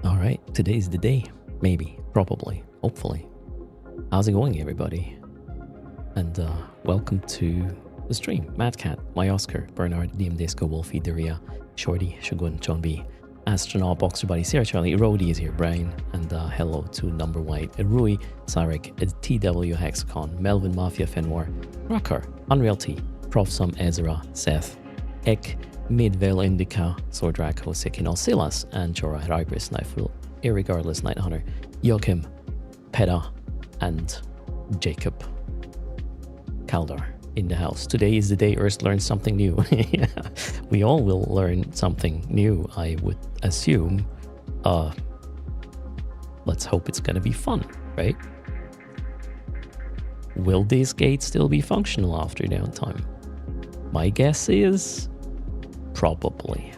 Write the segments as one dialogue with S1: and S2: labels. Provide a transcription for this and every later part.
S1: All right, today's the day. Maybe, probably, hopefully. How's it going, everybody? And welcome to the stream. Mad Cat, My Oscar, Bernard, DM Disco, Wolfie, Daria, Shorty, Shogun, John B, Astronaut, Boxer Buddy, Sarah Charlie, Rody is here, Brian, and hello to Number White, Rui, Sarek, TW Hexacon, Melvin Mafia Fenwar, Rocker, Unreal T, Prof. Some Ezra, Seth, Ek, Midvale Indica, Sordraco, Sekino, Silas, and Jorah, Rybris, Knifeful, Irregardless, Night Hunter, Joachim, Peda, and Jacob Kaldar in the house. Today is the day Erst learns something new. Yeah, we all will learn something new, I would assume. Let's hope it's gonna be fun, right? Will this gate still be functional after downtime? My guess is probably.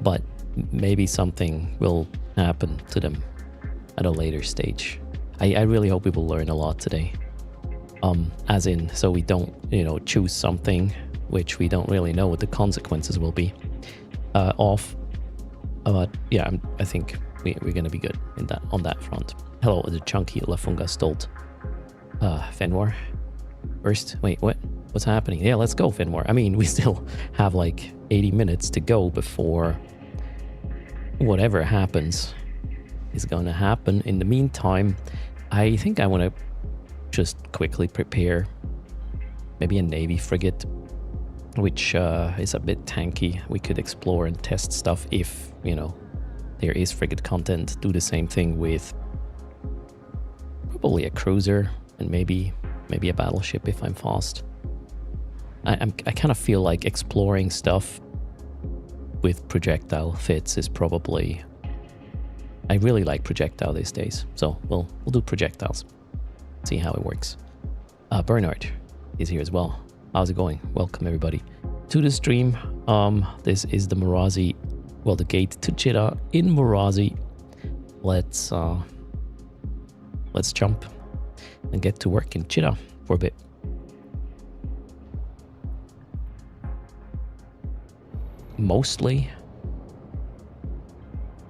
S1: But maybe something will happen to them at a later stage. I really hope we will learn a lot today. As in, so we don't, choose something which we don't really know what the consequences will be of. But yeah, I think we're gonna be good on that front. Hello, the chunky Lafunga Stolt. Fenwar. First, wait, what? What's happening? Yeah, let's go, Fenwar. I mean, we still have like 80 minutes to go before whatever happens is going to happen. In the meantime, I think I want to just quickly prepare maybe a Navy frigate, which is a bit tanky. We could explore and test stuff if, there is frigate content. Do the same thing with probably a cruiser and maybe a battleship if I'm fast. I kind of feel like exploring stuff with projectile fits is probably... I really like projectile these days, so we'll do projectiles. See how it works. Bernard is here as well. How's it going? Welcome everybody to the stream. This is the Marazi, well, the gate to Jeddah in Marazi. Let's jump and get to work in Jeddah for a bit. Mostly.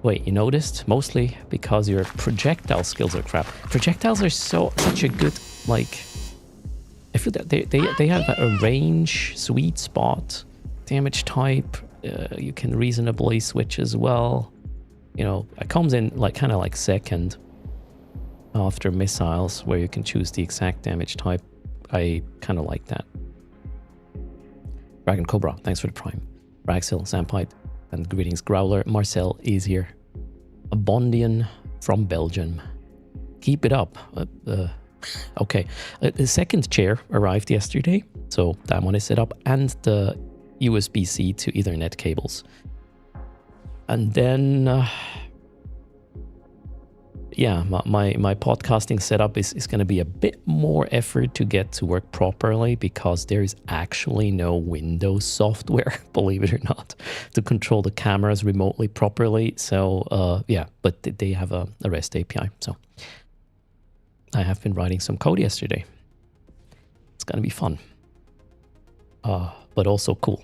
S1: Wait, you noticed? Mostly because your projectile skills are crap. Projectiles are such a good, like... I feel that they have a range, sweet spot, damage type. You can reasonably switch as well. It comes in kind of like second after missiles, where you can choose the exact damage type. I kind of like that. Dragon Cobra, thanks for the prime. Raxil, Sampipe, and greetings Growler. Marcel is here. A Bondian from Belgium. Keep it up. Okay. The second chair arrived yesterday, so that one is set up, and the USB-C to Ethernet cables. And then, yeah, my podcasting setup is going to be a bit more effort to get to work properly, because there is actually no Windows software, believe it or not, to control the cameras remotely properly. So yeah, but they have a REST API. So I have been writing some code yesterday. It's going to be fun, but also cool.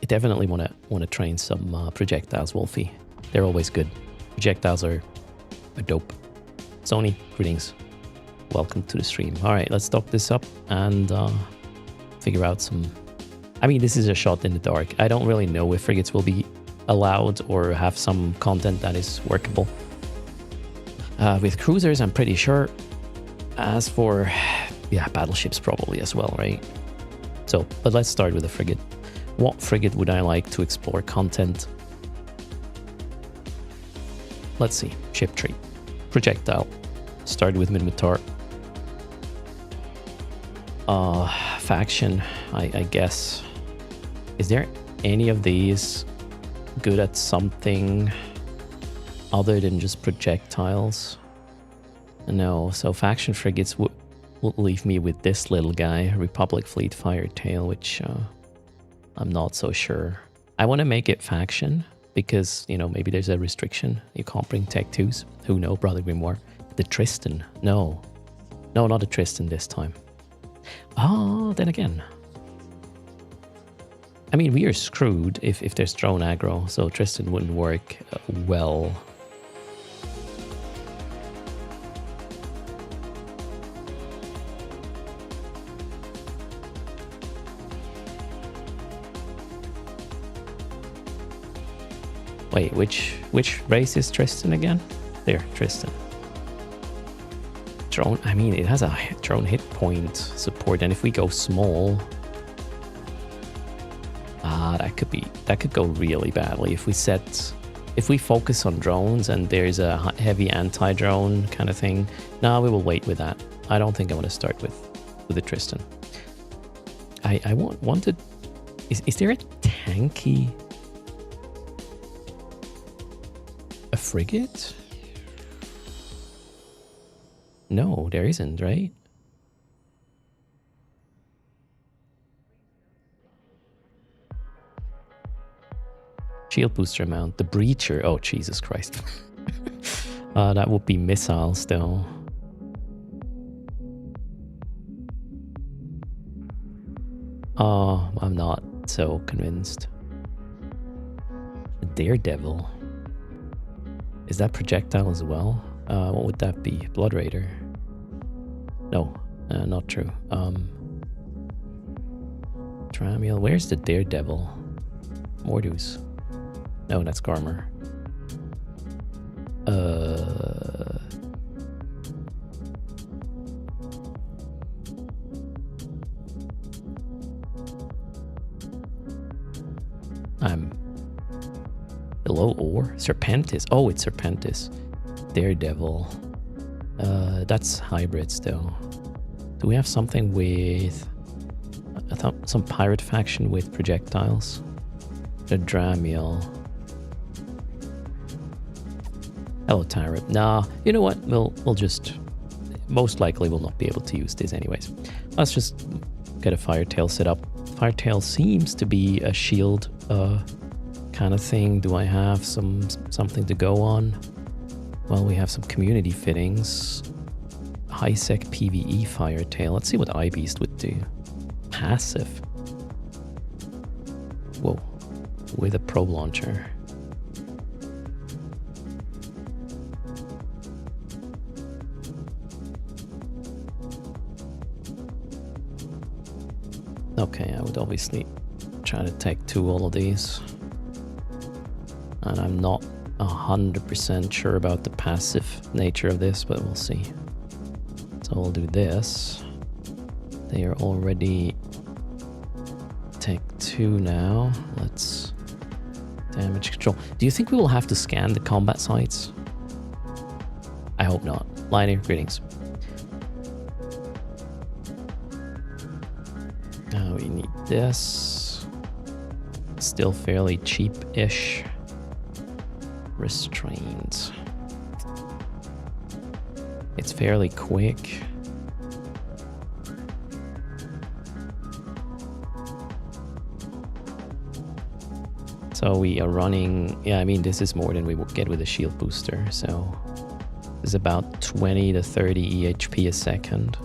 S1: I definitely want to train some projectiles, Wolfie. They're always good. Projectiles are dope. Sony, greetings. Welcome to the stream. All right, let's stock this up and figure out some... I mean, this is a shot in the dark. I don't really know if frigates will be allowed or have some content that is workable. With cruisers, I'm pretty sure. As for, yeah, battleships probably as well, right? So, but let's start with a frigate. What frigate would I like to explore content? Let's see. Ship tree. Projectile. Start with Minmatar. Faction, I guess. Is there any of these good at something other than just projectiles? No, so faction frigates will leave me with this little guy, Republic Fleet Firetail, which I'm not so sure. I want to make it faction because, maybe there's a restriction. You can't bring Tech 2s. Who knows, Brother Grimoire? The Tristan. No, not the Tristan this time. Oh, then again. I mean, we are screwed if there's drone aggro, so Tristan wouldn't work well. Wait, which race is Tristan again? There, Tristan. Drone, I mean, it has a drone hit point support, and if we go small, that could go really badly if we focus on drones and there's a heavy anti-drone kind of thing. No, we will wait with that. I don't think I want to start with the Tristan. I wanted. Is there a tanky? A frigate? No, there isn't, right? Shield booster mount. The breacher. Oh, Jesus Christ. That would be missiles, though. Oh, I'm not so convinced. A Daredevil. Is that projectile as well? What would that be? Blood Raider? No, not true. Tramiel. Where's the Daredevil? Mordus. No, that's Garmer. I'm below ore. Serpentis. Oh, it's Serpentis. Daredevil. That's hybrid still. Do we have something with... I thought some pirate faction with projectiles. The Dramiel. Hello, Tyrant. Nah, you know what? We'll just... Most likely we'll not be able to use this anyways. Let's just get a Firetail set up. Firetail seems to be a shield kind of thing. Do I have something to go on? Well, we have some community fittings. High-sec PvE Firetail. Let's see what iBeast would do. Passive. Whoa. With a probe launcher. Okay, I would obviously try to take all of these. And I'm not 100% sure about the passive nature of this, but we'll see. So we'll do this. They are already take 2 now. Let's damage control. Do you think we will have to scan the combat sites? I hope not. Liner, greetings. Now we need this. Still fairly cheap-ish. Restraint. It's fairly quick. So we are running, yeah, I mean, this is more than we would get with a shield booster. So it's about 20 to 30 EHP a second.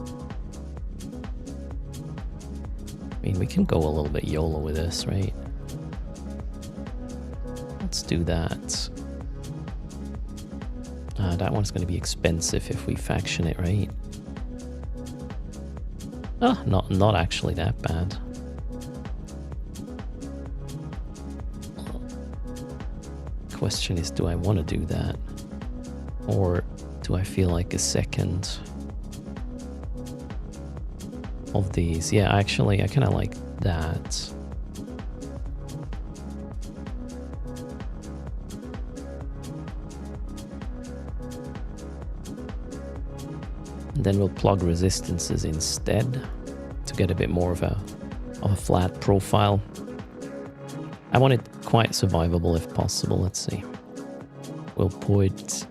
S1: I mean, we can go a little bit YOLO with this, right? Let's do that. That one's going to be expensive if we faction it, right? Oh, not actually that bad. Question is, do I want to do that? Or do I feel like a second of these? Yeah, actually, I kind of like that. And then we'll plug resistances instead to get a bit more of a flat profile. I want it quite survivable if possible. Let's see. We'll put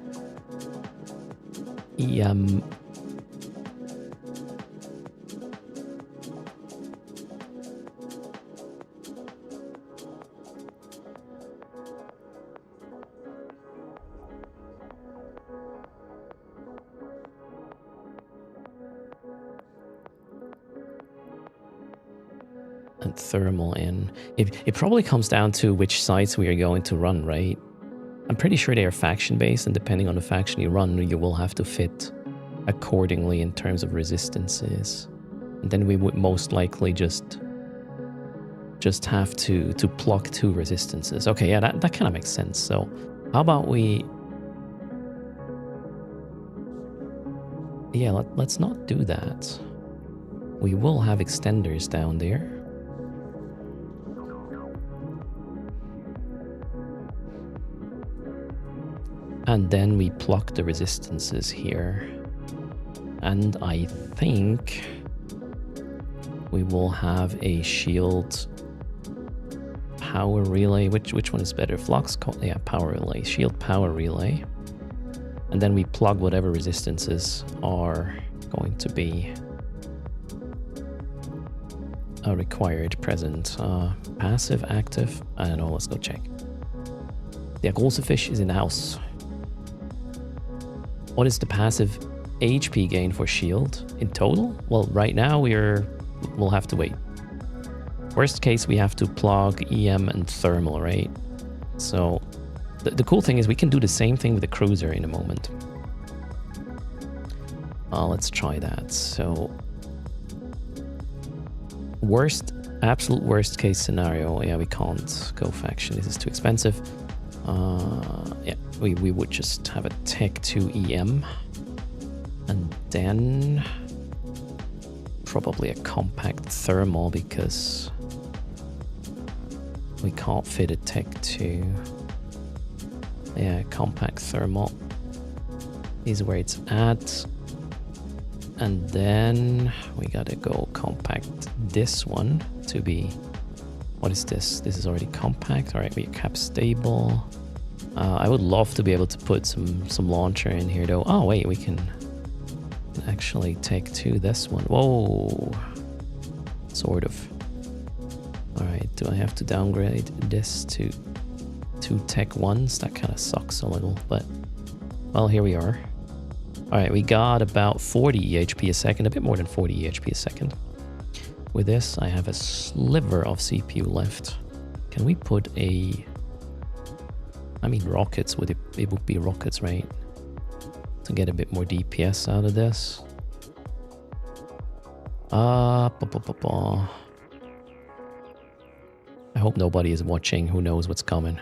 S1: and thermal in. It probably comes down to which sites we are going to run, right? I'm pretty sure they are faction-based, and depending on the faction you run, you will have to fit accordingly in terms of resistances. And then we would most likely just have to pluck 2 resistances. Okay, yeah, that kind of makes sense. So how about we... Yeah, let's not do that. We will have extenders down there. And then we pluck the resistances here. And I think we will have a shield power relay. Which one is better? Flux? Yeah, power relay. Shield power relay. And then we plug whatever resistances are going to be required, present. Passive, active. I don't know, let's go check. The große fish is in the house. What is the passive HP gain for shield in total? Well, right now we'll have to wait. Worst case, we have to plug EM and thermal, right? So the cool thing is we can do the same thing with the cruiser in a moment. Let's try that. So absolute worst case scenario. Yeah, we can't go faction. This is too expensive. Yeah, we would just have a Tech 2 EM. And then probably a compact thermal because we can't fit a Tech 2. Yeah, compact thermal is where it's at. And then we gotta go compact this one to be... What is this? This is already compact. All right, we cap stable. I would love to be able to put some launcher in here though. Oh wait, we can actually take 2 this one. Whoa, sort of. All right, do I have to downgrade this to 2 Tech 1s? That kind of sucks a little, but well, here we are. All right, we got about 40 EHP a second, a bit more than 40 EHP a second. With this, I have a sliver of CPU left. Can we put a... I mean, rockets, it would be rockets, right? To get a bit more DPS out of this. I hope nobody is watching. Who knows what's coming?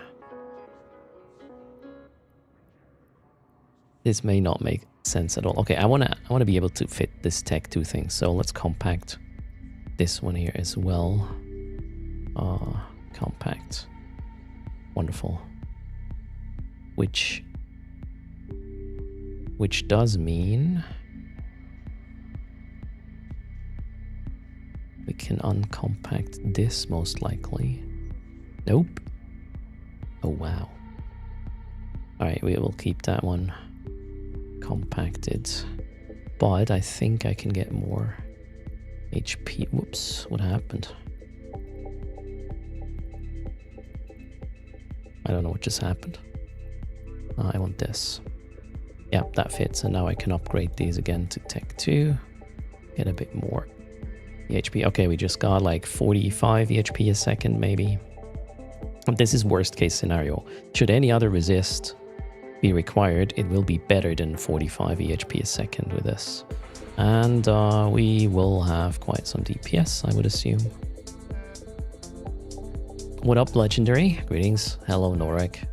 S1: This may not make sense at all. Okay, I wanna be able to fit this Tech 2 thing. So let's compact this one here as well. Compact. Wonderful. Which does mean we can uncompact this most likely. Nope. Oh wow. Alright, we will keep that one compacted. But I think I can get more HP. Whoops, what happened? I don't know what just happened. I want this. Yeah, that fits. And now I can upgrade these again to Tech 2. Get a bit more EHP. Okay, we just got like 45 EHP a second, maybe. This is worst case scenario. Should any other resist be required, it will be better than 45 EHP a second with this. And we will have quite some DPS, I would assume. What up, Legendary? Greetings. Hello, Norek.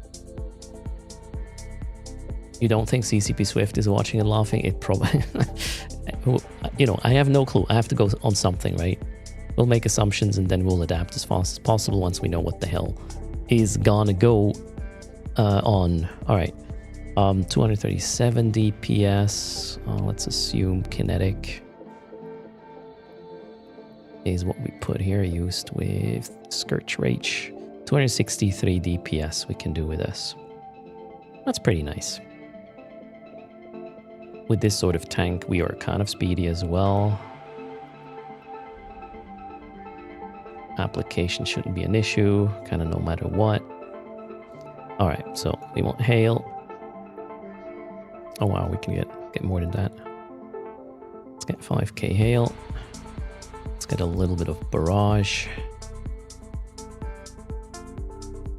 S1: You don't think CCP Swift is watching and laughing? It probably... You know, I have no clue. I have to go on something, right? We'll make assumptions and then we'll adapt as fast as possible once we know what the hell is gonna go on. All right. 237 DPS. Let's assume kinetic is what we put here, used with Scourge Rage. 263 DPS we can do with this. That's pretty nice. With this sort of tank, we are kind of speedy as well. Application shouldn't be an issue, kind of no matter what. All right, so we want hail. Oh wow, we can get more than that. Let's get 5k hail. Let's get a little bit of barrage.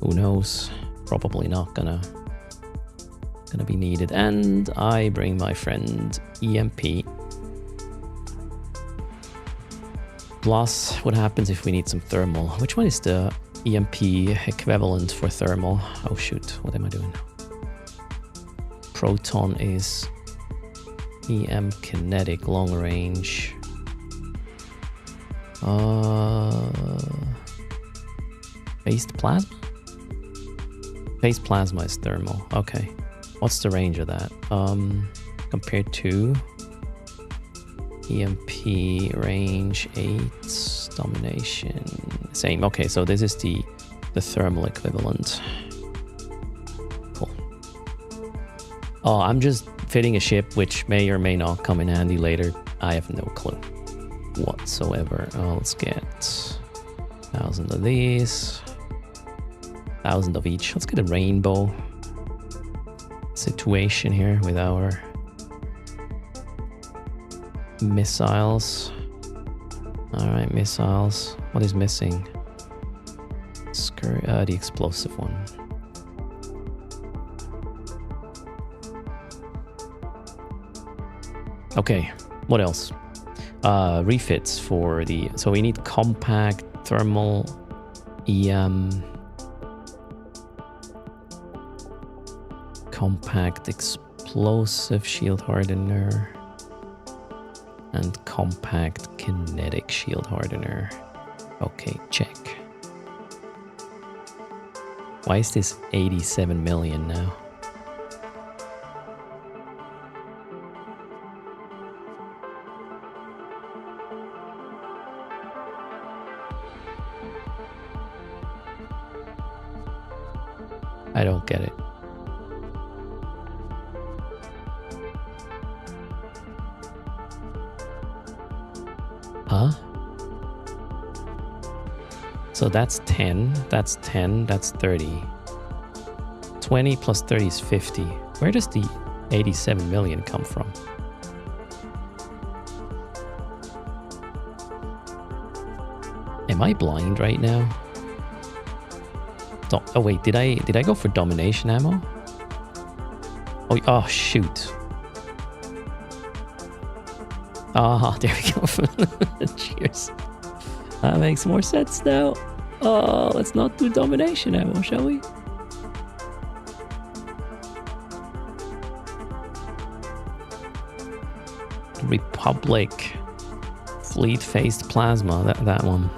S1: Who knows? Probably not gonna be needed. And I bring my friend EMP. Plus, what happens if we need some thermal? Which one is the EMP equivalent for thermal? Oh shoot, what am I doing? Proton is EM kinetic long range. Phased plasma? Phased plasma is thermal. Okay. What's the range of that? Compared to EMP range 8 domination. Same. Okay, so this is the thermal equivalent. Cool. Oh, I'm just fitting a ship which may or may not come in handy later. I have no clue whatsoever. Let's get 1,000 of these. 1,000 of each. Let's get a rainbow situation here with our missiles. Alright, missiles. What is missing? The explosive one. Okay, what else? Refits for the... So we need compact, thermal, EM... compact explosive shield hardener and compact kinetic shield hardener. Okay, check. Why is this 87 million now? I don't get it. Huh? So that's 10, that's 10, that's 30. 20 plus 30 is 50. Where does the 87 million come from? Am I blind right now? Oh wait, did I go for domination ammo? Oh shoot. Ah, there we go. Cheers. That makes more sense now. Oh, let's not do domination ammo, shall we? Republic. Fleet-faced plasma. That one.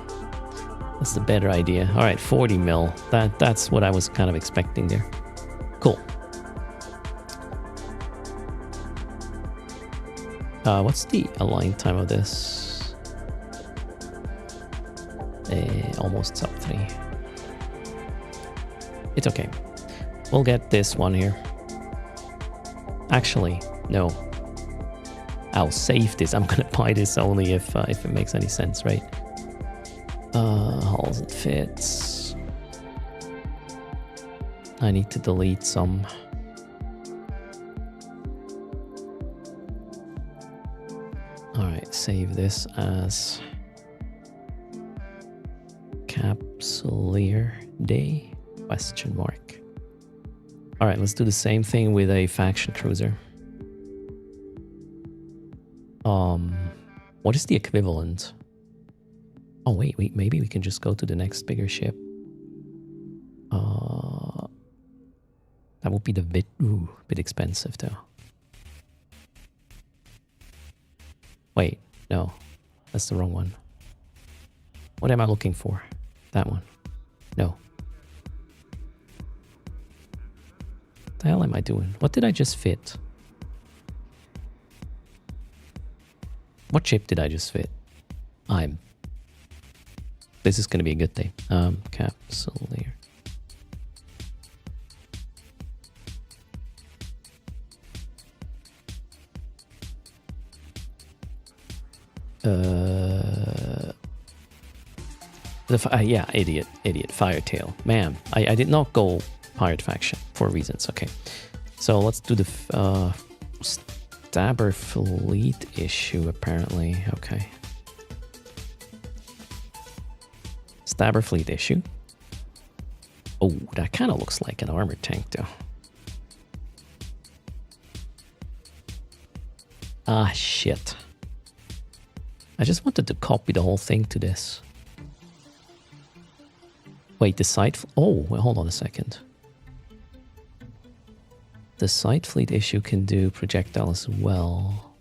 S1: That's the better idea. All right, 40 mil. That's what I was kind of expecting there. Cool. What's the align time of this? Almost sub 3. It's okay. We'll get this one here. Actually, no. I'll save this. I'm gonna buy this only if it makes any sense, right? Hulls and fits. I need to delete some. Alright, save this as Capsuleer Day ? Alright, let's do the same thing with a faction cruiser. What is the equivalent? Oh wait, maybe we can just go to the next bigger ship. That would be the bit expensive though. Wait, no, that's the wrong one. What am I looking for? That one. No. What the hell am I doing? What did I just fit? What chip did I just fit? This is going to be a good day. Capsuleer. Yeah, idiot. Firetail. Man, I did not go pirate faction for reasons. Okay, so let's do the Stabber fleet issue. Apparently, okay. Stabber fleet issue. Oh, That kind of looks like an armor tank, though. Ah, shit. I just wanted to copy the whole thing to this. Wait, the side... Oh, well, hold on a second. The side fleet issue can do projectile as well.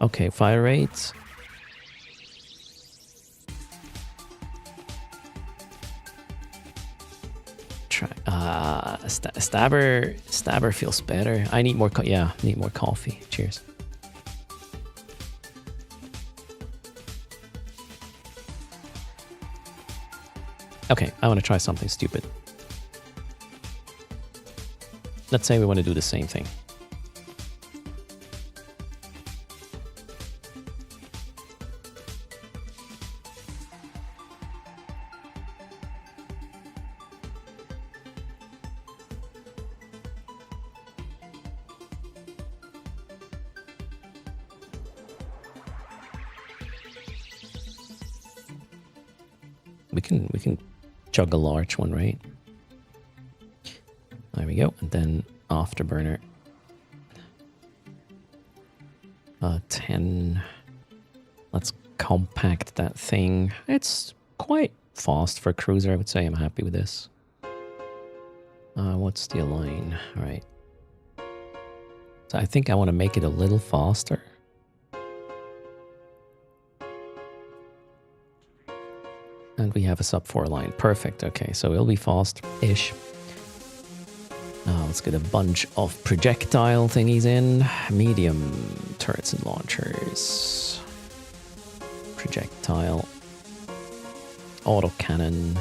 S1: Okay, fire rate. Stabber feels better. I need more. Need more coffee. Cheers. Okay, I want to try something stupid. Let's say we want to do the same thing. We can chug a large one, right? There we go. And then afterburner. 10. Let's compact that thing. It's quite fast for a cruiser, I would say. I'm happy with this. What's the align? All right. So I think I want to make it a little faster. And we have a sub 4 line. Perfect. Okay, so it'll be fast-ish. Now let's get a bunch of projectile thingies in. Medium turrets and launchers. Projectile. Autocannon.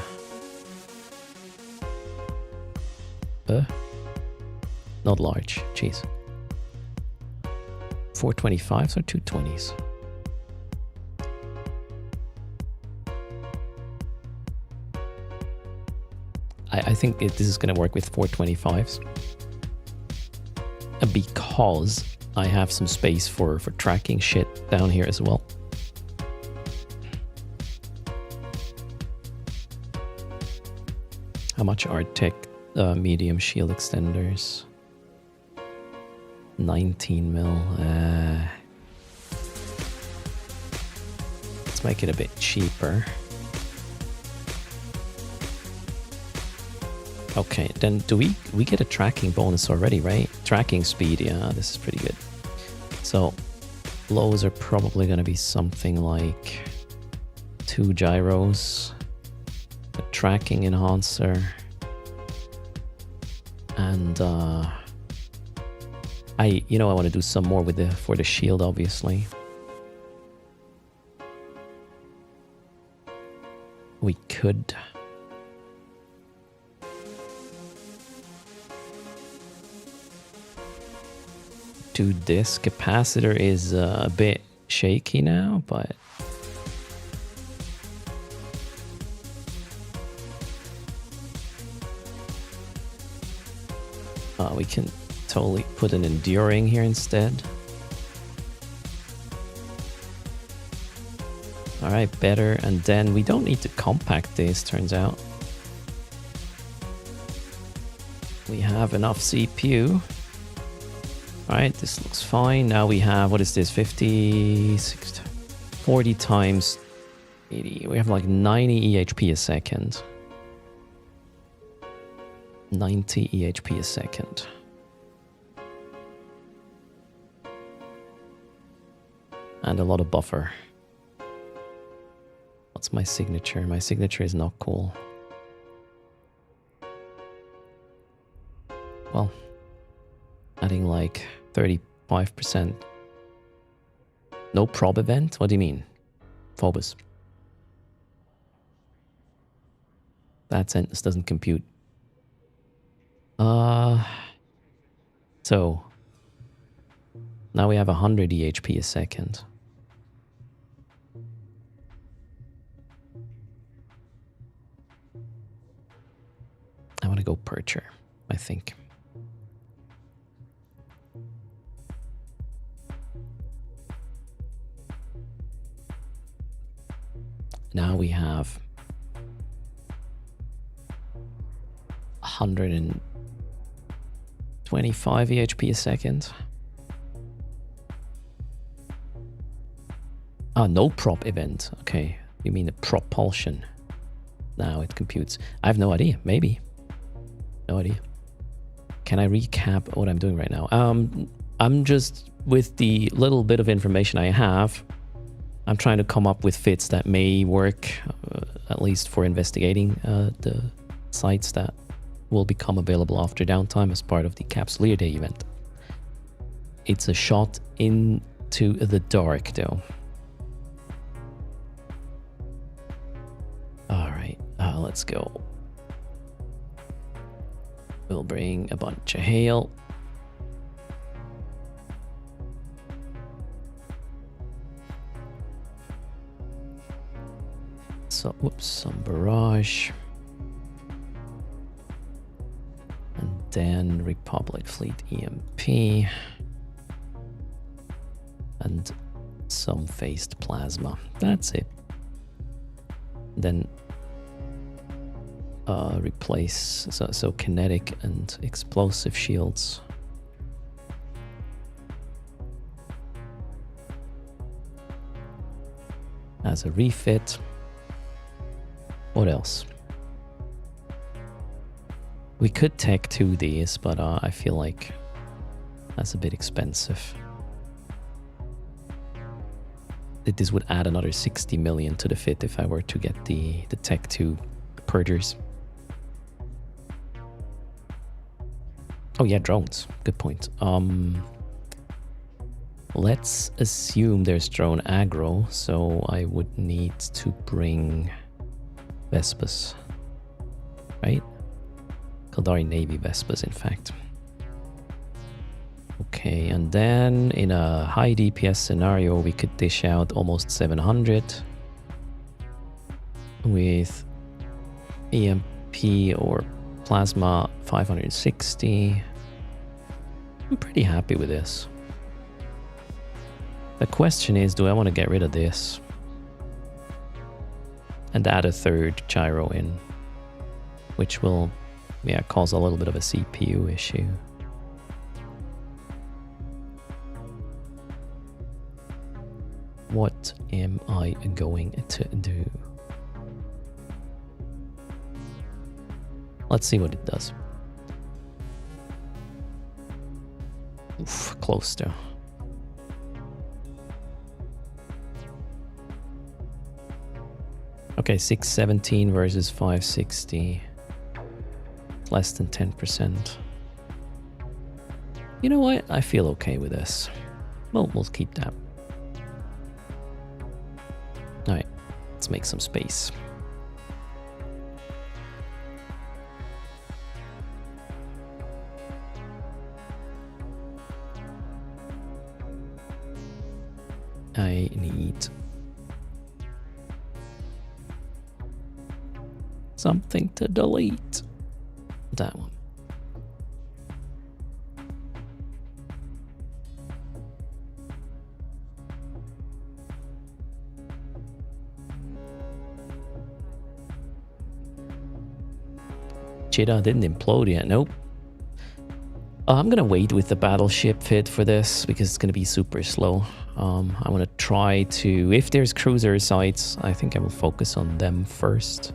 S1: Not large. Jeez. 425s or 220s? I think this is going to work with 425s. Because I have some space for tracking shit down here as well. How much are tech medium shield extenders? 19 mil. Let's make it a bit cheaper. Okay, then do we get a tracking bonus already, right? Tracking speed, yeah, this is pretty good. So lows are probably going to be something like 2 gyros, a tracking enhancer, and I want to do some more with for the shield, obviously. We could do this. Capacitor is a bit shaky now, but we can totally put an enduring here instead. All right, better. And then we don't need to compact this, turns out. We have enough CPU. All right, this looks fine. Now we have, what is this, 50, 60, 40 times 80. We have like 90 EHP a second. 90 EHP a second. And a lot of buffer. What's my signature? My signature is not cool. Well, adding like 35%. No prob event? What do you mean? Phobos. That sentence doesn't compute. So now we have 100 EHP a second. I want to go Percher, I think. Now we have 125 EHP a second. Ah, no prop event. Okay, you mean the propulsion. Now it computes. I have no idea. Maybe. No idea. Can I recap what I'm doing right now? I'm just, with the little bit of information I have, I'm trying to come up with fits that may work, at least for investigating the sites that will become available after downtime as part of the Capsuleer Day event. It's a shot into the dark, though. All right, let's go. We'll bring a bunch of hail. So, whoops, some barrage. And then Republic Fleet EMP. And some phased plasma. That's it. Then replace, so kinetic and explosive shields. As a refit. What else? We could tech 2 these, but I feel like that's a bit expensive. This would add another 60 million to the fit if I were to get the tech 2 purgers. Oh yeah, drones. Good point. Let's assume there's drone aggro, so I would need to bring Vespas, right? Kaldari Navy Vespas, in fact. Okay, and then in a high DPS scenario, we could dish out almost 700 with EMP or Plasma 560. I'm pretty happy with this. The question is, do I want to get rid of this and add a third gyro in, which will, yeah, cause a little bit of a CPU issue. What am I going to do? Let's see what it does. Oof, close though. Okay, 617 versus 560. Less than 10%. You know what? I feel okay with this. Well, we'll keep that. Alright, let's make some space. I need something to delete. That one. Cheetah didn't implode yet, nope. I'm gonna wait with the battleship fit for this because it's gonna be super slow. I want to try to, if there's cruiser sites, I think I will focus on them first.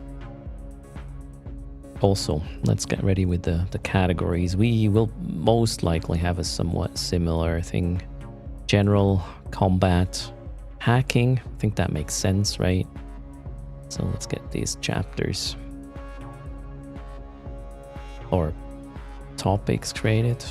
S1: Also, let's get ready with the categories. We will most likely have a somewhat similar thing. General, combat, hacking. I think that makes sense, right? So let's get these chapters or topics created.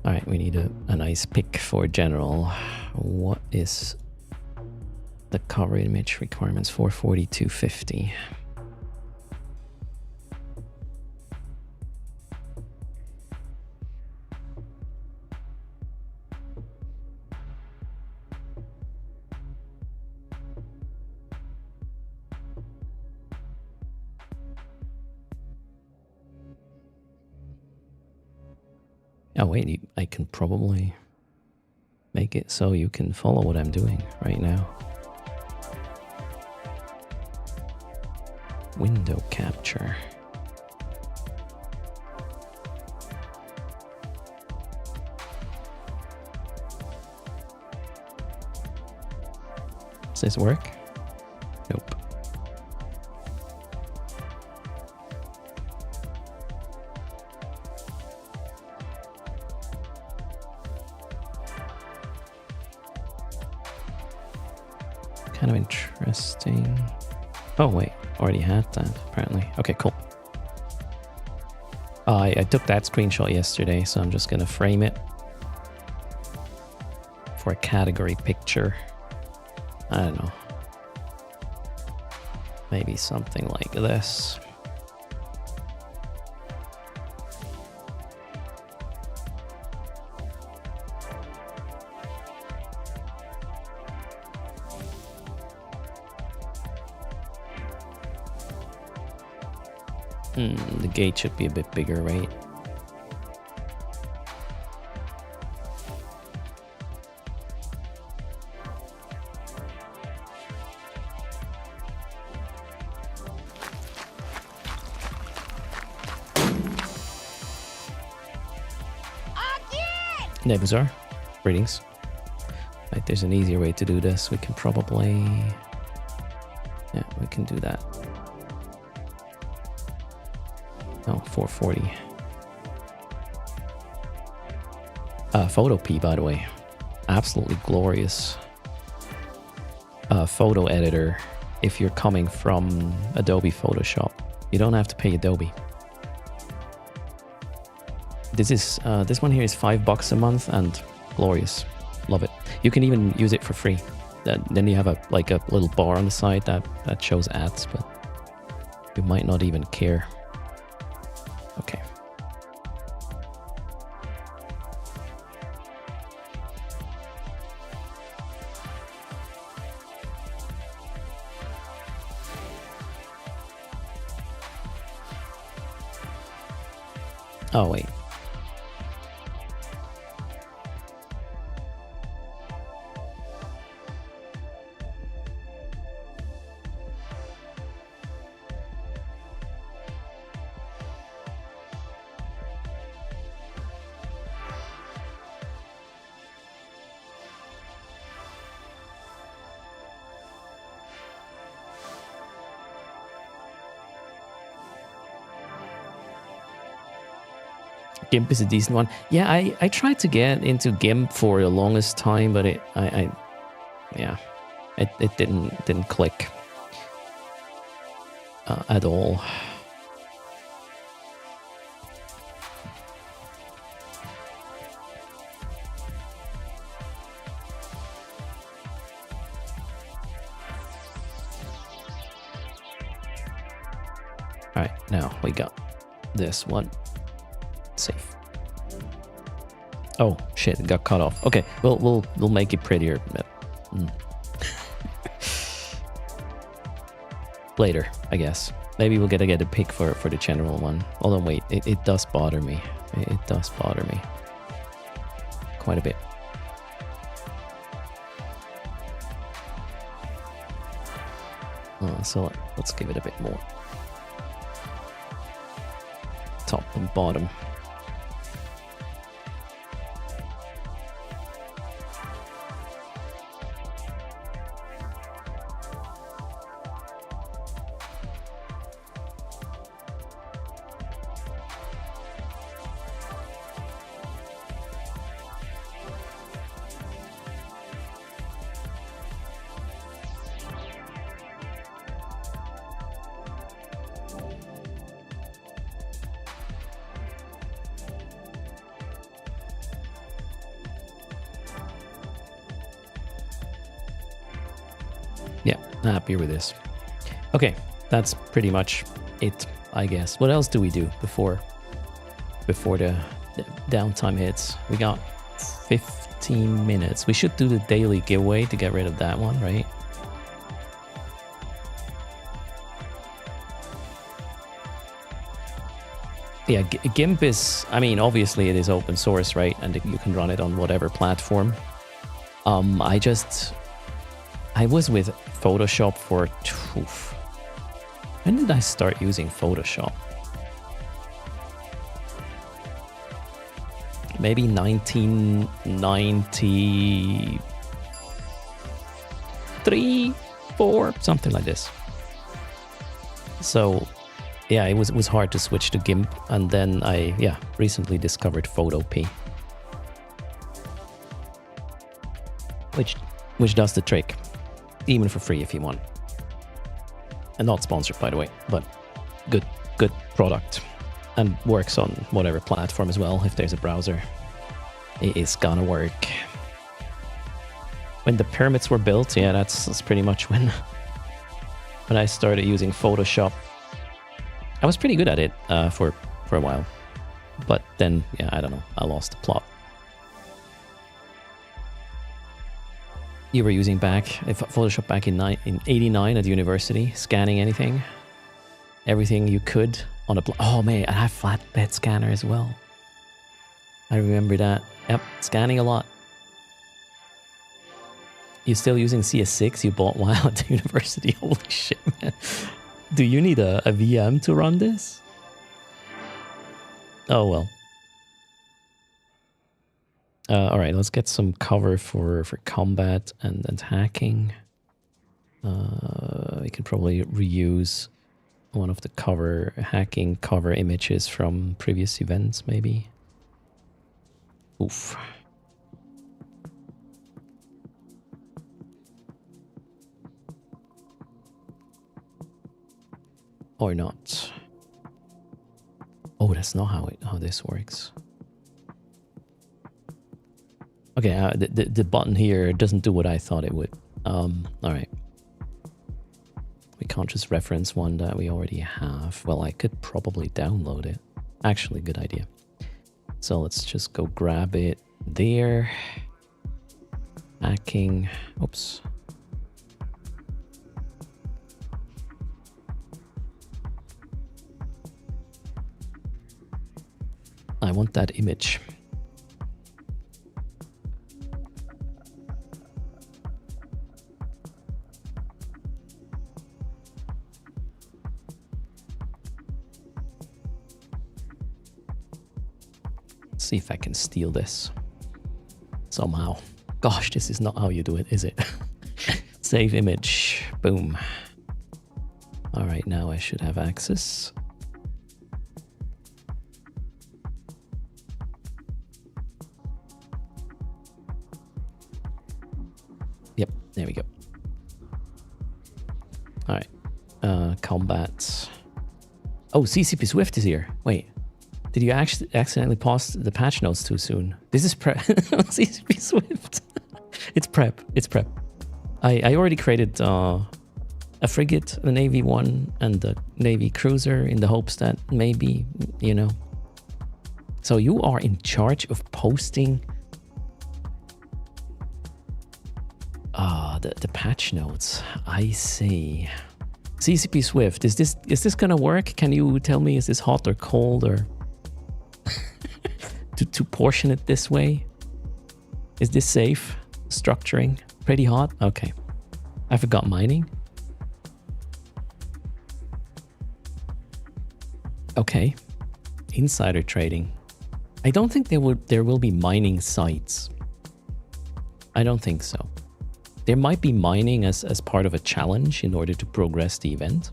S1: All right, we need a nice pick for general. What is the cover image requirements? 440, 250. Oh wait, I can probably make it so you can follow what I'm doing right now. Window capture. Does this work? Nope. Kind of interesting. Oh wait, already had that apparently. Okay, cool. I took that screenshot yesterday, so I'm just gonna frame it for a category picture. I don't know. Maybe something like this. The gate should be a bit bigger, right? Nebuzar, greetings. Right, there's an easier way to do this. We can probably... Yeah, we can do that. Oh, 440. Photo P, by the way. Absolutely glorious photo editor if you're coming from Adobe Photoshop. You don't have to pay Adobe. This one here is $5 a month and glorious. Love it. You can even use it for free. Then you have a little bar on the side that shows ads, but you might not even care. Okay. Oh wait. GIMP is a decent one. Yeah, I tried to get into GIMP for the longest time, but it didn't click at all. All right, now we got this one. Safe. Oh shit, it got cut off. Okay, we'll make it prettier. Later, I guess. Maybe we'll get a pick for the general one. Although wait, it does bother me. It does bother me quite a bit. So let's give it a bit more. Top and bottom. Yeah, happy with this. Okay, that's pretty much it, I guess. What else do we do before the downtime hits? We got 15 minutes. We should do the daily giveaway to get rid of that one, right? Yeah, GIMP is, I mean, obviously it is open source, right? And you can run it on whatever platform. I was with Photoshop for, when did I start using Photoshop? Maybe 1993, 4, something like this. So yeah, it was hard to switch to GIMP, and then I recently discovered Photop, which does the trick, even for free if you want. And not sponsored, by the way, but good product, and works on whatever platform as well. If there's a browser, it is gonna work. When the pyramids were built, yeah, that's pretty much when I started using Photoshop. I was pretty good at it for a while, but then, yeah, I don't know, I lost the plot. You were using Photoshop back in 89 at university, scanning everything you could on a... Oh man, I have flatbed scanner as well. I remember that. Yep, scanning a lot. You still using CS6 you bought while at the university? Holy shit, man. Do you need a VM to run this? Oh well. All right, let's get some cover for combat and hacking. We can probably reuse one of the hacking cover images from previous events, maybe. Oof. Or not. Oh, that's not how this works. Okay, the button here doesn't do what I thought it would. All right. We can't just reference one that we already have. Well, I could probably download it. Actually, good idea. So let's just go grab it there. Hacking. Oops. I want that image. See if I can steal this somehow. Gosh, this is not how you do it, is it? Save image. Boom. All right, now I should have access. Yep, there we go. All right. Combat. Oh, CCP Swift is here. Wait. Did you actually accidentally pause the patch notes too soon? This is prep. CCP Swift. It's prep. It's prep. I already created a frigate, a Navy one, and a Navy cruiser in the hopes that maybe, you know. So you are in charge of posting the patch notes. I see. CCP Swift, is this gonna work? Can you tell me, is this hot or cold, or to portion it this way? Is this safe structuring? Pretty hot? Okay. I forgot mining. Okay. Insider trading. I don't think there will be mining sites. I don't think so. There might be mining as part of a challenge in order to progress the event.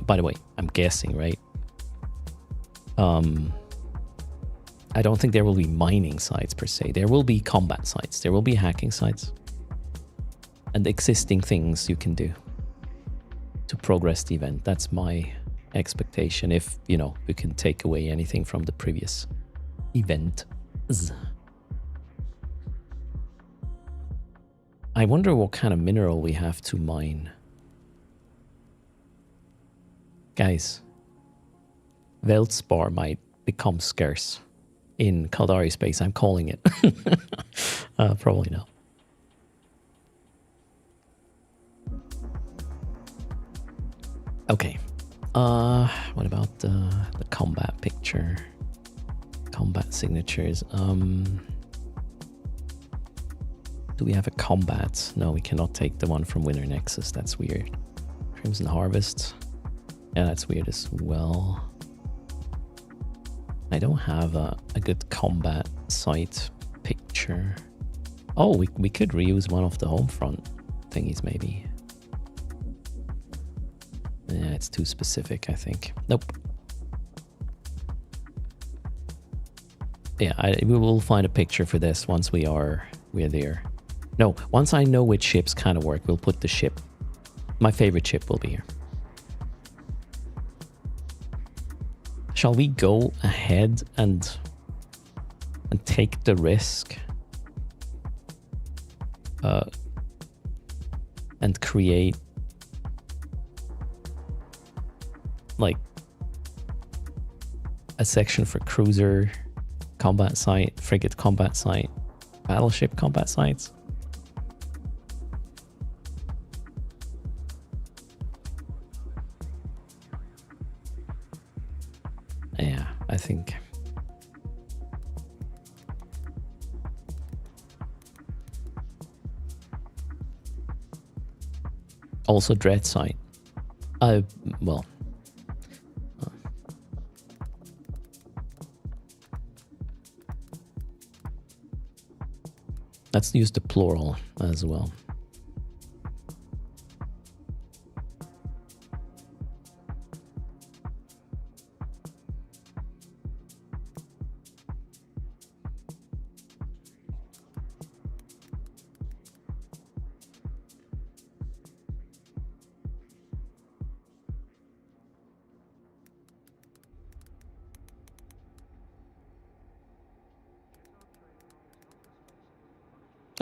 S1: By the way, I'm guessing, right? I don't think there will be mining sites per se. There will be combat sites. There will be hacking sites. And existing things you can do to progress the event. That's my expectation, if, you know, we can take away anything from the previous event. I wonder what kind of mineral we have to mine. Guys, Veldspar might become scarce in Caldari space. I'm calling it. Probably not. Okay, What about the combat picture? Combat signatures. Do we have a combat? No, we cannot take the one from Winter Nexus. That's weird. Crimson Harvest. Yeah, that's weird as well. I don't have a good combat site picture. Oh, we could reuse one of the home front thingies maybe. Yeah, it's too specific, I think. Nope. Yeah, we will find a picture for this once we're there. No, once I know which ships kind of work, we'll put the ship. My favorite ship will be here. Shall we go ahead and take the risk? And create like a section for cruiser combat site, frigate combat site, battleship combat sites. Yeah, I think. Also dread site. Well. Let's use the plural as well.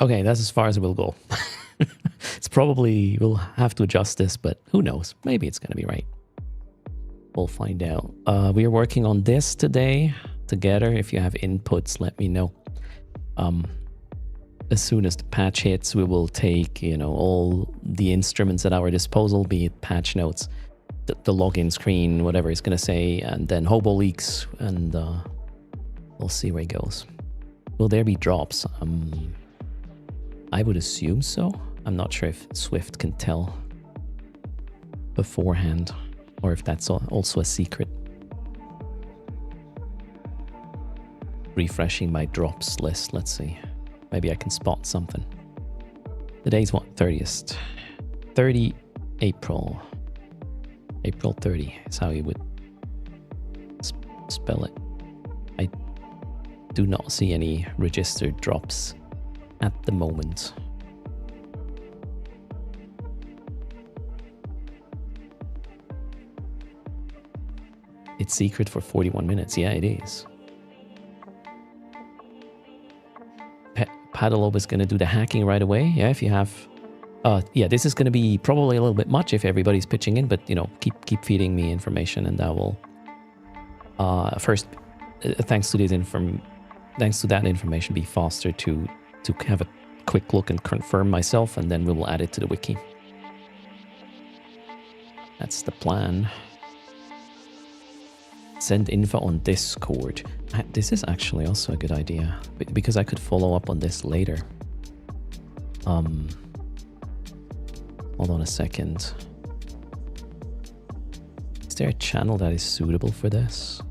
S1: Okay, that's as far as we'll go. It's probably, we'll have to adjust this, but who knows? Maybe it's going to be right. We'll find out. We are working on this today together. If you have inputs, let me know. As soon as the patch hits, we will take, you know, all the instruments at our disposal, be it patch notes, the login screen, whatever it's going to say, and then hobo leaks, and we'll see where it goes. Will there be drops? I would assume so. I'm not sure if Swift can tell beforehand or if that's also a secret. Refreshing my drops list. Let's see. Maybe I can spot something. Today's what? 30th. 30 April. April 30 is how you would spell it. I do not see any registered drops at the moment. It's secret for 41 minutes. Yeah, it is. Paddleob is going to do the hacking right away. Yeah, if you have... yeah, this is going to be probably a little bit much if everybody's pitching in, but, you know, keep feeding me information and that will... first, thanks to that information, be faster to have a quick look and confirm myself, and then we will add it to the wiki. That's the plan. Send info on Discord. This is actually also a good idea, because I could follow up on this later. Hold on a second. Is there a channel that is suitable for this?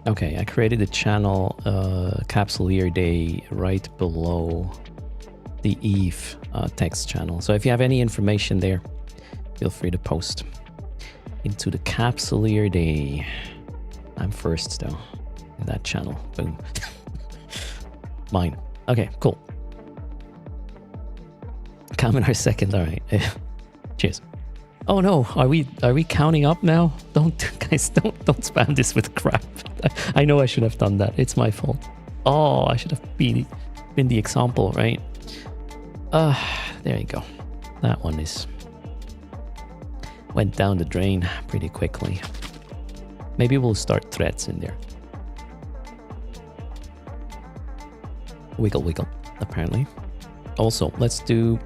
S1: Okay, I created a channel, Capsuleer Day, right below the Eve text channel. So if you have any information there, feel free to post into the Capsuleer Day. I'm first though in that channel. Boom. Mine. Okay, cool. Kaminar second. All right. Cheers. Oh no, are we counting up now? Don't spam this with crap. I know I should have done that. It's my fault. Oh, I should have been the example, right? there you go. That one is went down the drain pretty quickly. Maybe we'll start threads in there. Wiggle, wiggle, apparently. Also, let's do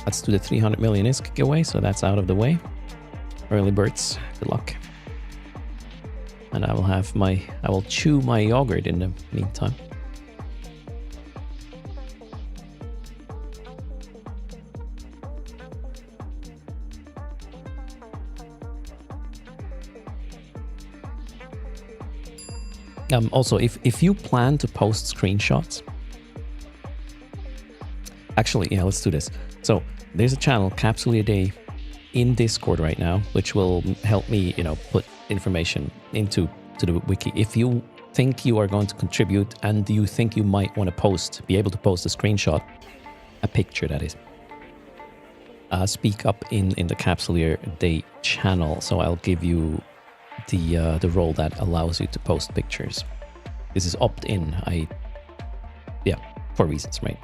S1: the 300 million ISK giveaway, so that's out of the way. Early birds, good luck. And I will chew my yogurt in the meantime. Also, if you plan to post screenshots, actually, yeah, let's do this. So there's a channel, Capsuleer Day, in Discord right now, which will help me, put information to the wiki. If you think you are going to contribute and you think you might want to be able to post a screenshot, a picture that is, speak up in the Capsuleer Day channel. So I'll give you the role that allows you to post pictures. This is opt-in. For reasons, right?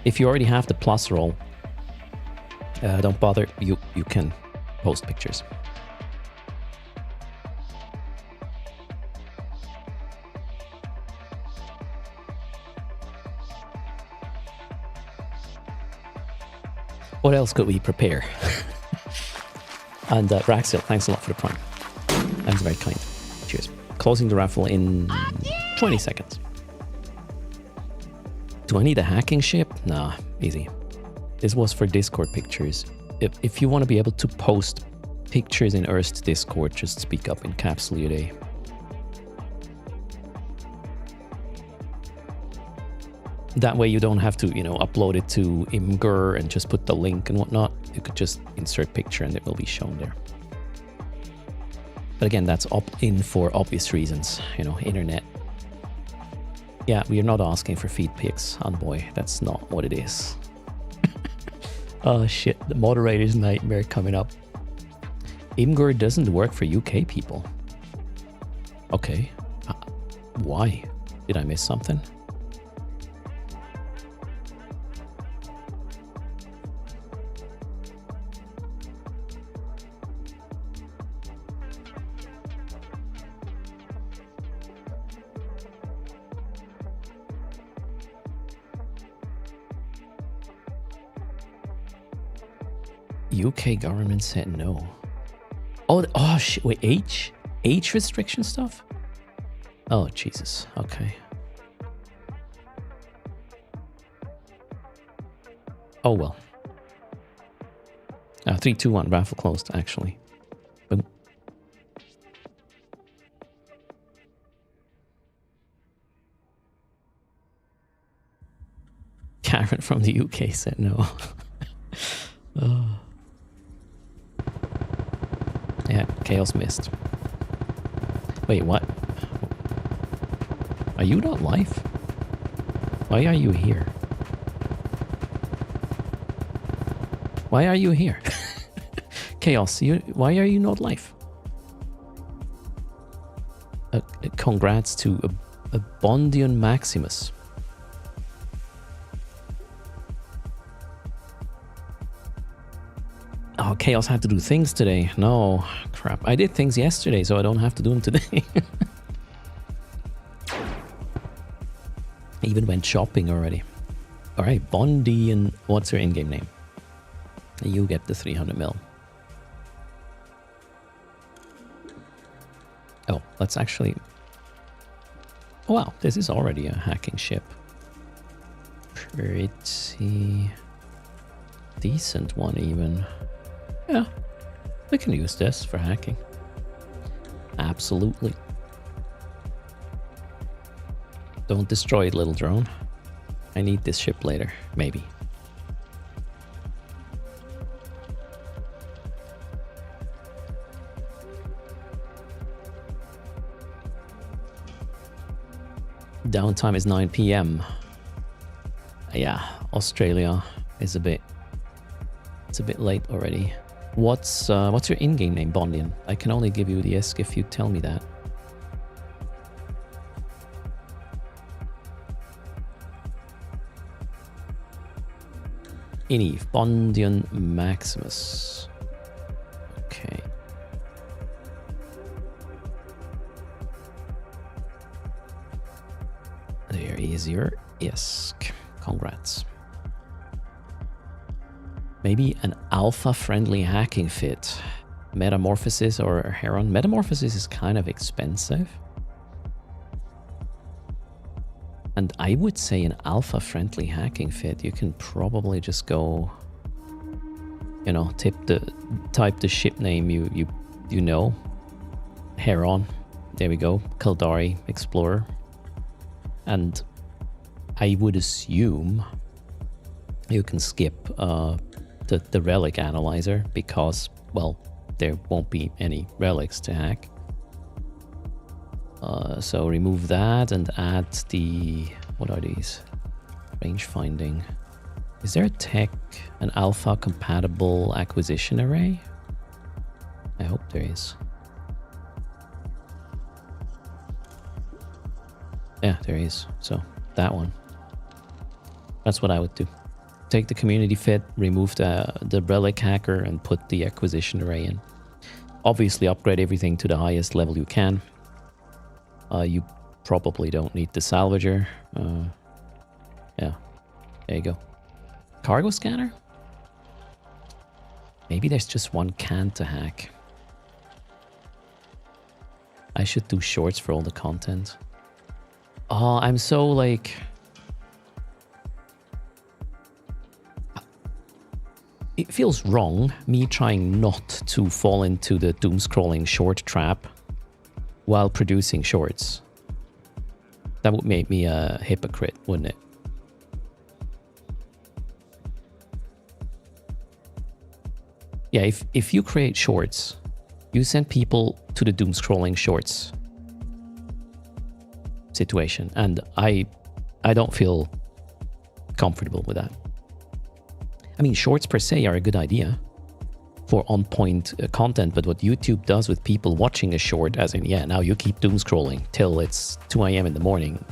S1: If you already have the plus role, don't bother. You can post pictures. What else could we prepare? And Raxil, thanks a lot for the prime. That's very kind. Cheers. Closing the raffle in 20 seconds. Do I need a hacking ship? Nah, easy. This was for Discord pictures. If you want to be able to post pictures in Erst Discord, just speak up in Capsuleer Day. That way you don't have to, upload it to Imgur and just put the link and whatnot. You could just insert picture and it will be shown there. But again, that's opt-in for obvious reasons, internet. Yeah, we are not asking for feed pics, Envoy. That's not what it is. Oh shit, the moderator's nightmare coming up. Imgur doesn't work for UK people. Okay. Why? Did I miss something? UK government said no. Oh shit, wait, age restriction stuff? Oh, Jesus, okay. Oh, well. 3, 2, 1, raffle closed, actually. Boom. Karen from the UK said no. Oh. Yeah, Chaos missed. Wait, what? Are you not live? Why are you here? Why are you here? Chaos, why are you not live? Congrats to a Bondian Maximus. Oh, Chaos had to do things today. No, crap. I did things yesterday, so I don't have to do them today. I even went shopping already. All right, Bondi, and what's your in-game name? You get the 300 mil. Oh, let's actually... Oh, wow, this is already a hacking ship. Pretty decent one, even. Yeah, we can use this for hacking. Absolutely. Don't destroy it, little drone. I need this ship later, maybe. Downtime is 9 PM. Yeah, Australia is it's a bit late already. What's your in-game name, Bondian? I can only give you the ESC if you tell me that. Ini Bondian Maximus. Okay. There, easier. Yes. Congrats. Maybe an alpha-friendly hacking fit. Metamorphosis or Heron. Metamorphosis is kind of expensive. And I would say an alpha-friendly hacking fit, you can probably just go, you know, type the ship name you know. Heron. There we go. Kaldari Explorer. And I would assume you can skip the relic analyzer because, well, there won't be any relics to hack. So remove that and add the, what are these? Range finding. Is there a tech, an alpha compatible acquisition array? I hope there is. Yeah, there is. So that one. That's what I would do. Take the community fit, remove the relic hacker and put the acquisition array in. Obviously upgrade everything to the highest level you can. You probably don't need the salvager. Yeah, there you go. Cargo scanner? Maybe there's just one can to hack. I should do shorts for all the content. Oh, I'm so like... It feels wrong, me trying not to fall into the doom-scrolling short trap while producing shorts. That would make me a hypocrite, wouldn't it? Yeah, if you create shorts, you send people to the doom-scrolling shorts situation, and I don't feel comfortable with that. I mean, shorts per se are a good idea for on-point content, but what YouTube does with people watching a short, as in, yeah, now you keep doom scrolling till it's 2 a.m. in the morning.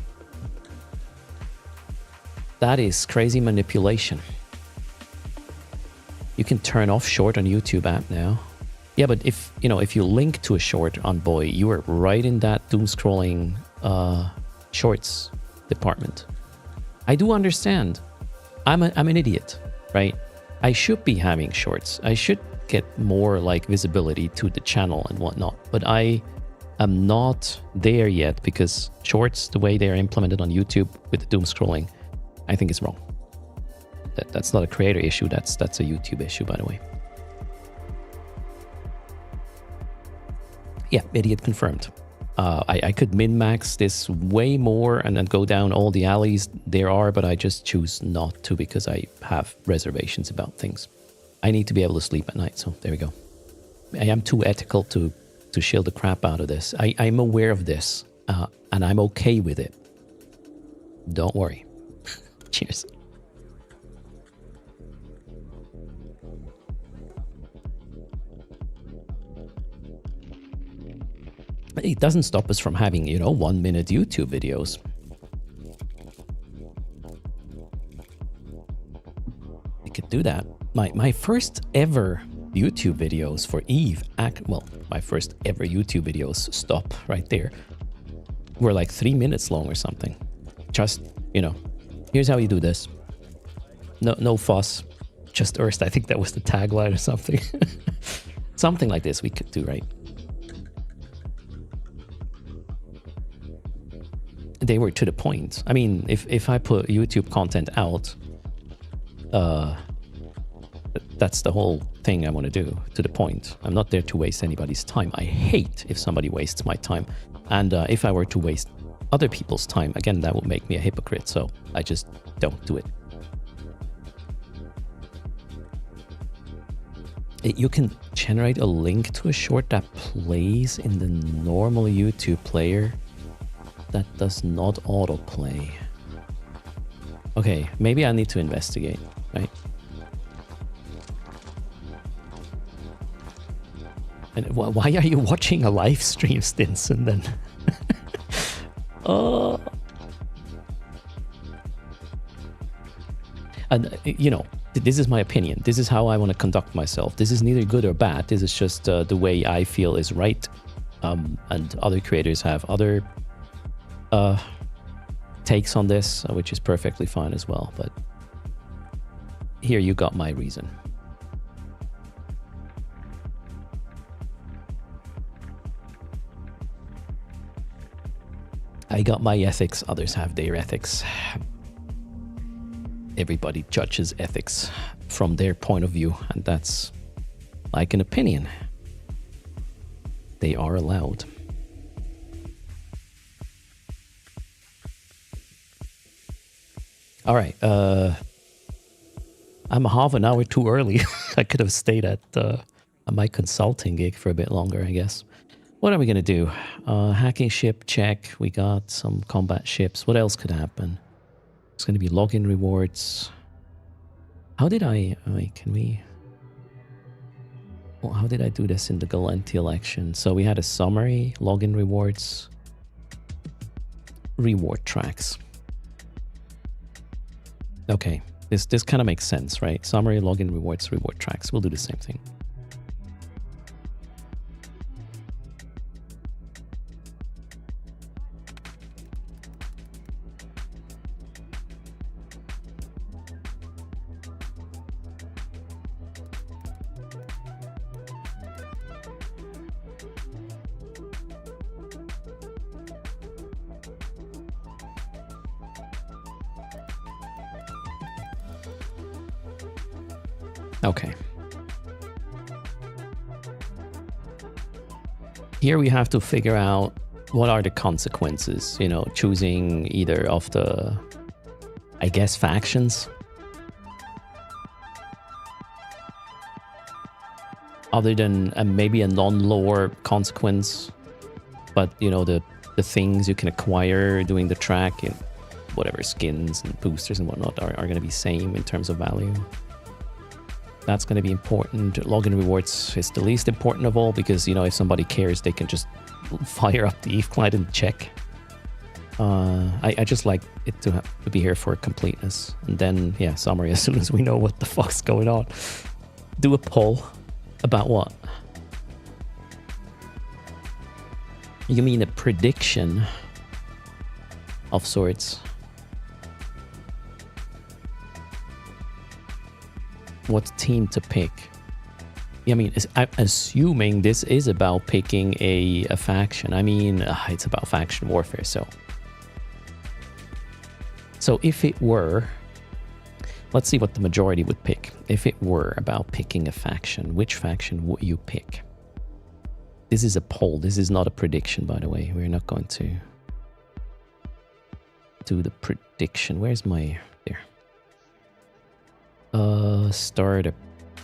S1: That is crazy manipulation. You can turn off short on YouTube app now. Yeah, but if you link to a short on Boy, you are right in that doom scrolling shorts department. I do understand. I'm an idiot, right? I should be having shorts. I should get more like visibility to the channel and whatnot, but I am not there yet because shorts, the way they are implemented on YouTube with the doom scrolling, I think is wrong. That's not a creator issue. That's a YouTube issue, by the way. Yeah, idiot confirmed. I could min-max this way more and then go down all the alleys there are, but I just choose not to because I have reservations about things. I need to be able to sleep at night, so there we go. I am too ethical to shield the crap out of this. I'm aware of this, and I'm okay with it. Don't worry. Cheers. It doesn't stop us from having, 1-minute YouTube videos. We could do that. My first ever YouTube videos for Eve, my first ever YouTube videos, stop right there, were like 3 minutes long or something. Just, here's how you do this. No fuss, just erst. I think that was the tagline or something. Something like this we could do, right? They were to the point. I mean, if I put YouTube content out, that's the whole thing I want to do, to the point. I'm not there to waste anybody's time. I hate if somebody wastes my time. And if I were to waste other people's time, again, that would make me a hypocrite. So I just don't do it. You can generate a link to a short that plays in the normal YouTube player that does not autoplay. Okay, maybe I need to investigate, right? And why are you watching a live stream, Stinson, then? And, This is my opinion. This is how I want to conduct myself. This is neither good or bad. This is just the way I feel is right. And other creators have other takes on this, which is perfectly fine as well. But here you got my reason. I got my ethics. Others have their ethics. Everybody judges ethics from their point of view, and that's like an opinion. They are allowed. All right. I'm a half an hour too early. I could have stayed at my consulting gig for a bit longer, I guess. What are we going to do? Hacking ship, check. We got some combat ships. What else could happen? It's going to be login rewards. How did I... can we... Well, how did I do this in the Galenti election? So we had a summary, login rewards, reward tracks. Okay, this kind of makes sense, right? Summary, login rewards, reward tracks. We'll do the same thing. Okay. Here we have to figure out what are the consequences, you know, choosing either of the, I guess, factions. Other than maybe a non-lore consequence, but, you know, the things you can acquire doing the track, and whatever skins and boosters and whatnot are going to be same in terms of value. That's going to be important. Login rewards is the least important of all because, you know, if somebody cares, they can just fire up the EVE client and check. I just like it to be here for completeness. And then, yeah, summary as soon as we know what the fuck's going on. Do a poll about what? You mean a prediction of sorts? What team to pick? I mean, I'm assuming this is about picking a faction. I mean, it's about faction warfare, so if it were, let's see what the majority would pick. If it were about picking a faction, which faction would you pick? This is a poll. This is not a prediction, by the way. We're not going to do the prediction. Where's my... There. Start a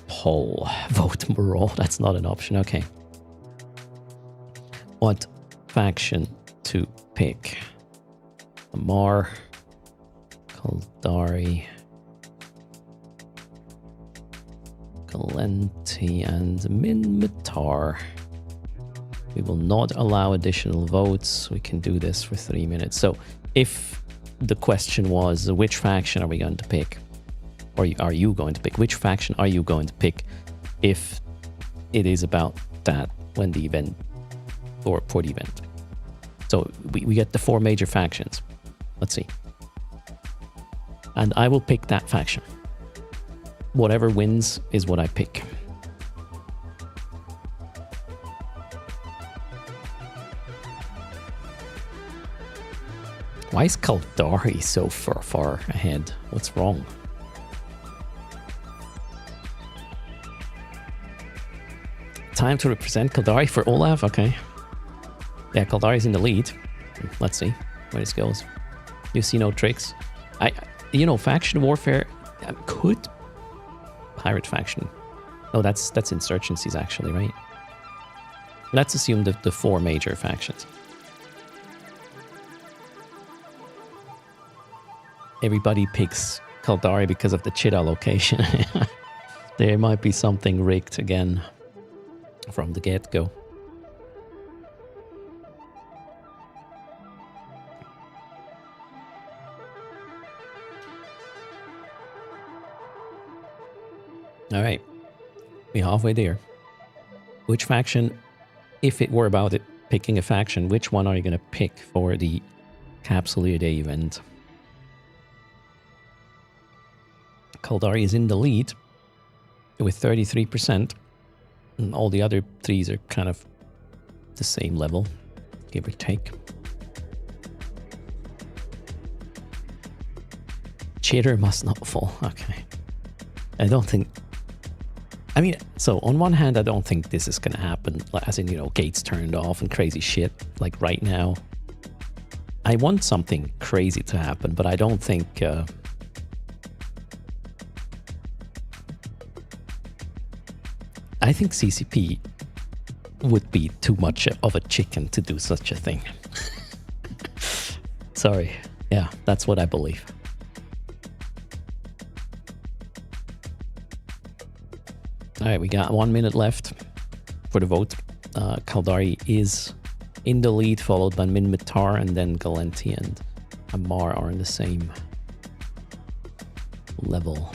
S1: poll. Vote morale. That's not an option. Okay. What faction to pick? Amar, Kaldari, Galenti, and Minmatar. We will not allow additional votes. We can do this for 3 minutes. So if the question was, which faction are we going to pick? Or are you going to pick? Which faction are you going to pick if it is about that when the event, or for the event? So we get the 4 major factions. Let's see. And I will pick that faction. Whatever wins is what I pick. Why is Kaldari so far ahead? What's wrong? Time to represent Kaldari for Olaf? Okay. Yeah, Kaldari's in the lead. Let's see where this goes. You see no tricks. You know, faction warfare could... Pirate faction. Oh, that's insurgencies actually, right? Let's assume the 4 major factions. Everybody picks Kaldari because of the Chita location. There might be something rigged again from the get-go. All right. We're halfway there. Which faction, if it were about it picking a faction, which one are you going to pick for the Capsuleer Day event? Kaldari is in the lead with 33%. And all the other threes are kind of the same level, give or take. Cheater must not fall. Okay. I don't think... I mean, so on one hand, I don't think this is going to happen. As in, you know, gates turned off and crazy shit. Like right now. I want something crazy to happen, but I don't think... I think CCP would be too much of a chicken to do such a thing. Sorry. Yeah, that's what I believe. All right, we got 1 minute left for the vote. Kaldari is in the lead, followed by Minmatar, and then Galenti and Amar are in the same level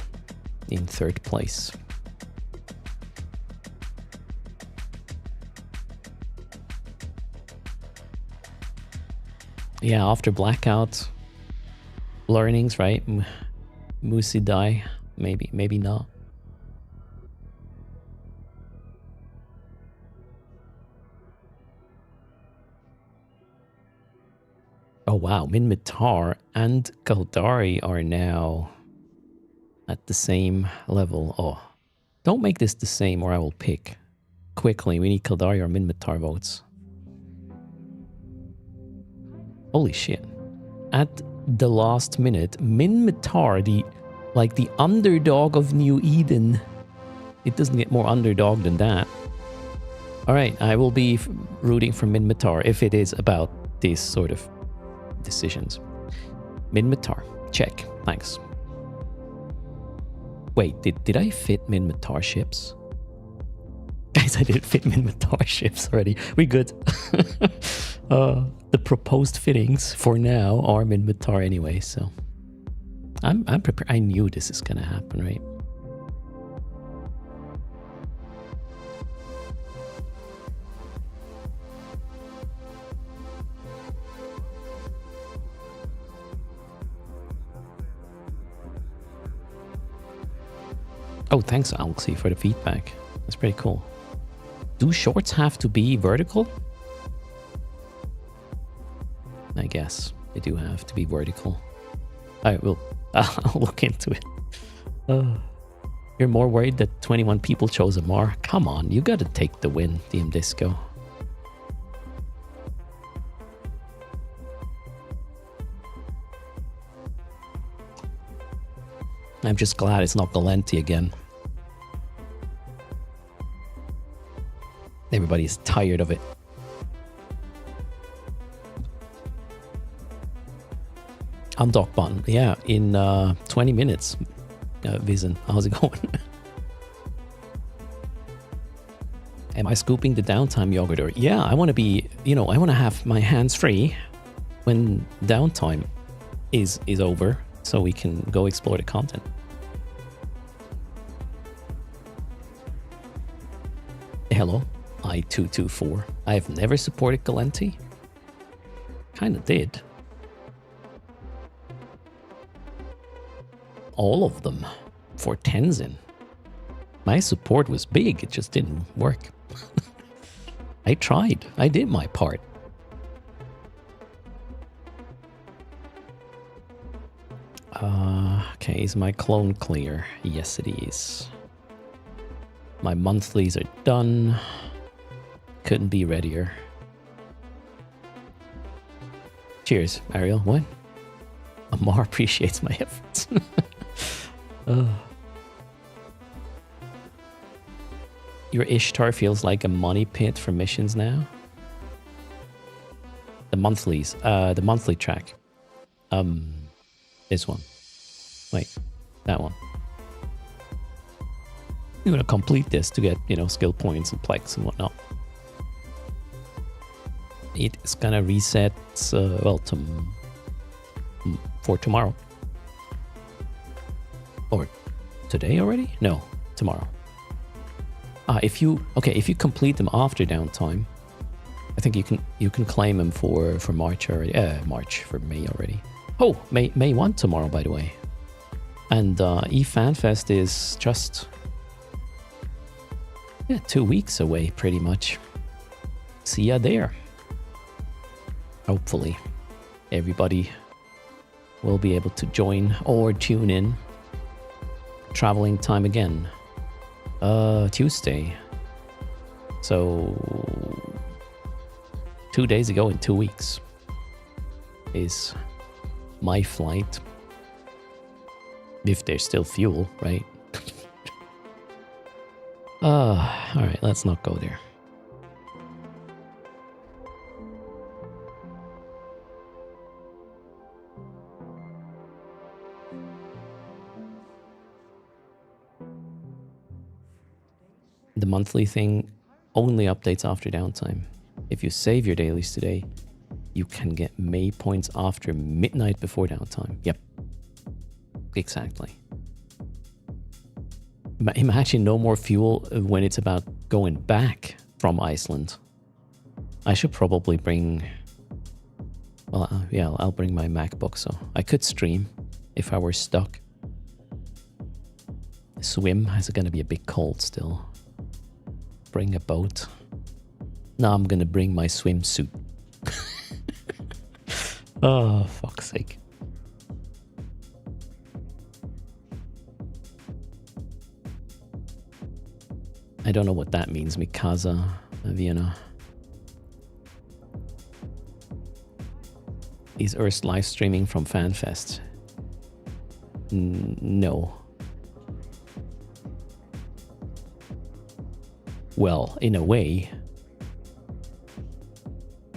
S1: in third place. Yeah, after Blackout, learnings, right? Musi die, maybe not. Oh wow, Minmatar and Kaldari are now at the same level. Oh, don't make this the same or I will pick. Quickly, we need Kaldari or Minmatar votes. Holy shit. At the last minute, Minmatar, the underdog of New Eden. It doesn't get more underdog than that. Alright, I will be rooting for Minmatar if it is about these sort of decisions. Minmatar, check. Thanks. Wait, did I fit Minmatar ships? Guys, I did fit Minmatar ships already. We good. The proposed fittings for now are Minmatar anyway, so I'm prepared. I knew this is gonna happen, right? Oh, thanks, Alxi, for the feedback. That's pretty cool. Do shorts have to be vertical? I guess they do have to be vertical. I'll look into it. You're more worried that 21 people chose Amar? Come on, you gotta take the win, DM Disco. I'm just glad it's not Galenti again. Everybody's tired of it. Undock button. Yeah, in 20 minutes. Vision, how's it going? Am I scooping the downtime yogurt? Or yeah, I want to be, you know, I want to have my hands free when downtime is over, so we can go explore the content. Hello, I224. I have never supported Galenti. Kinda did. All of them for Tenzin. My support was big, it just didn't work. I tried, I did my part. Okay, is my clone clear? Yes, it is. My monthlies are done. Couldn't be readier. Cheers, Ariel. What? Amar appreciates my efforts. Your Ishtar feels like a money pit for missions now. The monthlies, the monthly track. This one. Wait, that one. You're gonna complete this to get, you know, skill points and plex and whatnot. It's gonna reset, well, for tomorrow. Or today already? No, tomorrow. If you complete them after downtime, I think you can claim them for March already. For May already. Oh, May 1 tomorrow, by the way. And eFanFest is just 2 weeks away, pretty much. See ya there. Hopefully, everybody will be able to join or tune in. Traveling time again. Tuesday. So 2 days ago in 2 weeks is my flight. If there's still fuel, right? Alright, let's not go there. The monthly thing only updates after downtime. If you save your dailies today, you can get May points after midnight before downtime. Yep. Exactly. Imagine no more fuel when it's about going back from Iceland. I should probably bring... Well, yeah, I'll bring my MacBook, so I could stream if I were stuck. Swim is going to be a bit cold still. Bring a boat. No, I'm going to bring my swimsuit. Oh, fuck's sake. I don't know what that means, Mikasa, Vienna. Is Erst live streaming from FanFest? No. Well, in a way.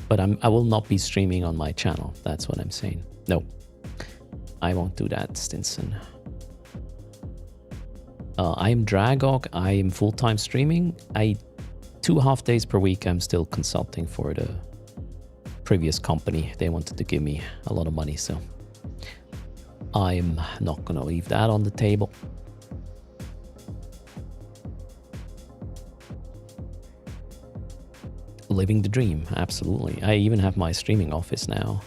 S1: But I will not be streaming on my channel. That's what I'm saying. No. I won't do that, Stinson. I am Dragog. I am full-time streaming. 2.5 days per week I'm still consulting for the previous company. They wanted to give me a lot of money, so I'm not gonna leave that on the table. Living the dream, absolutely. I even have my streaming office now,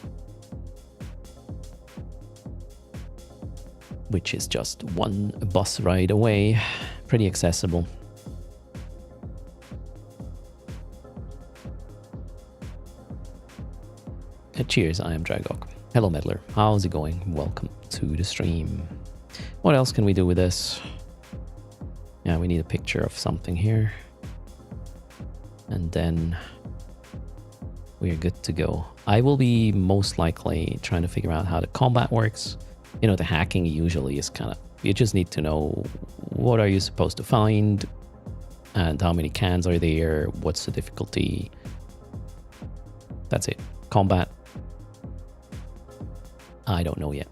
S1: which is just one bus ride away. Pretty accessible. Cheers, I am Dragok. Hello, Meddler. How's it going? Welcome to the stream. What else can we do with this? Yeah, we need a picture of something here. And then we're good to go. I will be most likely trying to figure out how the combat works. You know, the hacking usually is kind of... You just need to know what are you supposed to find and how many cans are there, what's the difficulty. That's it. Combat, I don't know yet.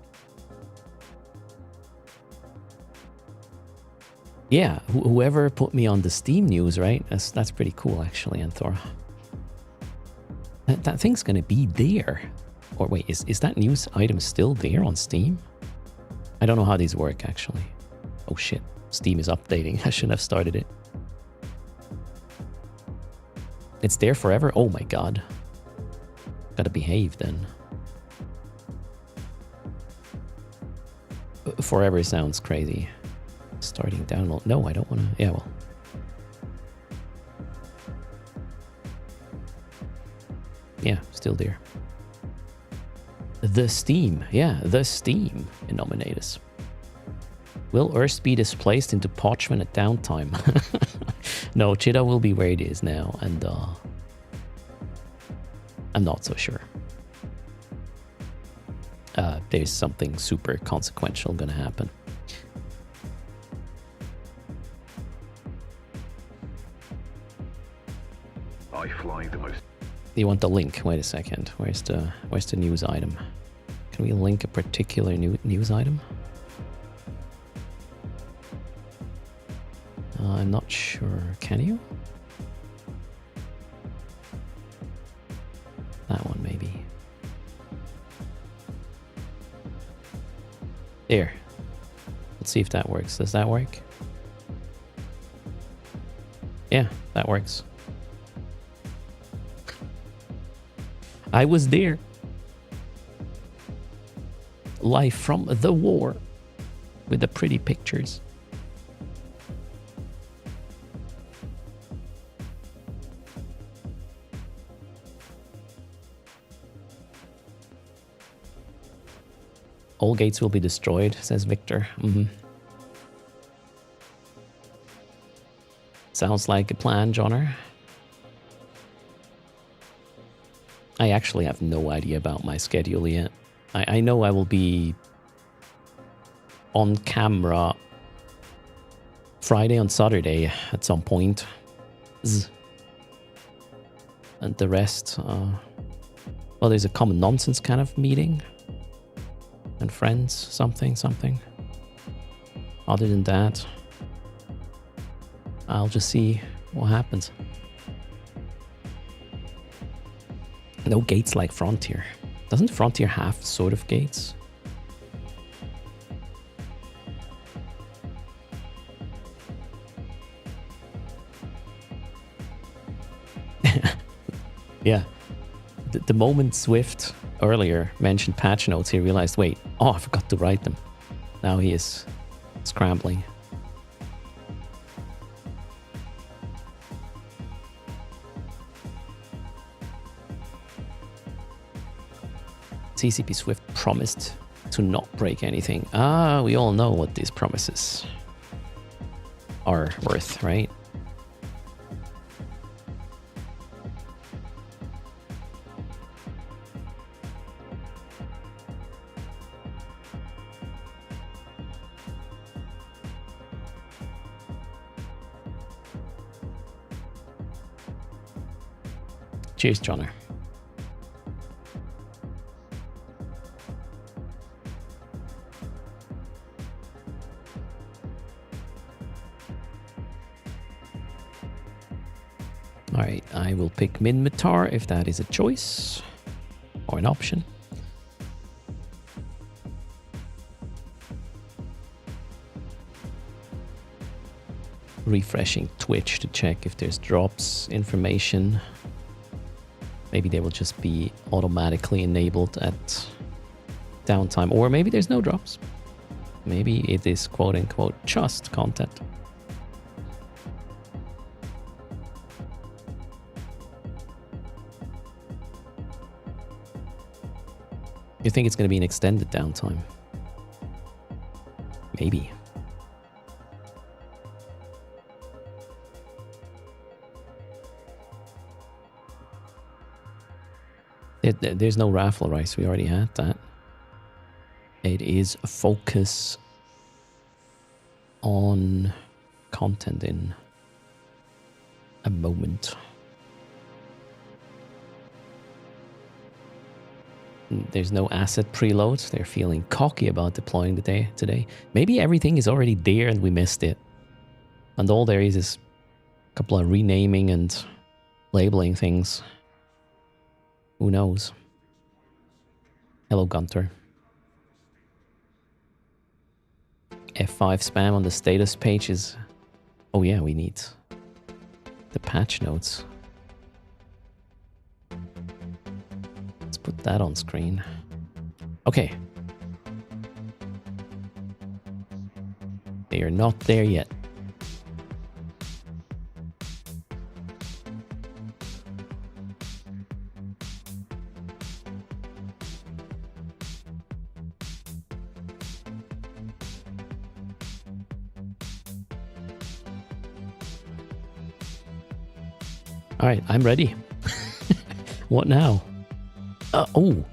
S1: Yeah, whoever put me on the Steam news, right? That's pretty cool, actually, Anthor. That thing's gonna be there. Or wait, is that news item still there on Steam? I don't know how these work, actually. Oh shit, Steam is updating. I shouldn't have started it. It's there forever? Oh my god. Gotta behave then. Forever sounds crazy. Starting download. No, I don't want to. Yeah, well. Yeah, still there. The Steam. Yeah, the Steam Innominatus. Will Erst be displaced into Parchment at downtime? No, Cheetah will be where it is now, and I'm not so sure. There's something super consequential gonna happen.
S2: I fly the most.
S1: Do you want the link? Wait a second. Where's the news item? Can we link a particular news item? I'm not sure. Can you? That one maybe. There. Let's see if that works. Does that work? Yeah, that works. I was there. Live from the war with the pretty pictures. All gates will be destroyed, says Victor. Sounds like a plan, Johnner. I actually have no idea about my schedule yet. I know I will be on camera Friday and Saturday at some point. And the rest, well, there's a common nonsense kind of meeting. And friends, something. Other than that, I'll just see what happens. No gates like Frontier. Doesn't Frontier have sort of gates? Yeah. The moment Swift earlier mentioned patch notes, he realized, wait, I forgot to write them. Now he is scrambling. TCP Swift promised to not break anything. We all know what these promises are worth, right? Cheers, Johnner. Alright, I will pick Minmatar if that is a choice or an option. Refreshing Twitch to check if there's drops information. Maybe they will just be automatically enabled at downtime, or maybe there's no drops. Maybe it is quote unquote just content. You think it's going to be an extended downtime? Maybe. There's no raffle rice. We already had that. It is a focus on content in a moment. There's no asset preload. They're feeling cocky about deploying the day today. Maybe everything is already there and we missed it. And all there is a couple of renaming and labeling things. Who knows? Hello, Gunter. F5 spam on the status page is... Oh yeah, we need the patch notes. Let's put that on screen. Okay. They are not there yet. All right, I'm ready. What now? Oh.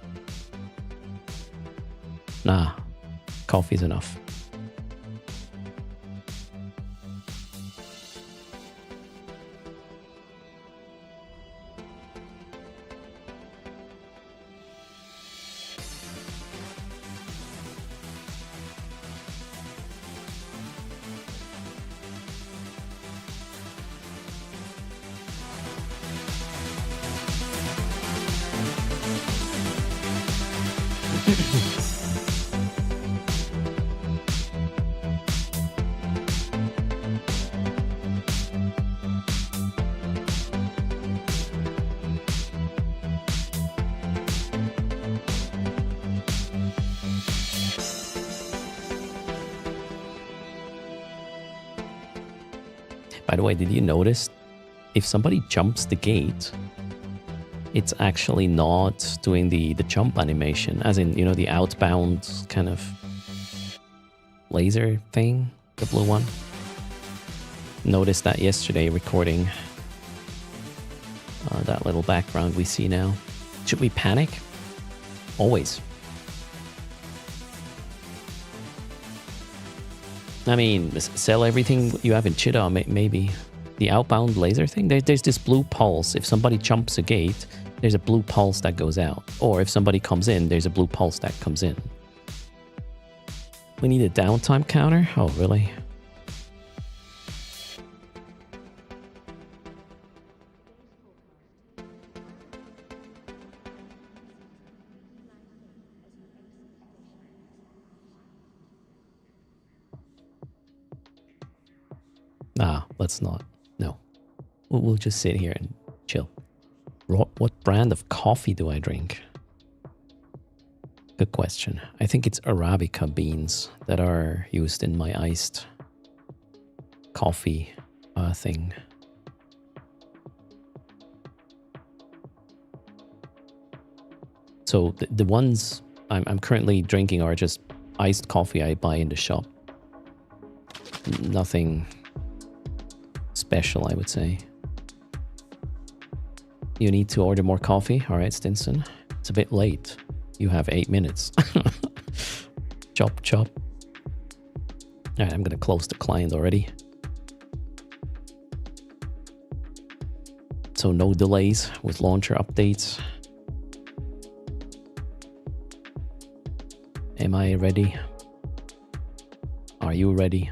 S1: Nah, coffee's enough. By the way, did you notice if somebody jumps the gate, it's actually not doing the jump animation, as in, you know, the outbound kind of laser thing, the blue one. Noticed that yesterday recording that little background we see now. Should we panic? Always. I mean, sell everything you have in Cheetah, maybe. The outbound laser thing, there's this blue pulse. If somebody jumps a gate, there's a blue pulse that goes out. Or if somebody comes in, there's a blue pulse that comes in. We need a downtime counter? Oh, really? Ah, let's not. No. We'll just sit here and chill. What brand of coffee do I drink? Good question. I think it's Arabica beans that are used in my iced coffee thing. So the ones I'm currently drinking are just iced coffee I buy in the shop. Nothing special, I would say. You need to order more coffee? All right, Stinson. It's a bit late. You have 8 minutes. Chop, chop. All right, I'm going to close the client already. So no delays with launcher updates. Am I ready? Are you ready?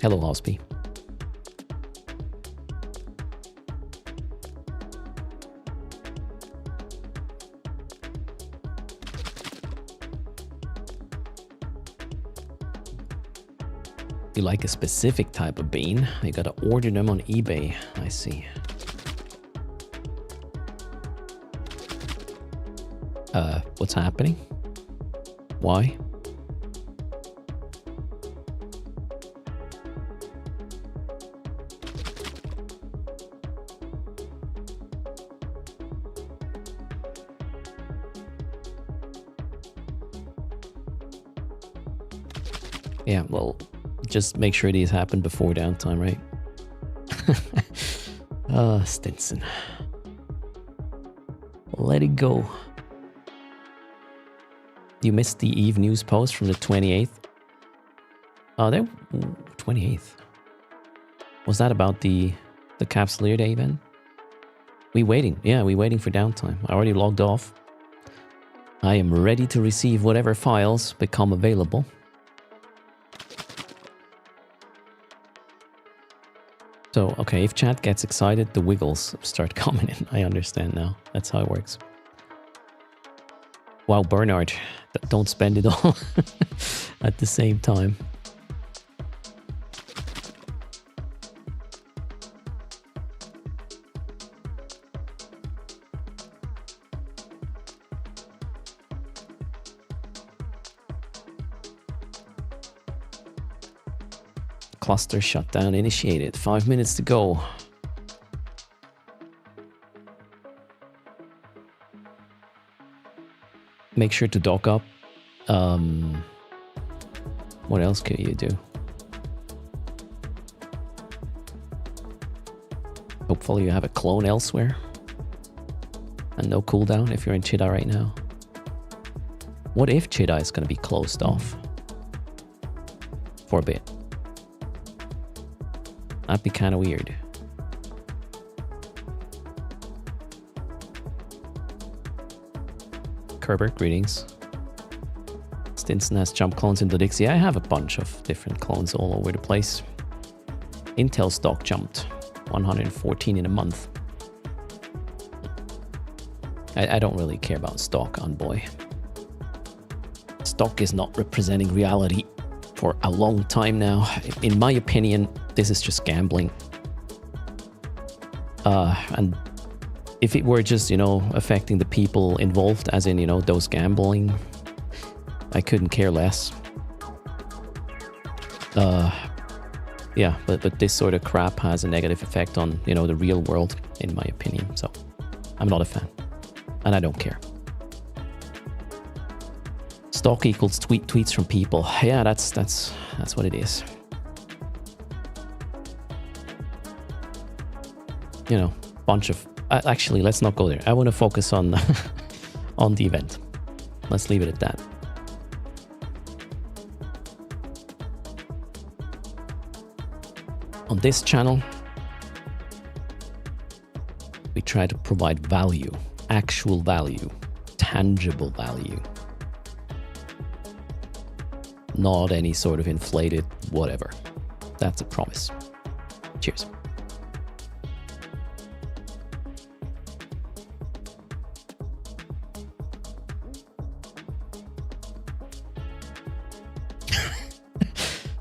S1: Hello, Hospi. You like a specific type of bean? You gotta order them on eBay. I see. What's happening? Why? Yeah, well, just make sure these happen before downtime, right? Stinson. Let it go. You missed the Eve news post from the 28th? Oh, there... 28th. Was that about the Capsuleer Day event? We waiting. Yeah, we waiting for downtime. I already logged off. I am ready to receive whatever files become available. So, okay, if chat gets excited, the wiggles start coming in. I understand now. That's how it works. Wow, Bernard, don't spend it all at the same time. Cluster shutdown initiated. 5 minutes to go. Make sure to dock up. What else could you do? Hopefully you have a clone elsewhere. And no cooldown if you're in Cheetah right now. What if Cheetah is going to be closed off? For a bit. That'd be kind of weird. Kerber, greetings. Stinson has jump clones into Dixie. I have a bunch of different clones all over the place. Intel stock jumped 114 in a month. I don't really care about stock on Boy. Stock is not representing reality for a long time now. In my opinion, this is just gambling. And If it were just, you know, affecting the people involved, as in, you know, those gambling, I couldn't care less. Yeah, but this sort of crap has a negative effect on, you know, the real world, in my opinion. So I'm not a fan, and I don't care. Stock equals tweets from people. Yeah, that's what it is. You know, bunch of. Actually, let's not go there. I want to focus on on the event. Let's leave it at that. On this channel, we try to provide value, actual value, tangible value. Not any sort of inflated whatever. That's a promise. Cheers.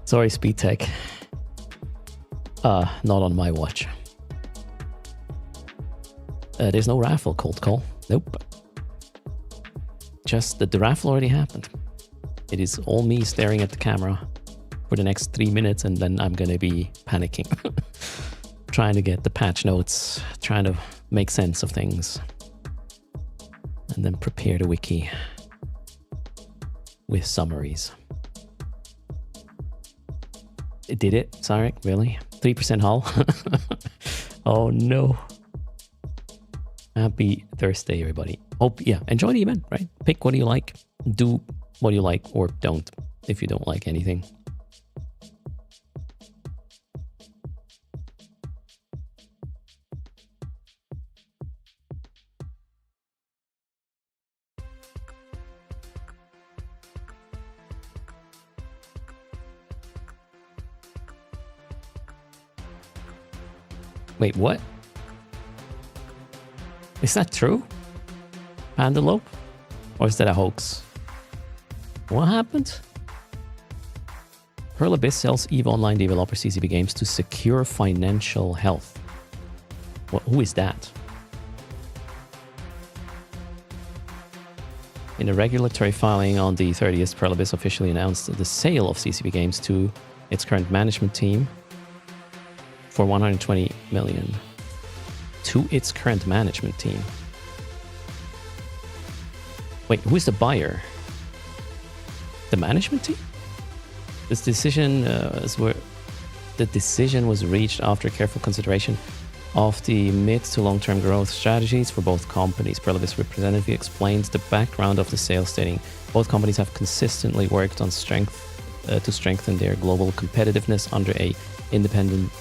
S1: Sorry, Speed Tech. Not on my watch. There's no raffle, Cold Call. Nope. Just that the raffle already happened. It is all me staring at the camera for the next 3 minutes, and then I'm gonna be panicking. Trying to get the patch notes, trying to make sense of things. And then prepare the wiki with summaries. It did it, Sarek? Really? 3% hull? Oh no. Happy Thursday, everybody. Hope, yeah, enjoy the event, right? Pick what you like, do what you like, or don't if you don't like anything. Wait, what? Is that true? Pandalope? Or is that a hoax? What happened? Pearl Abyss sells EVE Online developer CCP Games to secure financial health. Who is that? In a regulatory filing on the 30th, Pearl Abyss officially announced the sale of CCP Games to its current management team for 120 million. To its current management team. Wait, who is the buyer? The management team? This decision the decision was reached after careful consideration of the mid to long-term growth strategies for both companies. Pearl Abyss representative explained the background of the sale, stating both companies have consistently worked on to strengthen their global competitiveness under a independent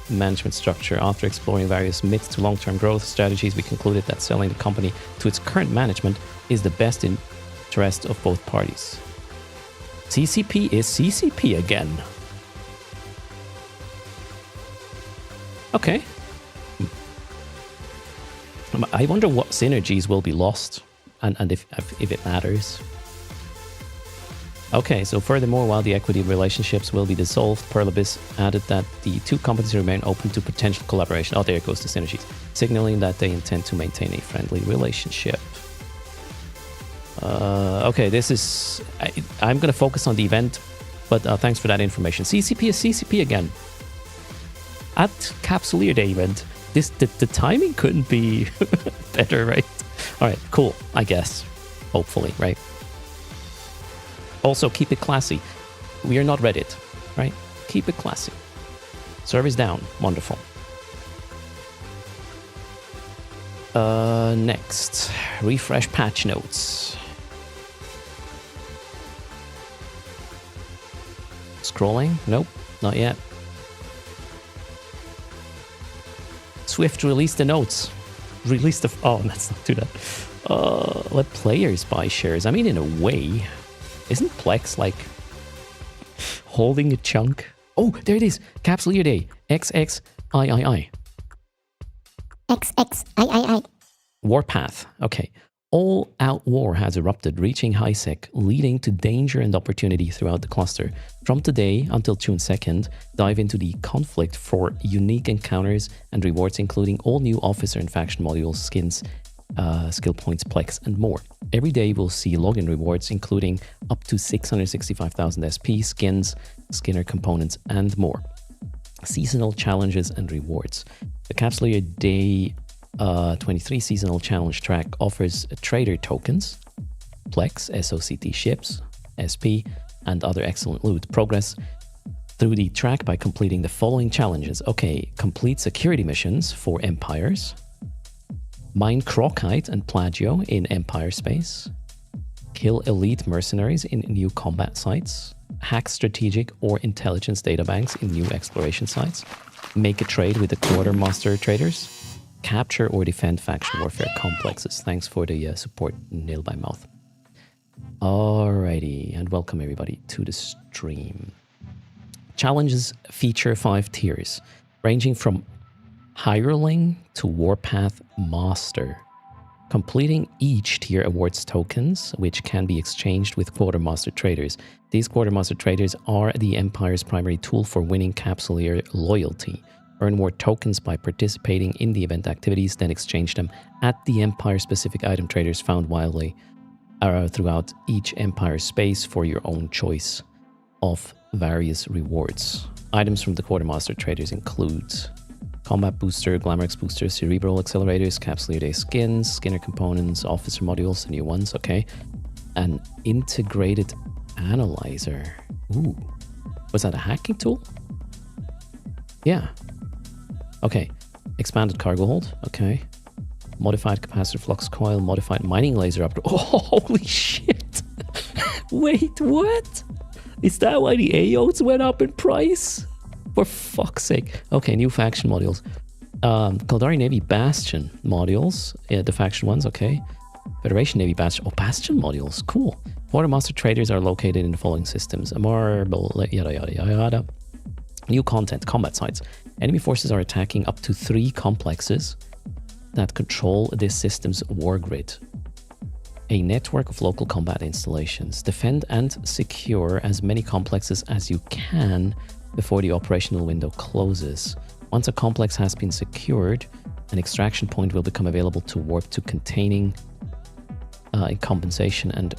S1: management structure. After exploring various mid to long-term growth strategies, we concluded that selling the company to its current management is the best interest of both parties. CCP is CCP again. Okay. I wonder what synergies will be lost and if it matters. Okay, so furthermore, while the equity relationships will be dissolved, Pearl Abyss added that the two companies remain open to potential collaboration. Oh, there goes the synergies, signaling that they intend to maintain a friendly relationship. Okay, this is... I'm going to focus on the event, but thanks for that information. CCP is CCP again. At Capsuleer Day event, the timing couldn't be better, right? All right, cool, I guess. Hopefully, right? Also, keep it classy. We are not Reddit, right? Keep it classy. Service down. Wonderful. Next. Refresh patch notes. Scrolling? Nope, not yet. Swift release the notes. Release the... Oh, let's not do that. Let players buy shares. I mean, in a way... Isn't Plex like holding a chunk? Oh, there it is. Capsuleer Day XXIII.
S3: XXIII.
S1: Warpath. Okay. all-out war has erupted, reaching HiSec, leading to danger and opportunity throughout the cluster. From today until June 2nd, dive into the conflict for unique encounters and rewards, including all new officer and faction modules, skins, skill points, plex, and more. Every day we'll see login rewards, including up to 665,000 SP, skins, skinner components, and more. Seasonal challenges and rewards. The Capsuleer Day 23 seasonal challenge track offers trader tokens, plex, SOCT ships, SP, and other excellent loot. Progress through the track by completing the following challenges. Okay, complete security missions for empires, mine Crocite and Plagio in Empire space, kill elite mercenaries in new combat sites, hack strategic or intelligence databanks in new exploration sites, make a trade with the quartermaster traders, capture or defend faction warfare complexes. Thanks for the support, Nail by Mouth. Alrighty, and welcome everybody to the stream. Challenges feature 5 tiers, ranging from Hireling to Warpath Master. Completing each tier awards tokens, which can be exchanged with Quartermaster traders. These Quartermaster traders are the Empire's primary tool for winning Capsuleer loyalty. Earn more tokens by participating in the event activities, then exchange them at the Empire-specific item traders found wildly throughout each Empire space for your own choice of various rewards. Items from the Quartermaster traders include Combat Booster, Glamourx Booster, Cerebral Accelerators, Capsuleer Day skins, Skinner components, Officer modules, the new ones, okay. An Integrated Analyzer. Ooh. Was that a hacking tool? Yeah. Okay. Expanded Cargo Hold, okay. Modified Capacitor Flux Coil, Modified Mining Laser Upgrade. Oh, holy shit! Wait, what? Is that why the AOs went up in price? For fuck's sake. Okay, new faction modules. Caldari Navy Bastion modules. Yeah, the faction ones, okay. Federation Navy Bastion. Oh, Bastion modules. Cool. Quartermaster traders are located in the following systems. A marble, yada, yada, yada, yada. New content, combat sites. Enemy forces are attacking up to 3 complexes that control this system's war grid. A network of local combat installations. Defend and secure as many complexes as you can before the operational window closes. Once a complex has been secured, an extraction point will become available to warp to, containing compensation and...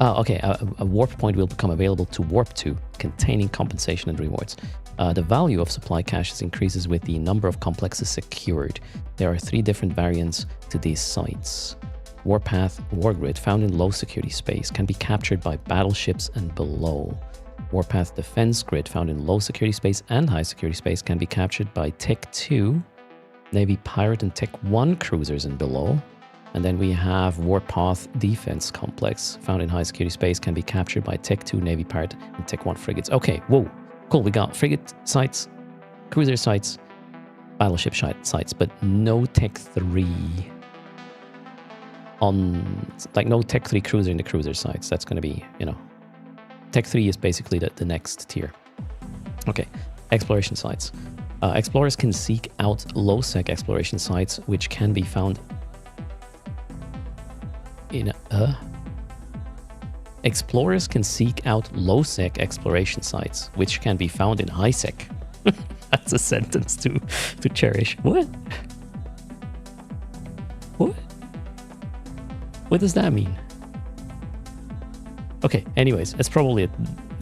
S1: a warp point will become available to warp to, containing compensation and rewards. The value of supply caches increases with the number of complexes secured. There are 3 different variants to these sites. Warpath Wargrid, found in low security space, can be captured by battleships and below. Warpath Defense Grid, found in low security space and high security space, can be captured by Tech 2, Navy Pirate and Tech 1 cruisers and below. And then we have Warpath Defense Complex, found in high security space, can be captured by Tech 2, Navy Pirate and Tech 1 frigates. Okay, whoa, cool. We got frigate sites, cruiser sites, battleship sites, but no Tech 3 on, like no Tech 3 cruiser in the cruiser sites. That's going to be, you know, Tech 3 is basically the next tier. Okay, exploration sites. Explorers can seek out low-sec exploration sites, which can be found in Explorers can seek out low-sec exploration sites, which can be found in high-sec. That's a sentence to cherish. What? What? What does that mean? Okay, anyways, that's probably it.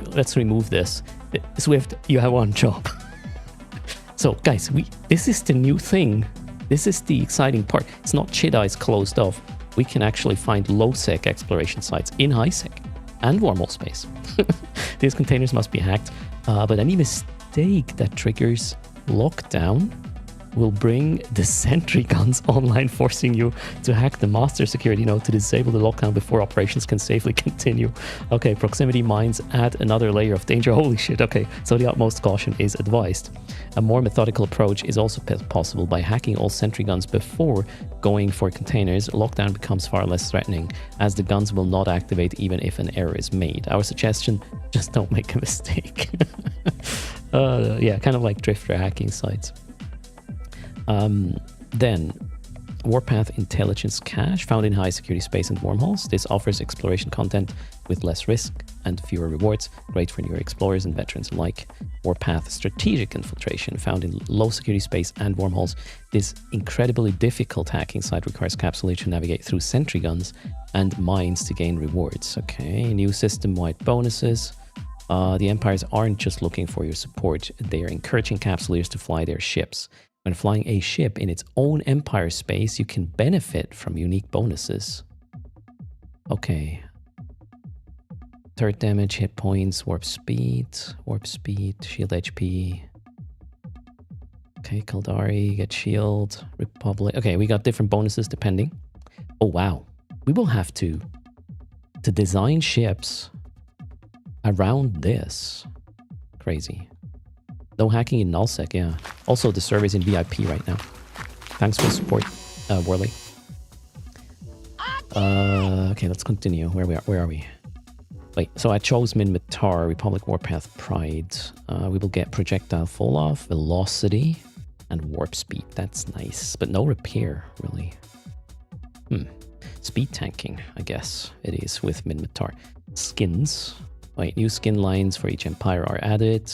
S1: Let's remove this. Swift, you have one job. So, guys, this is the new thing. This is the exciting part. It's not Chidai's closed off. We can actually find low-sec exploration sites in high-sec and wormhole space. These containers must be hacked, but any mistake that triggers lockdown will bring the sentry guns online, forcing you to hack the master security node to disable the lockdown before operations can safely continue. Okay, proximity mines add another layer of danger. Holy shit, okay, so the utmost caution is advised. A more methodical approach is also possible by hacking all sentry guns before going for containers. Lockdown becomes far less threatening, as the guns will not activate even if an error is made. Our suggestion, just don't make a mistake. Yeah, kind of like drifter hacking sites. Then Warpath Intelligence Cache found in high security space and wormholes. This offers exploration content with less risk and fewer rewards. Great for newer explorers and veterans alike. Warpath Strategic Infiltration found in low security space and wormholes. This incredibly difficult hacking site requires Capsuleer to navigate through sentry guns and mines to gain rewards. Okay, new system-wide bonuses. The Empires aren't just looking for your support, they are encouraging Capsuleers to fly their ships. When flying a ship in its own Empire space, you can benefit from unique bonuses. Okay. Third damage, hit points, warp speed, shield HP. Okay, Kaldari, get shield, Republic. Okay, we got different bonuses depending. Oh, wow. We will have to design ships around this. Crazy. No hacking in nullsec, yeah. Also, the server is in VIP right now. Thanks for the support, Worley. Okay, let's continue. Where are we? Wait, so I chose Minmatar, Republic Warpath Pride. We will get projectile fall off, velocity, and warp speed. That's nice, but no repair, really. Speed tanking, I guess it is with Minmatar. Skins. Wait, new skin lines for each empire are added.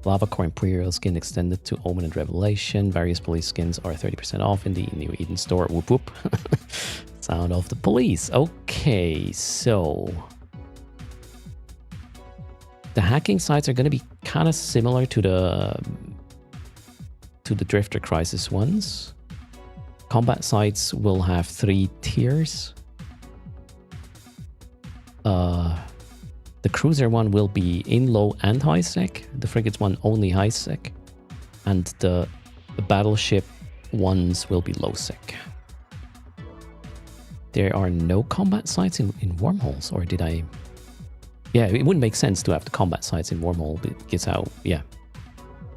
S1: Lava Core Imperial skin extended to Omen and Revelation. Various police skins are 30% off in the New Eden store. Whoop whoop. Sound of the police. Okay, so the hacking sites are going to be kind of similar to the Drifter Crisis ones. Combat sites will have 3 tiers. The cruiser one will be in low and high sec. The frigates one only high sec. And the battleship ones will be low sec. There are no combat sites in wormholes, or did I? Yeah, it wouldn't make sense to have the combat sites in wormhole because how, yeah.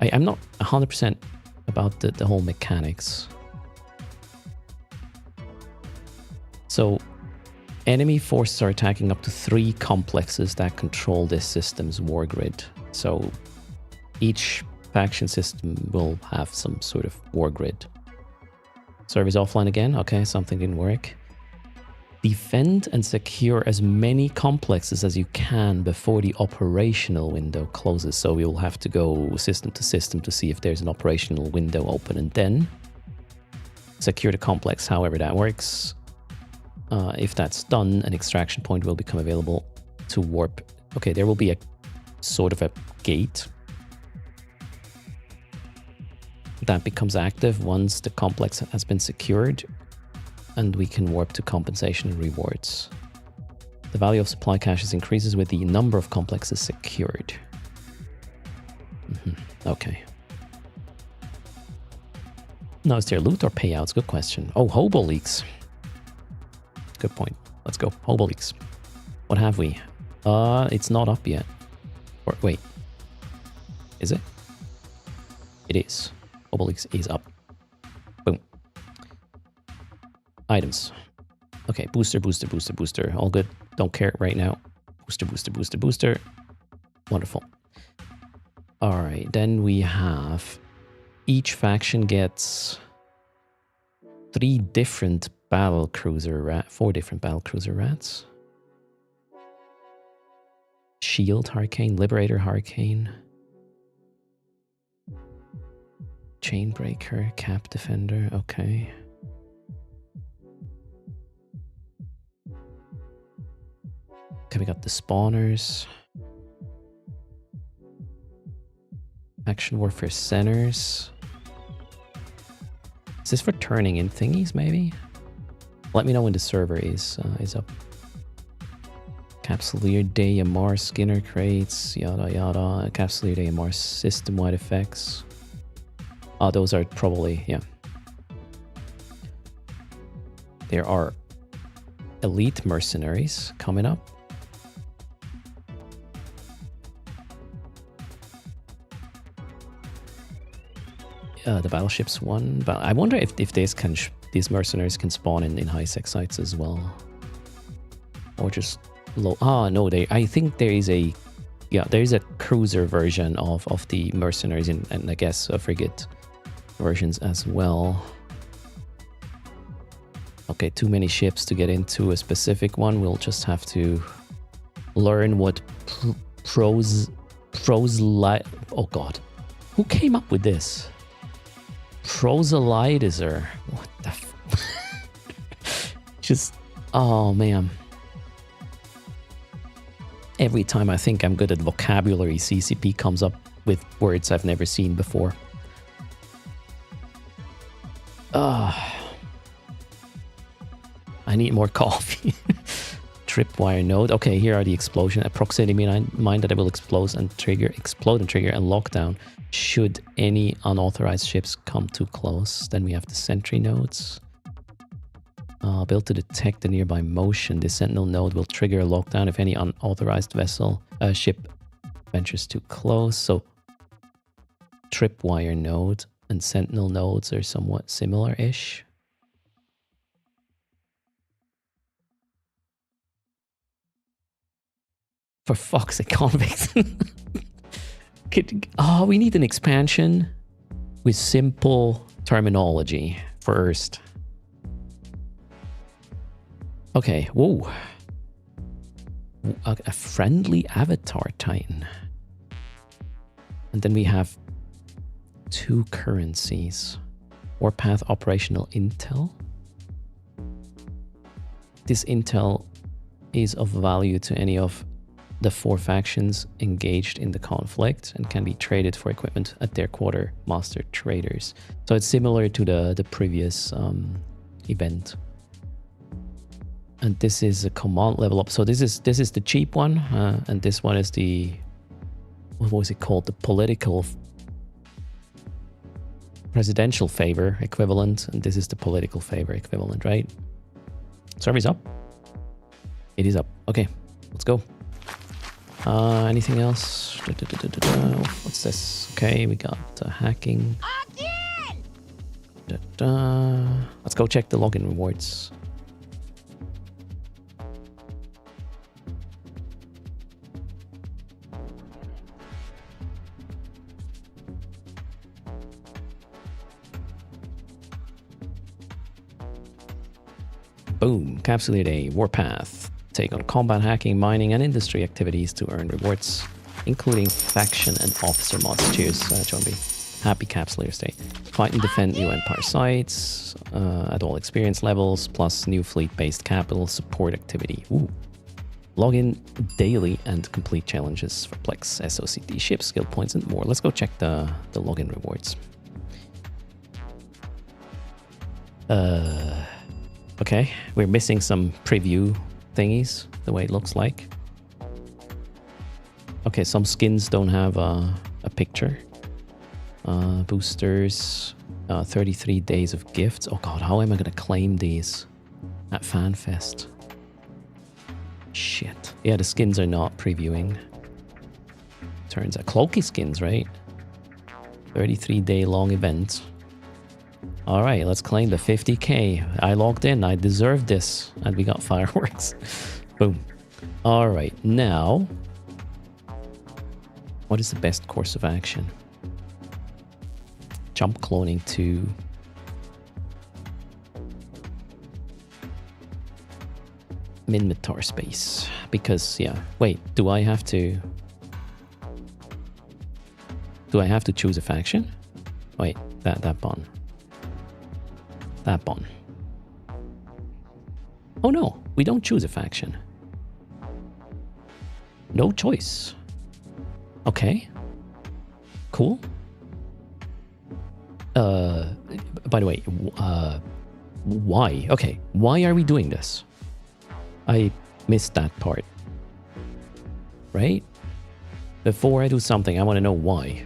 S1: I'm not 100% about the whole mechanics. So, enemy forces are attacking up to 3 complexes that control this system's war grid. So each faction system will have some sort of war grid. Server's offline again. Okay, something didn't work. Defend and secure as many complexes as you can before the operational window closes. So we will have to go system to system to see if there's an operational window open, and then secure the complex however that works. If that's done, an extraction point will become available to warp. Okay, there will be a sort of a gate that becomes active once the complex has been secured, and we can warp to compensation and rewards. The value of supply caches increases with the number of complexes secured. Okay. Now, is there loot or payouts? Good question. Oh, hobo leaks. Good point. Let's go. Hobo leaks. What have we? It's not up yet. Or wait. Is it? It is. Hobo leaks is up. Boom. Items. Okay, booster, booster, booster, booster. All good. Don't care right now. Booster, booster, booster, booster. Wonderful. All right, then we have each faction gets 4 different battle cruiser rats. Shield Hurricane, Liberator Hurricane, Chainbreaker, Cap Defender, okay. Okay, we got the spawners. Action Warfare Centers. Is this for turning in thingies, maybe? Let me know when the server is up. Capsuleer Day Mars Skinner crates, yada yada. Capsuleer Day Mars system-wide effects. Oh, those are probably, yeah. There are elite mercenaries coming up. The battleships one, but I wonder if these mercenaries can spawn in high sec sites as well, or just low. No, I think there is a cruiser version of the mercenaries and I guess frigate versions as well. Okay, too many ships to get into a specific one. We'll just have to learn what oh god. Who came up with this? Proselytizer. What the just, oh man. Every time I think I'm good at vocabulary, CCP comes up with words I've never seen before. I need more coffee. Tripwire node. Okay, here are the explosion. A proximity mine that will explode and trigger and lockdown should any unauthorized ships come too close. Then we have the sentry nodes. Built to detect the nearby motion. This sentinel node will trigger a lockdown if any unauthorized ship ventures too close. So tripwire node and sentinel nodes are somewhat similar-ish. For fuck's sake, convicts. We need an expansion with simple terminology for erst. Okay, whoa. A friendly avatar titan. And then we have 2 currencies. Warpath operational intel. This intel is of value to any of the 4 factions engaged in the conflict and can be traded for equipment at their quartermaster traders. So it's similar to the previous event. And this is a command level up. So this is the cheap one, and this one is the, what was it called? The presidential favor equivalent, and this is the political favor equivalent, right? Server's up. It is up. Okay, let's go. Anything else? What's this? Okay, we got hacking. Let's go check the login rewards. Boom, Capsuleer Day, Warpath. Take on combat, hacking, mining, and industry activities to earn rewards, including faction and officer mods. Cheers, John B. Happy Capsuleer Day. Fight and defend new Empire sites at all experience levels, plus new fleet-based capital support activity. Ooh. Log in daily and complete challenges for Plex, SOCD, ships, skill points, and more. Let's go check the login rewards. Okay, we're missing some preview thingies, the way it looks like. Okay, some skins don't have a picture. Boosters, 33 days of gifts. Oh god, how am I gonna claim these at FanFest? Shit. Yeah, the skins are not previewing. Turns out, Cloaky skins, right? 33-day long event. Alright, let's claim the 50k. I logged in, I deserved this. And we got fireworks. Boom. Alright, now... what is the best course of action? Jump cloning to... Minmatar space. Because, yeah. Wait, do I have to choose a faction? Wait, that bond. That bond. Oh no, we don't choose a faction. No choice. Okay. Cool. By the way, why? Okay, why are we doing this? I missed that part. Right? Before I do something, I want to know why.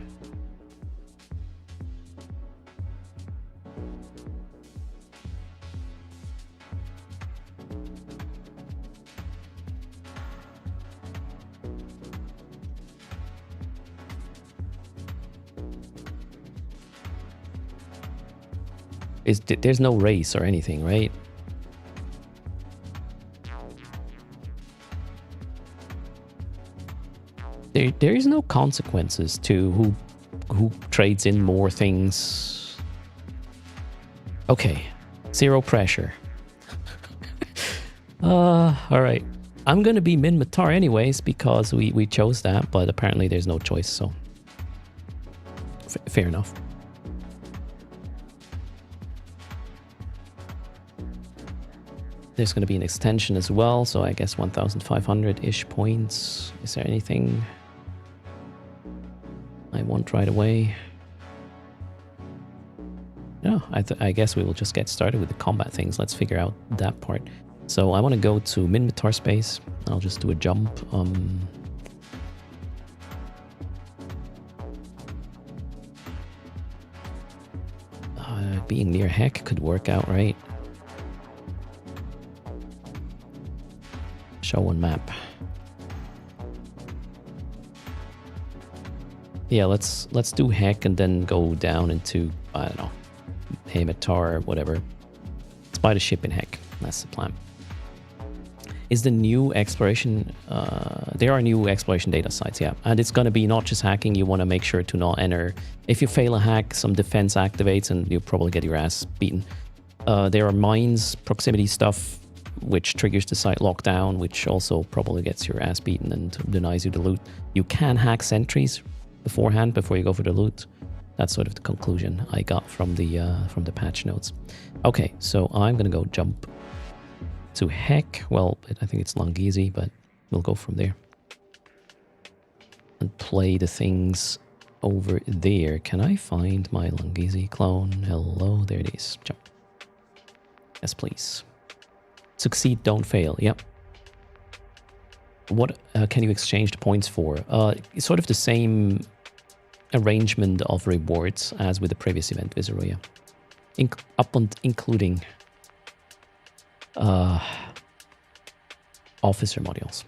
S1: There's no race or anything, right? There is no consequences to who trades in more things. Okay, zero pressure. All right. I'm going to be Min Matar anyways because we chose that, but apparently there's no choice, so fair enough. There's going to be an extension as well, so I guess 1,500-ish points. Is there anything I want right away? No, I guess we will just get started with the combat things. Let's figure out that part. So I want to go to Minmatar space. I'll just do a jump. Being near Heck could work out, right? Show on map. Yeah, let's do Heck and then go down into, I don't know, Hematar or whatever. Let's buy the ship in Heck. That's the plan. Is the new exploration... there are new exploration data sites, yeah. And it's going to be not just hacking. You want to make sure to not enter... If you fail a hack, some defense activates and you'll probably get your ass beaten. There are mines, proximity stuff, which triggers the site lockdown, which also probably gets your ass beaten and denies you the loot. You can hack sentries beforehand, before you go for the loot. That's sort of the conclusion I got from the patch notes. Okay, so I'm going to go jump to Heck. Well, I think it's Longizi, but we'll go from there. And play the things over there. Can I find my Longizi clone? Hello, there it is. Jump. Yes, please. Succeed, don't fail. Yep. What can you exchange the points for? It's sort of the same arrangement of rewards as with the previous event, Viseroya. Including officer modules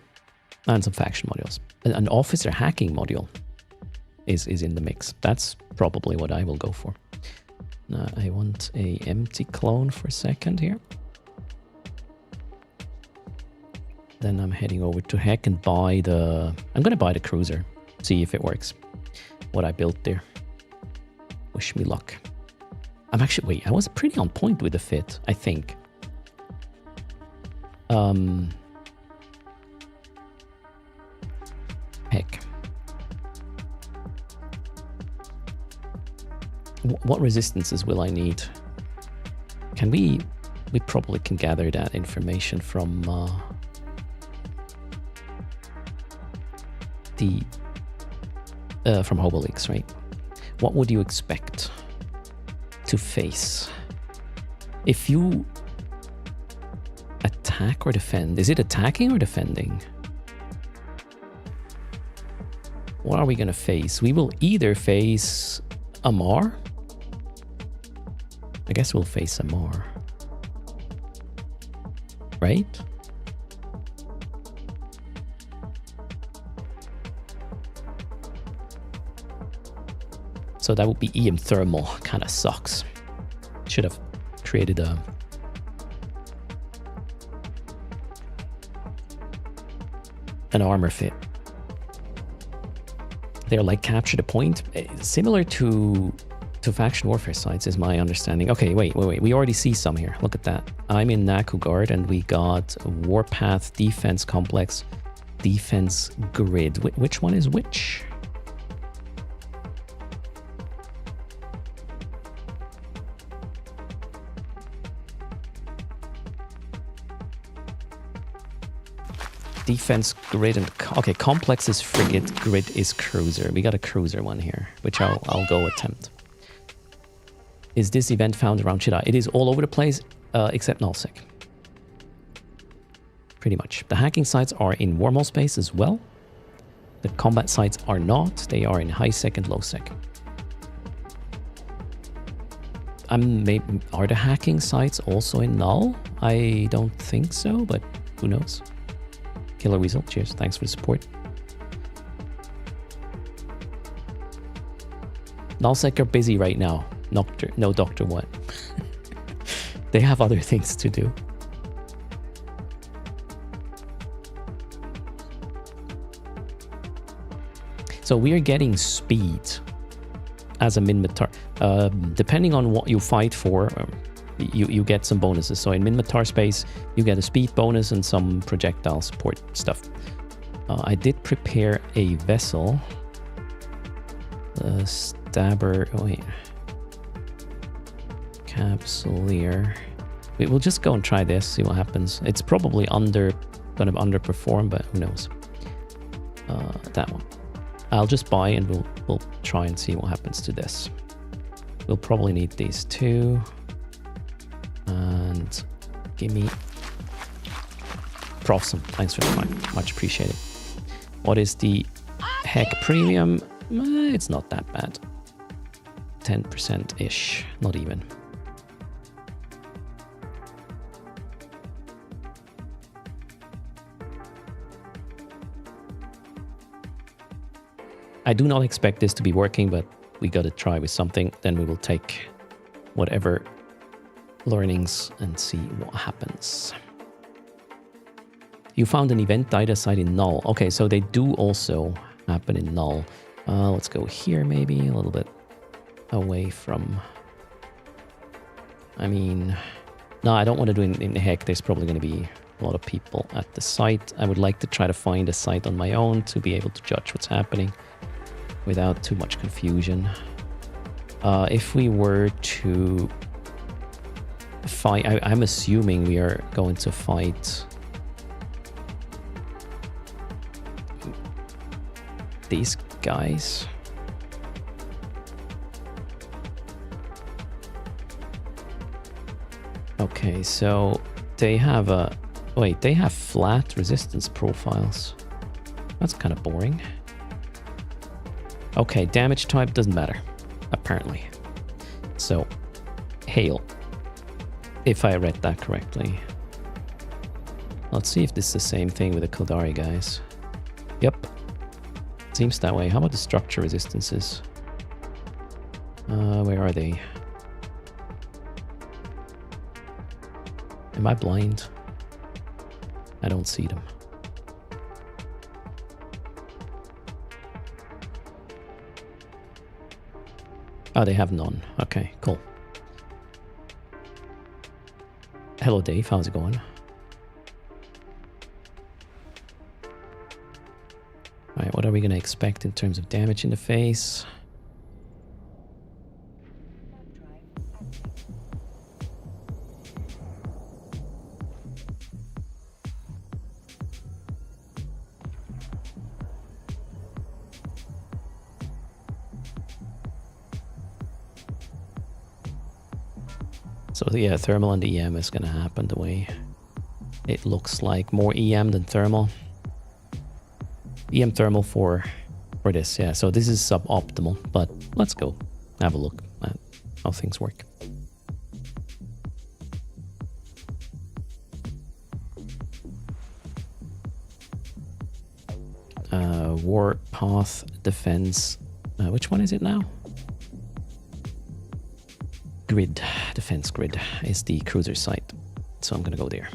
S1: and some faction modules. An officer hacking module is in the mix. That's probably what I will go for. I want a empty clone for a second here. Then I'm heading over to Heck and buy the... I'm going to buy the cruiser. See if it works. What I built there. Wish me luck. I'm actually... Wait, I was pretty on point with the fit, I think. Heck. What resistances will I need? Can we... We probably can gather that information from... from Hoboleaks, right? What would you expect to face if you attack or defend? Is it attacking or defending? What are we going to face? We will either face Amar. I guess we'll face Amar. Right? So that would be EM Thermal. Kind of sucks. Should have created an armor fit. They're like capture the point. Similar to faction warfare sites is my understanding. Okay, wait. We already see some here. Look at that. I'm in Naku Guard and we got Warpath Defense Complex Defense Grid. Which one is which? Defense grid and... Okay, complex is frigate, grid is cruiser. We got a cruiser one here, which I'll go attempt. Is this event found around Chida? It is all over the place, except nullsec. Pretty much. The hacking sites are in wormhole space as well. The combat sites are not. They are in high sec and low sec. Are the hacking sites also in null? I don't think so, but who knows? Killer Weasel, cheers. Thanks for the support. Nullsec are busy right now. No Doctor what? They have other things to do. So we are getting speed as a Minmatar. Depending on what you fight for, you get some bonuses. So in Minmatar space, you get a speed bonus and some projectile support stuff. I did prepare a vessel. Stabber. Oh wait. Capsuleer. We'll just go and try this, see what happens. It's probably gonna underperform, but who knows. That one. I'll just buy and we'll try and see what happens to this. We'll probably need these two. And give me Profsum. Thanks for the time. Much appreciated. What is the heck premium? It's not that bad. 10%-ish. Not even. I do not expect this to be working, but we gotta try with something. Then we will take whatever learnings and see what happens. You found an event data site in null. Okay, so they do also happen in null. Let's go here maybe, a little bit away from... I mean... No, I don't want to do it in the heck. There's probably going to be a lot of people at the site. I would like to try to find a site on my own to be able to judge what's happening without too much confusion. If we were to fight... I'm assuming we are going to fight... these guys. Okay, so they have a... Wait, they have flat resistance profiles. That's kind of boring. Okay, damage type doesn't matter, apparently. So, hail. If I read that correctly. Let's see if this is the same thing with the Kodari guys. Yep. Seems that way. How about the structure resistances? Where are they? Am I blind? I don't see them. Oh, they have none. Okay, cool. Hello, Dave. How's it going? Alright, what are we going to expect in terms of damage in the face? So yeah, thermal and EM is going to happen the way it looks like. More EM than thermal. EM thermal for this, yeah. So this is suboptimal, but let's go have a look at how things work. Warpath defense. Which one is it now? Grid, defense grid is the cruiser site. So I'm gonna go there.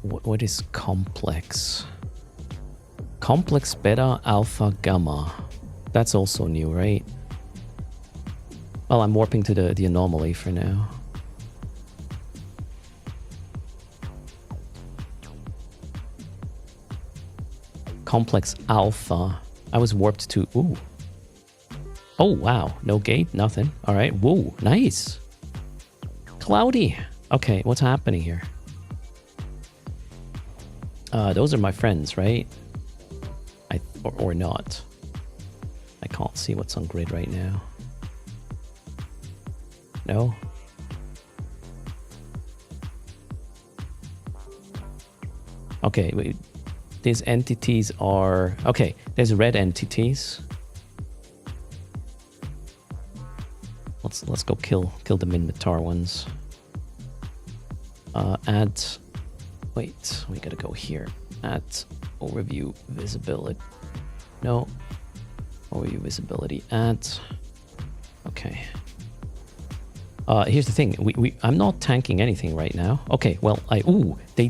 S1: What is complex? Complex beta alpha gamma. That's also new, right? Well, I'm warping to the anomaly for now. Complex alpha. I was warped to... Ooh. Oh, wow. No gate, nothing. All right. Whoa, nice. Cloudy. Okay, what's happening here? Those are my friends, right? Or not. I can't see what's on grid right now. No? Okay, wait. These entities are... Okay, there's red entities. Let's go kill the Minmatar ones. Add... Wait, we gotta go here. Add overview visibility. No. Overview visibility. Add. Okay. Here's the thing. I'm not tanking anything right now. Okay. Well, They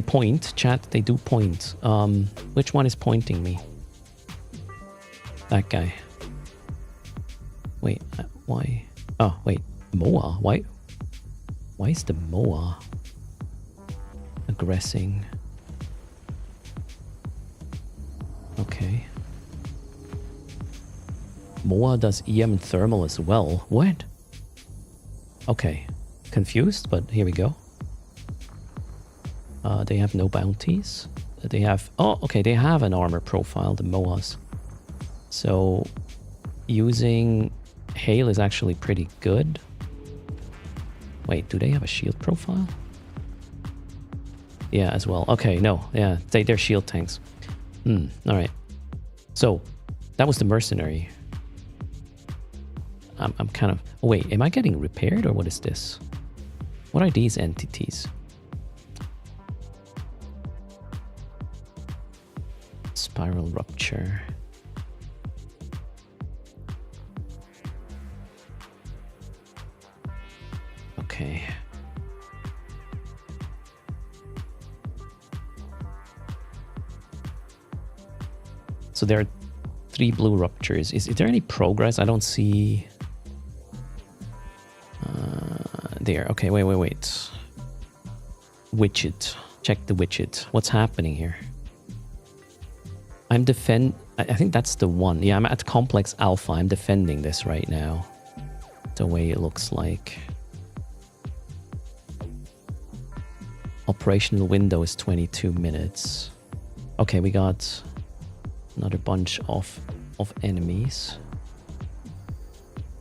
S1: point. Chat. They do point. Which one is pointing me? that guy. Wait, why? Oh, wait, Moa? Why is the Moa aggressing? Okay. Moa does EM and thermal as well. What? Okay. Confused, but here we go. They have no bounties. They have... Oh, okay, they have an armor profile, the Moas. So, using hail is actually pretty good. Wait, do they have a shield profile? Yeah, as well. Okay, no. Yeah, they're shield tanks. Alright. So, that was the mercenary. I'm kind of... Oh, wait, am I getting repaired or what is this? What are these entities? Spiral rupture. Okay. So there are 3 blue ruptures. Is there any progress? I don't see... there. Okay, wait. Widget. Check the widget. What's happening here? I think that's the one. Yeah, I'm at Complex Alpha. I'm defending this right now. The way it looks like. Operational window is 22 minutes. Okay, we got another bunch of enemies.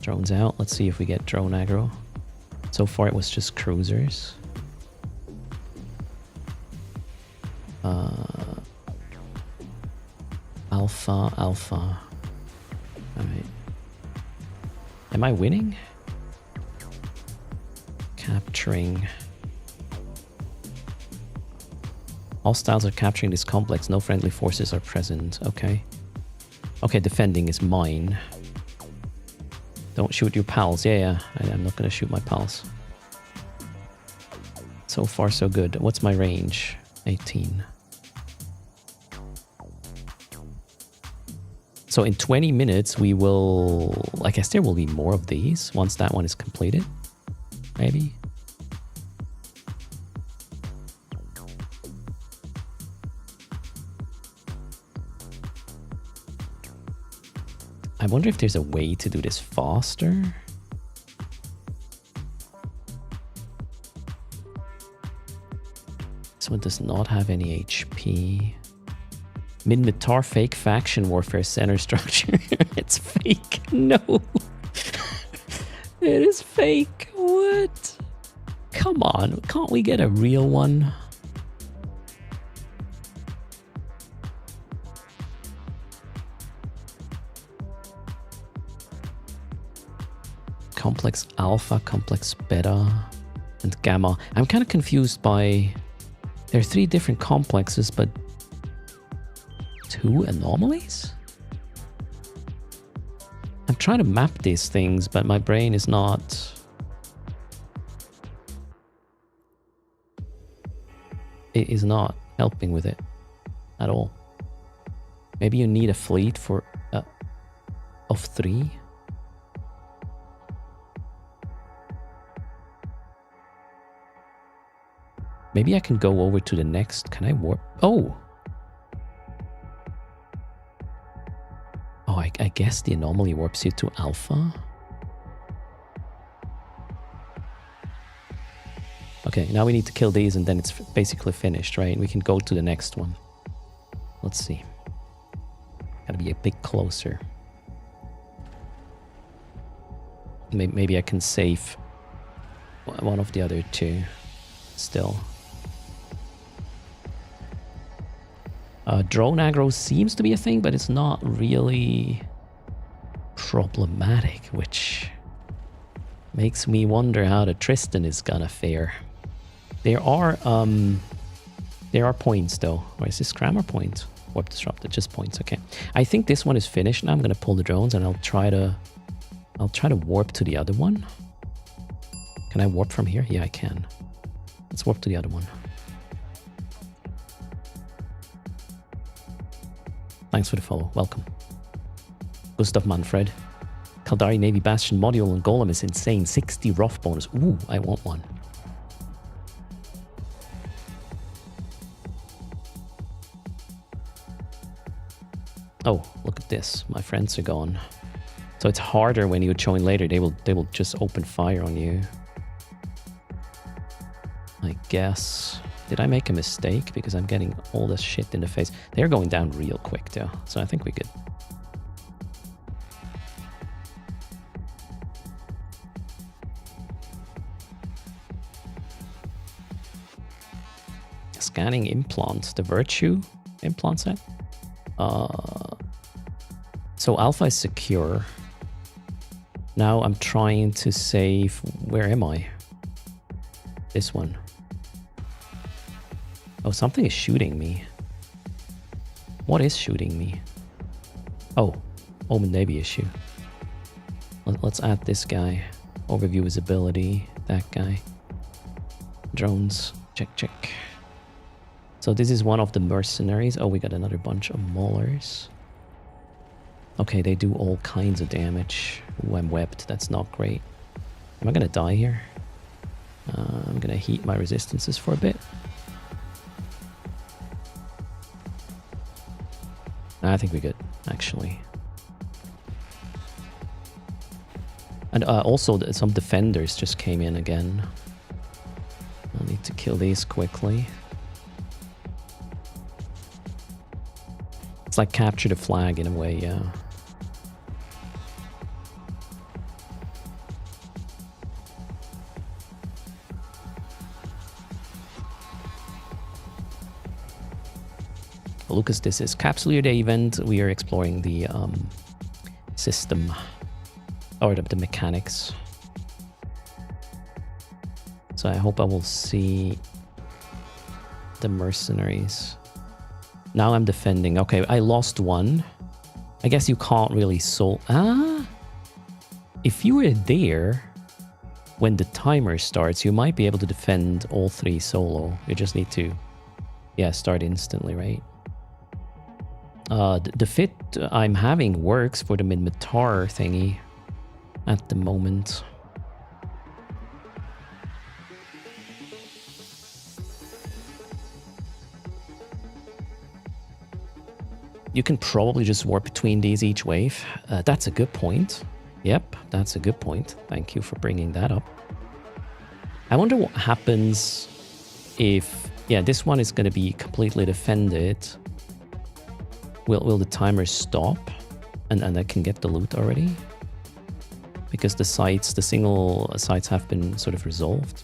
S1: Drones out. Let's see if we get drone aggro. So far it was just cruisers. Alpha. Alright. Am I winning? Capturing. Hostiles are capturing this complex. No friendly forces are present. Okay. Okay, defending is mine. Don't shoot your pals. Yeah. I'm not gonna shoot my pals. So far, so good. What's my range? 18. So in 20 minutes, we will... I guess there will be more of these once that one is completed. Maybe. I wonder if there's a way to do this faster. This one does not have any HP. Minmatar fake faction warfare center structure. It's fake. No. It is fake. What? Come on. Can't we get a real one? Complex Alpha, Complex Beta, and Gamma. I'm kind of confused by... There are 3 different complexes, but 2 anomalies? I'm trying to map these things, but my brain is not... It is not helping with it at all. Maybe you need a fleet for of 3. Maybe I can go over to the next. Can I warp? Oh! Oh, I guess the anomaly warps you to Alpha. Okay, now we need to kill these and then it's basically finished, right? We can go to the next one. Let's see. Gotta be a bit closer. Maybe I can save one of the other 2 still. Drone aggro seems to be a thing, but it's not really problematic, which makes me wonder how the Tristan is gonna fare. There are points though. Or is this grammar point? Warp disrupted, just points. Okay. I think this one is finished now. I'm gonna pull the drones and I'll try to warp to the other one. Can I warp from here? Yeah, I can. Let's warp to the other one. Thanks for the follow. Welcome. Good stuff, Manfred. Kaldari Navy Bastion module and Golem is insane. 60 rough bonus. Ooh, I want one. Oh, look at this. My friends are gone. So it's harder when you join later. They will just open fire on you. I guess. Did I make a mistake? Because I'm getting all this shit in the face. They're going down real quick though. So I think we're good. Scanning implants. The Virtue implant set. So Alpha is secure. Now I'm trying to save... Where am I? This one. Oh, something is shooting me. What is shooting me? Oh, Omen Navy issue. Let's add this guy. Overview visibility. That guy. Drones. Check, check. So this is one of the mercenaries. Oh, we got another bunch of maulers. Okay, they do all kinds of damage. Ooh, I'm webbed. That's not great. Am I gonna die here? I'm gonna heat my resistances for a bit. I think we're good, actually. And also, some defenders just came in again. I'll need to kill these quickly. It's like capture the flag in a way, yeah. Lucas, this is Capsuleer Day event. We are exploring the system, or the mechanics. So I hope I will see the mercenaries. Now I'm defending. Okay, I lost one. I guess you can't really if you were there when the timer starts, you might be able to defend all three solo. You just need to, yeah, start instantly, right? The fit I'm having works for the mid-Matar thingy at the moment. You can probably just warp between these each wave. That's a good point. Yep, that's a good point. Thank you for bringing that up. I wonder what happens if... Yeah, this one is going to be completely defended. Will the timer stop? And I can get the loot already? Because the sites, the single sites have been sort of resolved.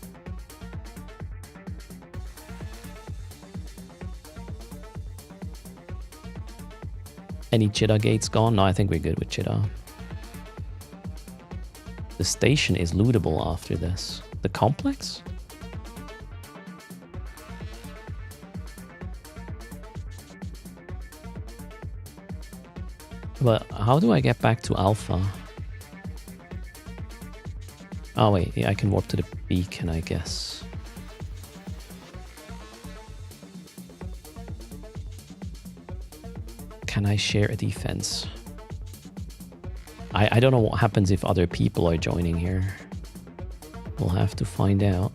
S1: Any Cheetah gates gone? No, I think we're good with Cheetah. The station is lootable after this. The complex? But how do I get back to Alpha? Oh wait, yeah, I can warp to the beacon, I guess. Can I share a defense? I don't know what happens if other people are joining here. We'll have to find out.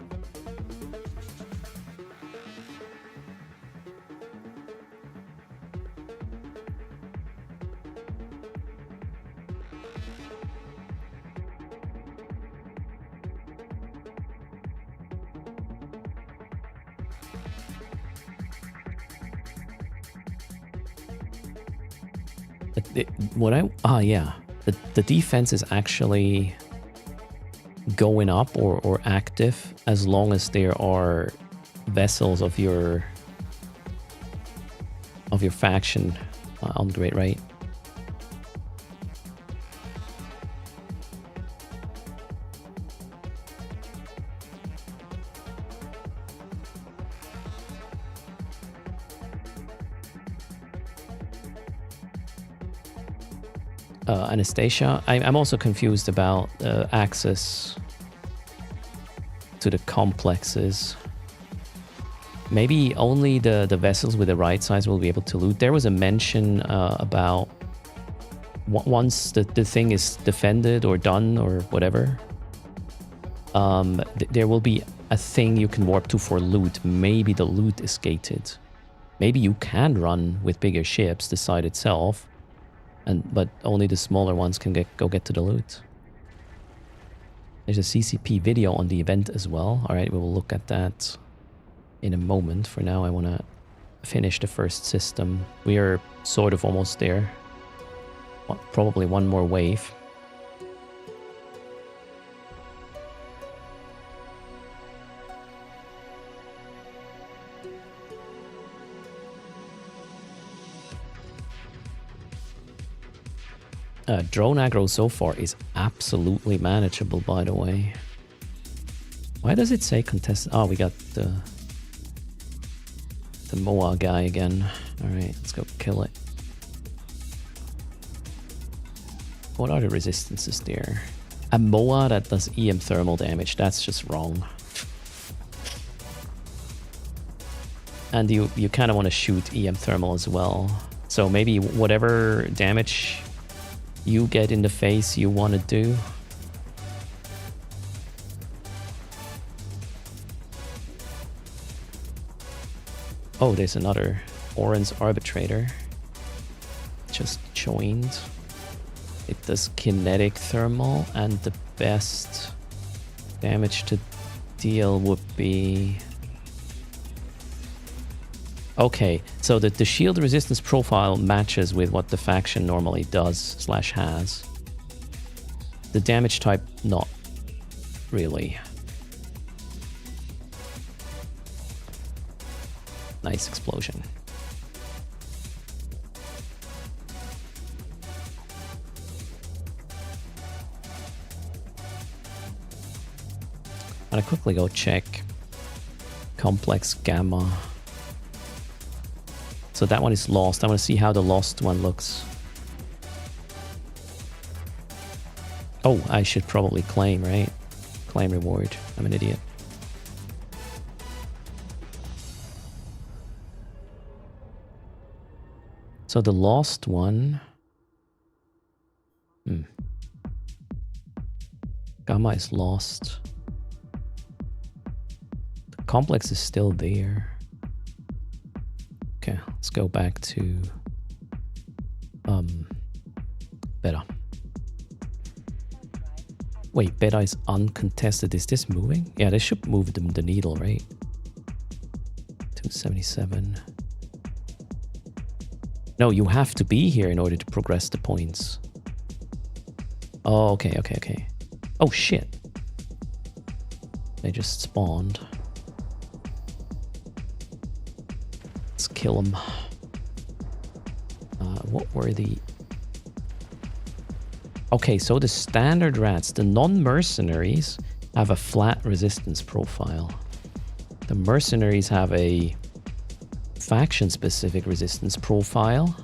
S1: The defense is actually going up or active as long as there are vessels of your faction on the great right. Anastasia, I'm also confused about access to the complexes. Maybe only the vessels with the right size will be able to loot. There was a mention about once the thing is defended or done or whatever, there will be a thing you can warp to for loot. Maybe the loot is gated. Maybe you can run with bigger ships the side itself, but only the smaller ones can go get to the loot. There's a CCP video on the event as well. All right, we will look at that in a moment. For now, I want to finish the first system. We are sort of almost there. Probably one more wave. Drone aggro so far is absolutely manageable, by the way. Why does it say contested? Oh, we got the MOA guy again. Alright, let's go kill it. What are the resistances there? A MOA that does EM thermal damage. That's just wrong. And you kind of want to shoot EM thermal as well. So maybe whatever damage you get in the face you want to do. Oh, there's another Orange Arbitrator. Just joined. It does kinetic thermal, and the best damage to deal would be... Okay, so the shield resistance profile matches with what the faction normally does / has. The damage type, not really. Nice explosion. I'm gonna quickly go check complex gamma. So that one is lost. I want to see how the lost one looks. Oh, I should probably claim, right? Claim reward. I'm an idiot. So the lost one... Gamma is lost. The complex is still there. Okay, let's go back to beta. Wait, beta is uncontested. Is this moving? Yeah, this should move the needle, right? 277. No, you have to be here in order to progress the points. Oh, okay. Oh, shit. They just spawned. Let's kill them. What were the... Okay, so the standard rats, the non-mercenaries, have a flat resistance profile. The mercenaries have a faction-specific resistance profile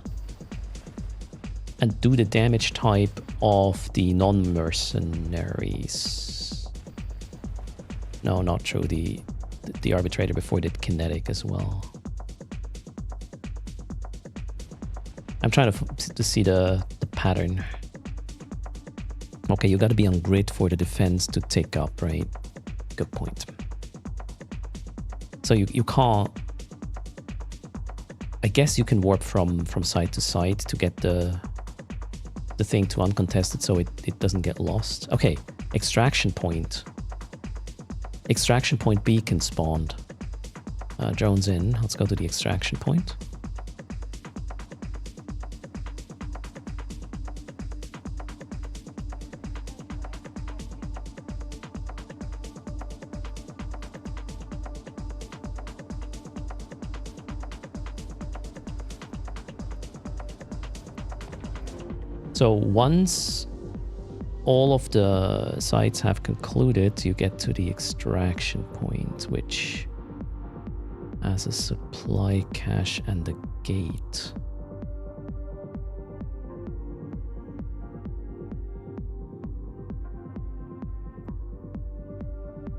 S1: and do the damage type of the non-mercenaries. No, not true. The arbitrator before did kinetic as well. I'm trying to see the pattern. Okay, you got to be on grid for the defense to tick up, right? Good point. So you can't... I guess you can warp from side to side to get the thing to uncontested so it doesn't get lost. Okay, extraction point. Extraction point beacon spawned. Drones in. Let's go to the extraction point. So once all of the sites have concluded, you get to the extraction point, which has a supply cache and a gate.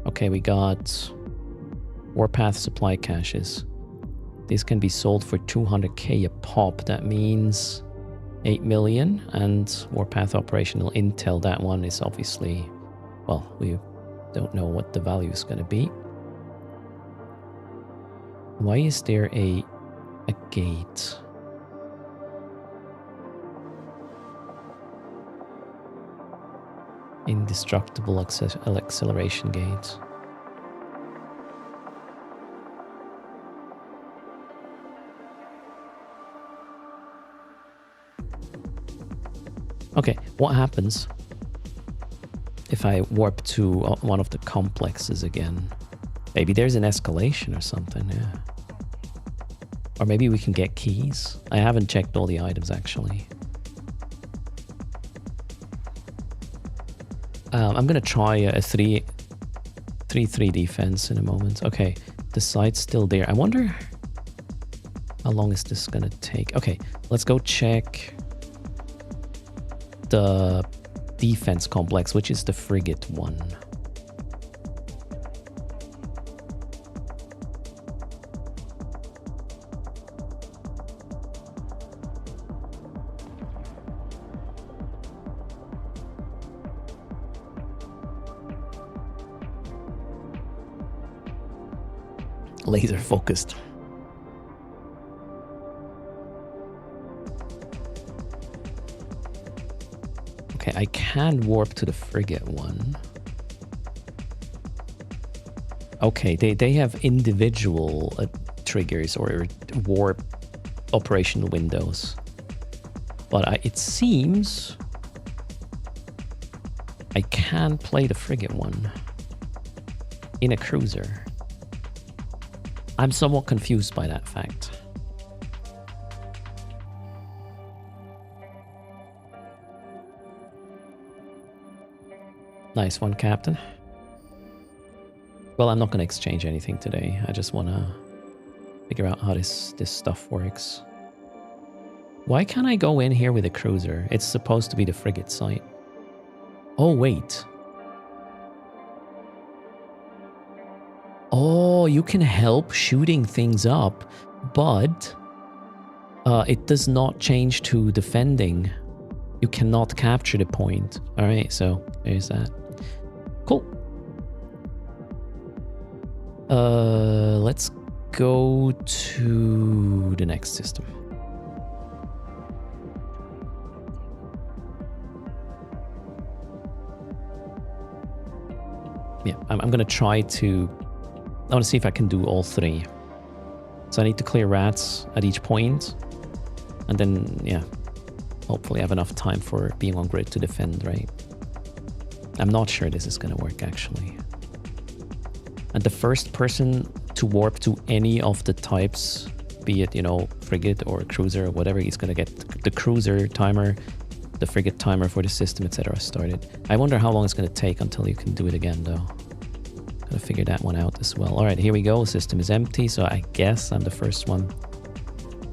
S1: Okay, we got Warpath supply caches. These can be sold for 200k a pop. That means 8 million, and Warpath operational intel. That one is obviously, well, we don't know what the value is going to be. Why is there a gate? Indestructible acceleration gate. Okay, what happens if I warp to one of the complexes again? Maybe there's an escalation or something, yeah. Or maybe we can get keys. I haven't checked all the items, actually. I'm gonna try a 3-3 defense in a moment. Okay, the site's still there. I wonder how long is this gonna take? Okay, let's go check the defense complex, which is the frigate one. Laser focused. Okay, I can warp to the frigate one. Okay, they have individual triggers or warp operational windows. But it seems I can play the frigate one in a cruiser. I'm somewhat confused by that fact. Nice one, Captain. Well, I'm not going to exchange anything today. I just want to figure out how this stuff works. Why can't I go in here with a cruiser? It's supposed to be the frigate site. Oh, wait. Oh, you can help shooting things up, but it does not change to defending. You cannot capture the point. All right, so there's that. Cool. Let's go to the next system. Yeah, I'm going to try to... I want to see if I can do all three. So I need to clear rats at each point. And then, yeah, hopefully I have enough time for being on grid to defend, right? I'm not sure this is going to work, actually. And the first person to warp to any of the types, be it, you know, frigate or cruiser or whatever, he's going to get the cruiser timer, the frigate timer for the system, etc. started. I wonder how long it's going to take until you can do it again, though. Gotta figure that one out as well. All right, here we go. The system is empty, so I guess I'm the first one.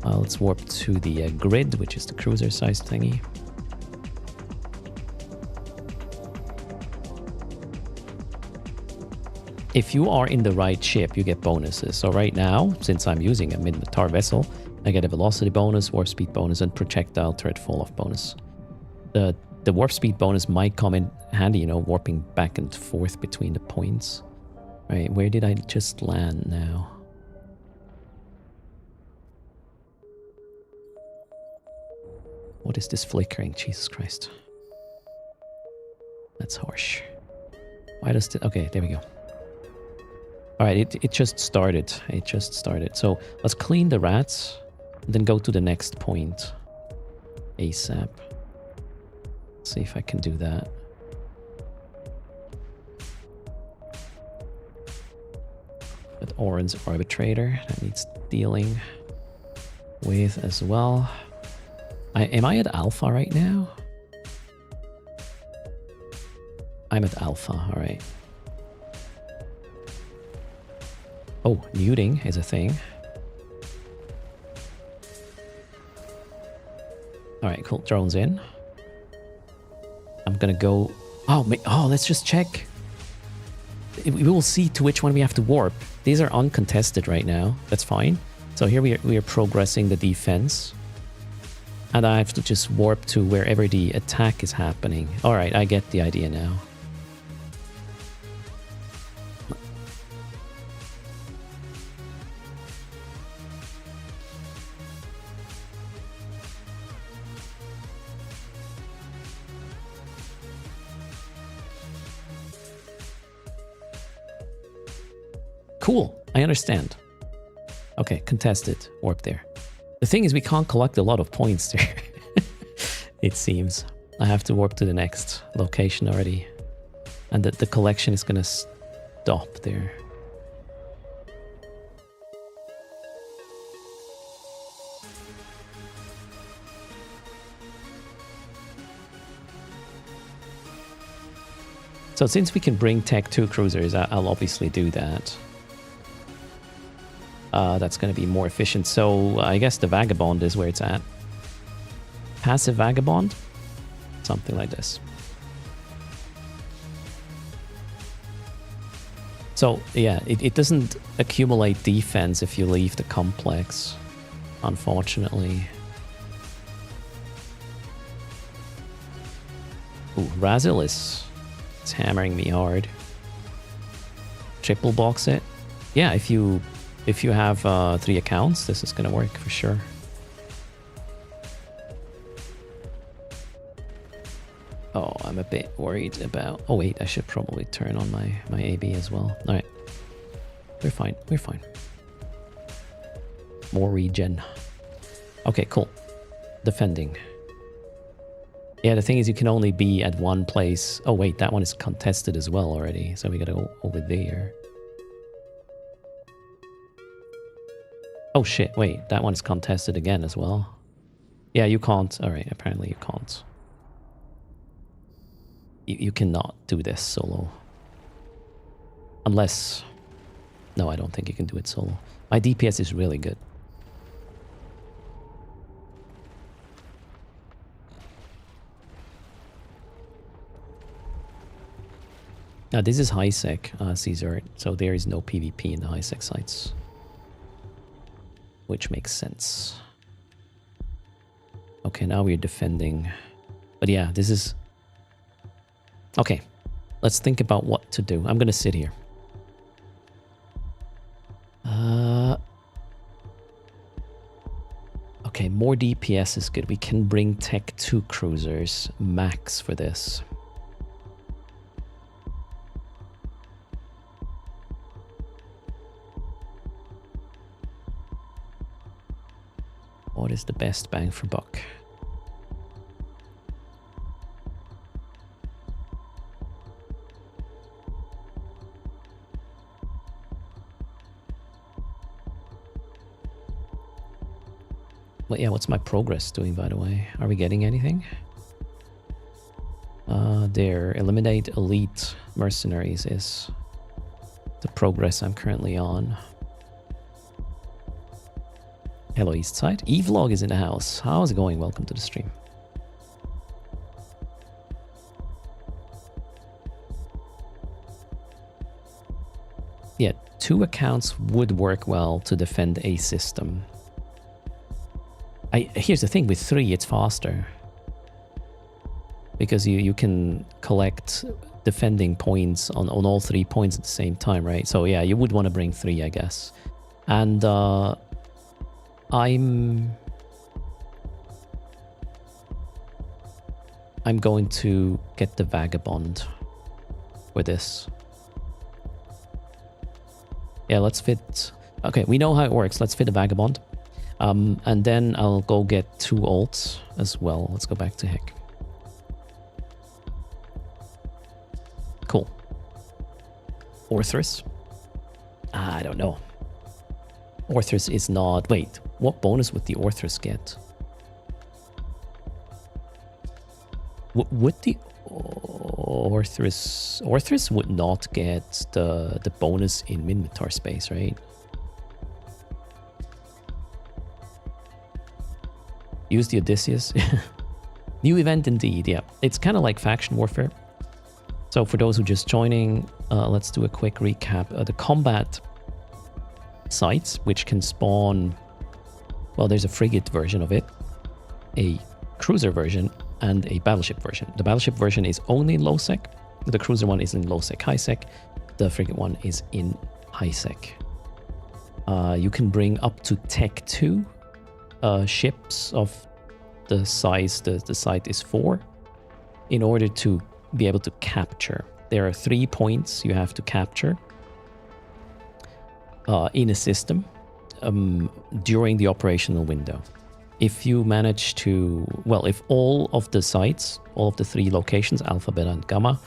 S1: Let's warp to the grid, which is the cruiser size thingy. If you are in the right ship, you get bonuses. So right now, since I'm using a mid-matar vessel, I get a velocity bonus, warp speed bonus, and projectile turret fall-off bonus. The warp speed bonus might come in handy, you know, warping back and forth between the points. Right, where did I just land now? What is this flickering? Jesus Christ. That's harsh. Why does it... Okay, there we go. Alright, it just started. It just started. So let's clean the rats and then go to the next point. ASAP. See if I can do that. With Oran's Arbitrator, that needs dealing with as well. Am I at Alpha right now? I'm at Alpha, alright. Oh, muting is a thing. Alright, cool. Drones in. I'm gonna go... Oh, let's just check. We will see to which one we have to warp. These are uncontested right now. That's fine. So here we are progressing the defense. And I have to just warp to wherever the attack is happening. Alright, I get the idea now. Cool, I understand. Okay, contested. Warp there. The thing is, we can't collect a lot of points there. It seems. I have to warp to the next location already. And the collection is gonna stop there. So since we can bring Tech 2 cruisers, I'll obviously do that. That's going to be more efficient. So I guess the Vagabond is where it's at. Passive Vagabond? Something like this. So yeah, it doesn't accumulate defense if you leave the complex, unfortunately. Ooh, Razil is hammering me hard. Triple box it. Yeah, if you have 3 accounts, this is gonna work for sure. Oh, I'm a bit worried about... Oh wait, I should probably turn on my AB as well. Alright. We're fine, we're fine. More regen. Okay, cool. Defending. Yeah, the thing is you can only be at one place. Oh wait, that one is contested as well already. So we gotta go over there. Oh shit, wait, that one's contested again as well. Yeah, you can't. Alright, apparently you can't. You cannot do this solo. Unless... No, I don't think you can do it solo. My DPS is really good. Now this is high sec, Caesar, so there is no PvP in the high sec sites. Which makes sense. Okay, now we're defending. But yeah, this is... Okay, let's think about what to do. I'm gonna sit here. Okay, more DPS is good. We can bring Tech 2 cruisers max for this. What is the best bang for buck? Well, yeah, what's my progress doing, by the way? Are we getting anything? There, eliminate elite mercenaries is the progress I'm currently on. Hello, Eastside. Evlog is in the house. How's it going? Welcome to the stream. Yeah, 2 accounts would work well to defend a system. Here's the thing, with 3 it's faster. Because you can collect defending points on all 3 points at the same time, right? So yeah, you would want to bring 3, I guess. And I'm going to get the Vagabond for this. Yeah, let's fit... Okay, we know how it works. Let's fit the Vagabond. And then I'll go get 2 ults as well. Let's go back to Heck. Cool. Orthrus? I don't know. Orthrus is not... Wait, what bonus would the Orthrus get? Would the Orthrus... Orthrus would not get the bonus in Minmatar space, right? Use the Odysseus. New event indeed, yeah. It's kind of like faction warfare. So for those who are just joining, let's do a quick recap. The combat sites, which can spawn... Well, there's a frigate version of it. a cruiser version and a battleship version. The battleship version is only in low sec. The cruiser one is in low sec, high sec. The frigate one is in high sec. You can bring up to Tech 2 ships of the size the site is 4 in order to be able to capture. There are 3 points you have to capture in a system during the operational window. If you manage to, well, if all of the sites, all of the 3 locations, Alpha, Beta, and Gamma,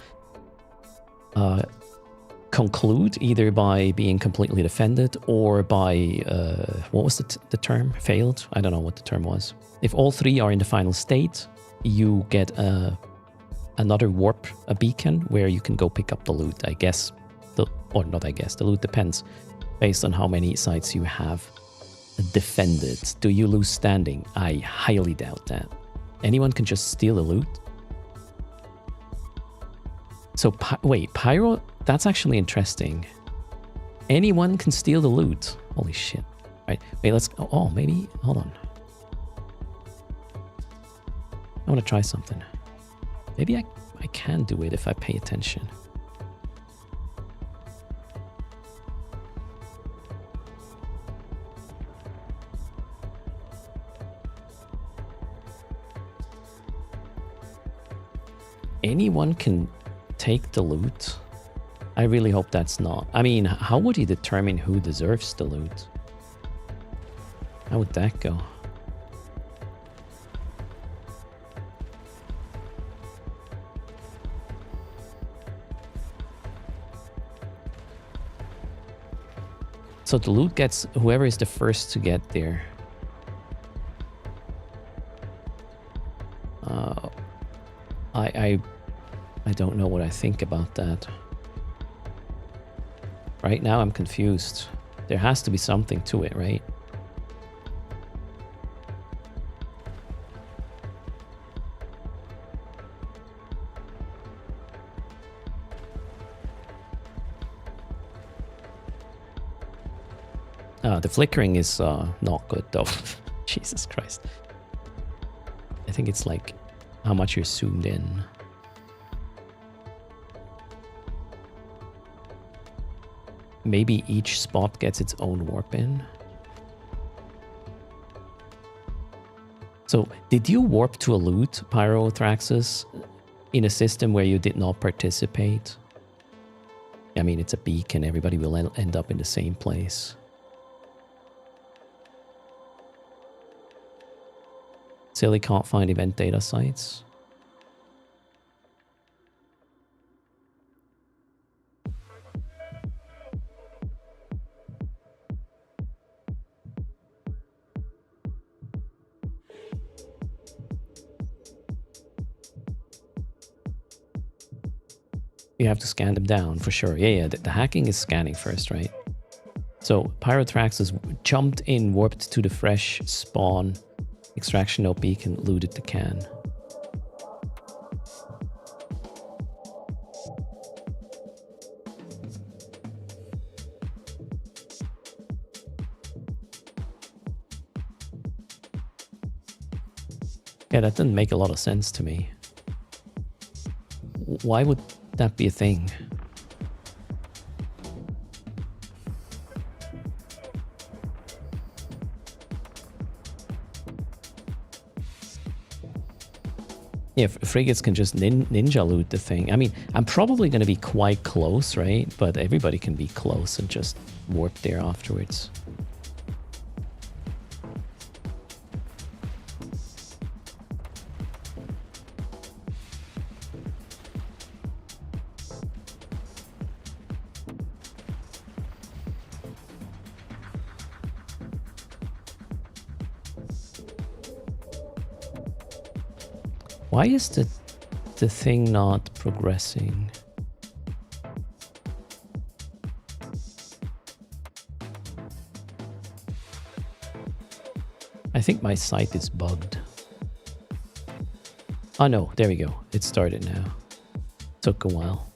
S1: conclude either by being completely defended or by, what was the term? Failed? I don't know what the term was. If all 3 are in the final state, you get another warp, a beacon, where you can go pick up the loot, I guess. Or not I guess, the loot depends based on how many sites you have defended. Do you lose standing? I highly doubt that. Anyone can just steal the loot? So, wait, Pyro? That's actually interesting. Anyone can steal the loot. Holy shit. Right, wait, let's... Oh, maybe... Hold on. I want to try something. Maybe I can do it if I pay attention. Anyone can take the loot? I really hope that's not. I mean, how would he determine who deserves the loot? How would that go? So the loot gets whoever is the first to get there. I don't know what I think about that. Right now I'm confused. There has to be something to it, right? The flickering is not good though. Jesus Christ. I think it's like how much you're zoomed in. Maybe each spot gets its own warp in. So, did you warp to a loot, Pyrothraxis, in a system where you did not participate? I mean, it's a beacon. Everybody will end up in the same place. Silly can't find event data sites. You have to scan them down for sure. Yeah, the hacking is scanning first, right? So Pyrothraxis jumped in, warped to the fresh spawn, extraction node beacon, looted the can. Yeah, that didn't make a lot of sense to me. Why would that be a thing? Yeah, frigates can just ninja loot the thing. I mean, I'm probably going to be quite close, right? But everybody can be close and just warp there afterwards. Why is the thing not progressing? I think my site is bugged. Oh no, there we go. It started now. Took a while.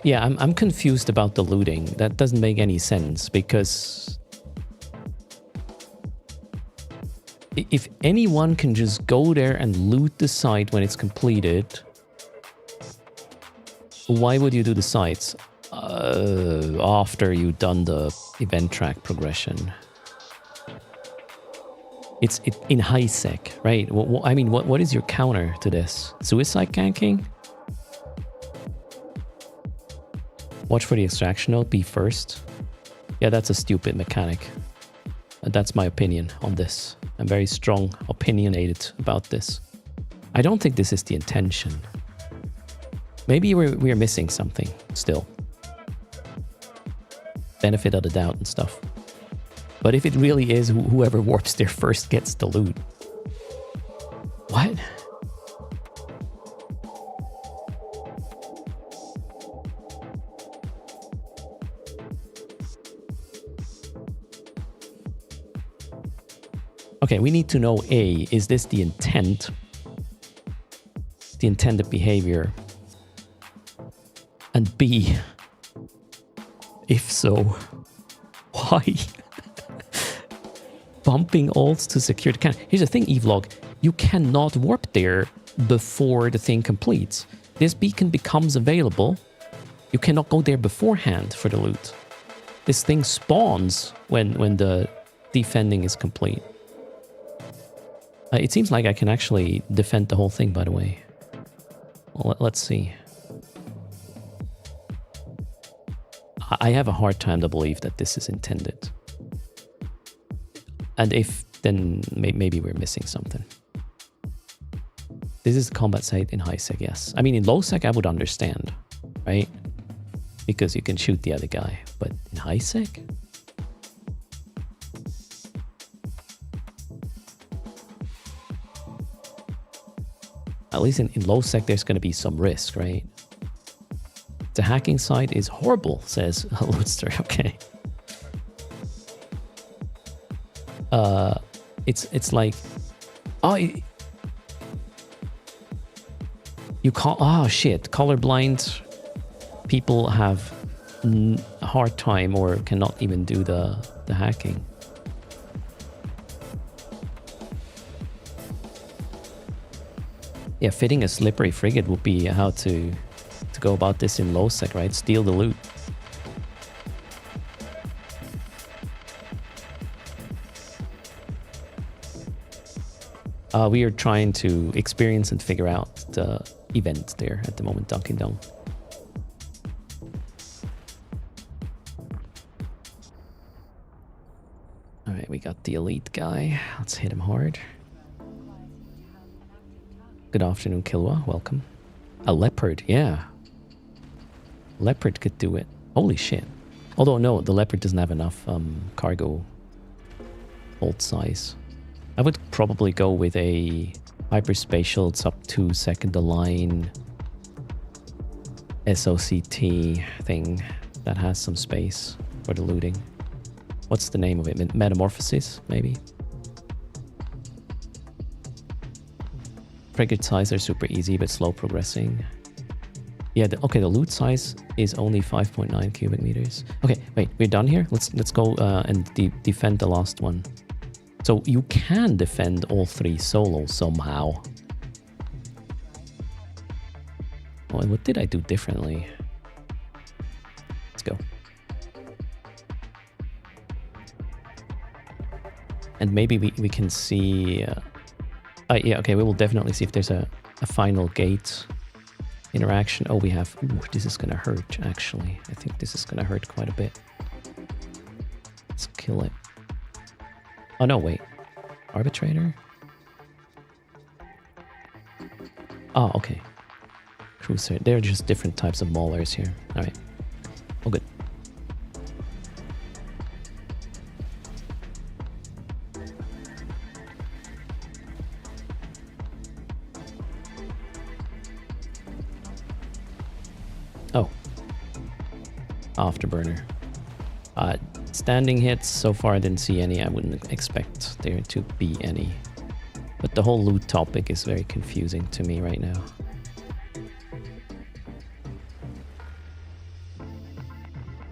S1: Yeah, I'm confused about the looting. That doesn't make any sense because if anyone can just go there and loot the site when it's completed, why would you do the sites after you've done the event track progression? It's in high sec, right? I mean, what is your counter to this? Suicide ganking? Watch for the extraction node, be first. Yeah, that's a stupid mechanic. That's my opinion on this. I'm very strong, opinionated about this. I don't think this is the intention. Maybe we're missing something still. Benefit of the doubt and stuff. But if it really is whoever warps there first gets the loot. What? Okay, we need to know A, is this the intent? The intended behavior? And B, if so, why? Bumping alts to secure the can. Here's the thing, Evlog, you cannot warp there before the thing completes. This beacon becomes available. You cannot go there beforehand for the loot. This thing spawns when the defending is complete. It seems like I can actually defend the whole thing, by the way. Well, let's see. I have a hard time to believe that this is intended. And if, then maybe we're missing something. This is the combat site in high sec, yes. I mean, in low sec, I would understand, right? Because you can shoot the other guy. But in high sec? At least in low sec, there's going to be some risk, right? The hacking side is horrible, says Lootster. Okay. It's like, oh, you call, oh shit, colorblind people have a hard time or cannot even do the hacking. Yeah, fitting a slippery frigate would be how to go about this in low sec, right? Steal the loot. We are trying to experience and figure out the event there at the moment, Dunkin' Dong. All right, we got the elite guy. Let's hit him hard. Good afternoon, Kilwa. Welcome. A leopard, yeah. Leopard could do it. Holy shit. Although, no, the leopard doesn't have enough cargo hold size. I would probably go with a hyperspatial, it's up to second align SOCT thing that has some space for the looting. What's the name of it? Metamorphosis, maybe? Frigate size are super easy but slow progressing. Yeah, okay, the loot size is only 5.9 cubic meters. Okay, wait, we're done here? Let's go and defend the last one. So you can defend all three solo somehow. Oh, and what did I do differently? Let's go. And maybe we can see... yeah, okay, we will definitely see if there's a final gate interaction. Oh, we have... Ooh, this is gonna hurt, actually. I think this is gonna hurt quite a bit. Let's kill it. Oh, no, wait. Arbitrator? Oh, okay. Cruiser. They're just different types of maulers here. All right. Oh, good. Oh. Afterburner. Standing hits, so far I didn't see any. I wouldn't expect there to be any. But the whole loot topic is very confusing to me right now.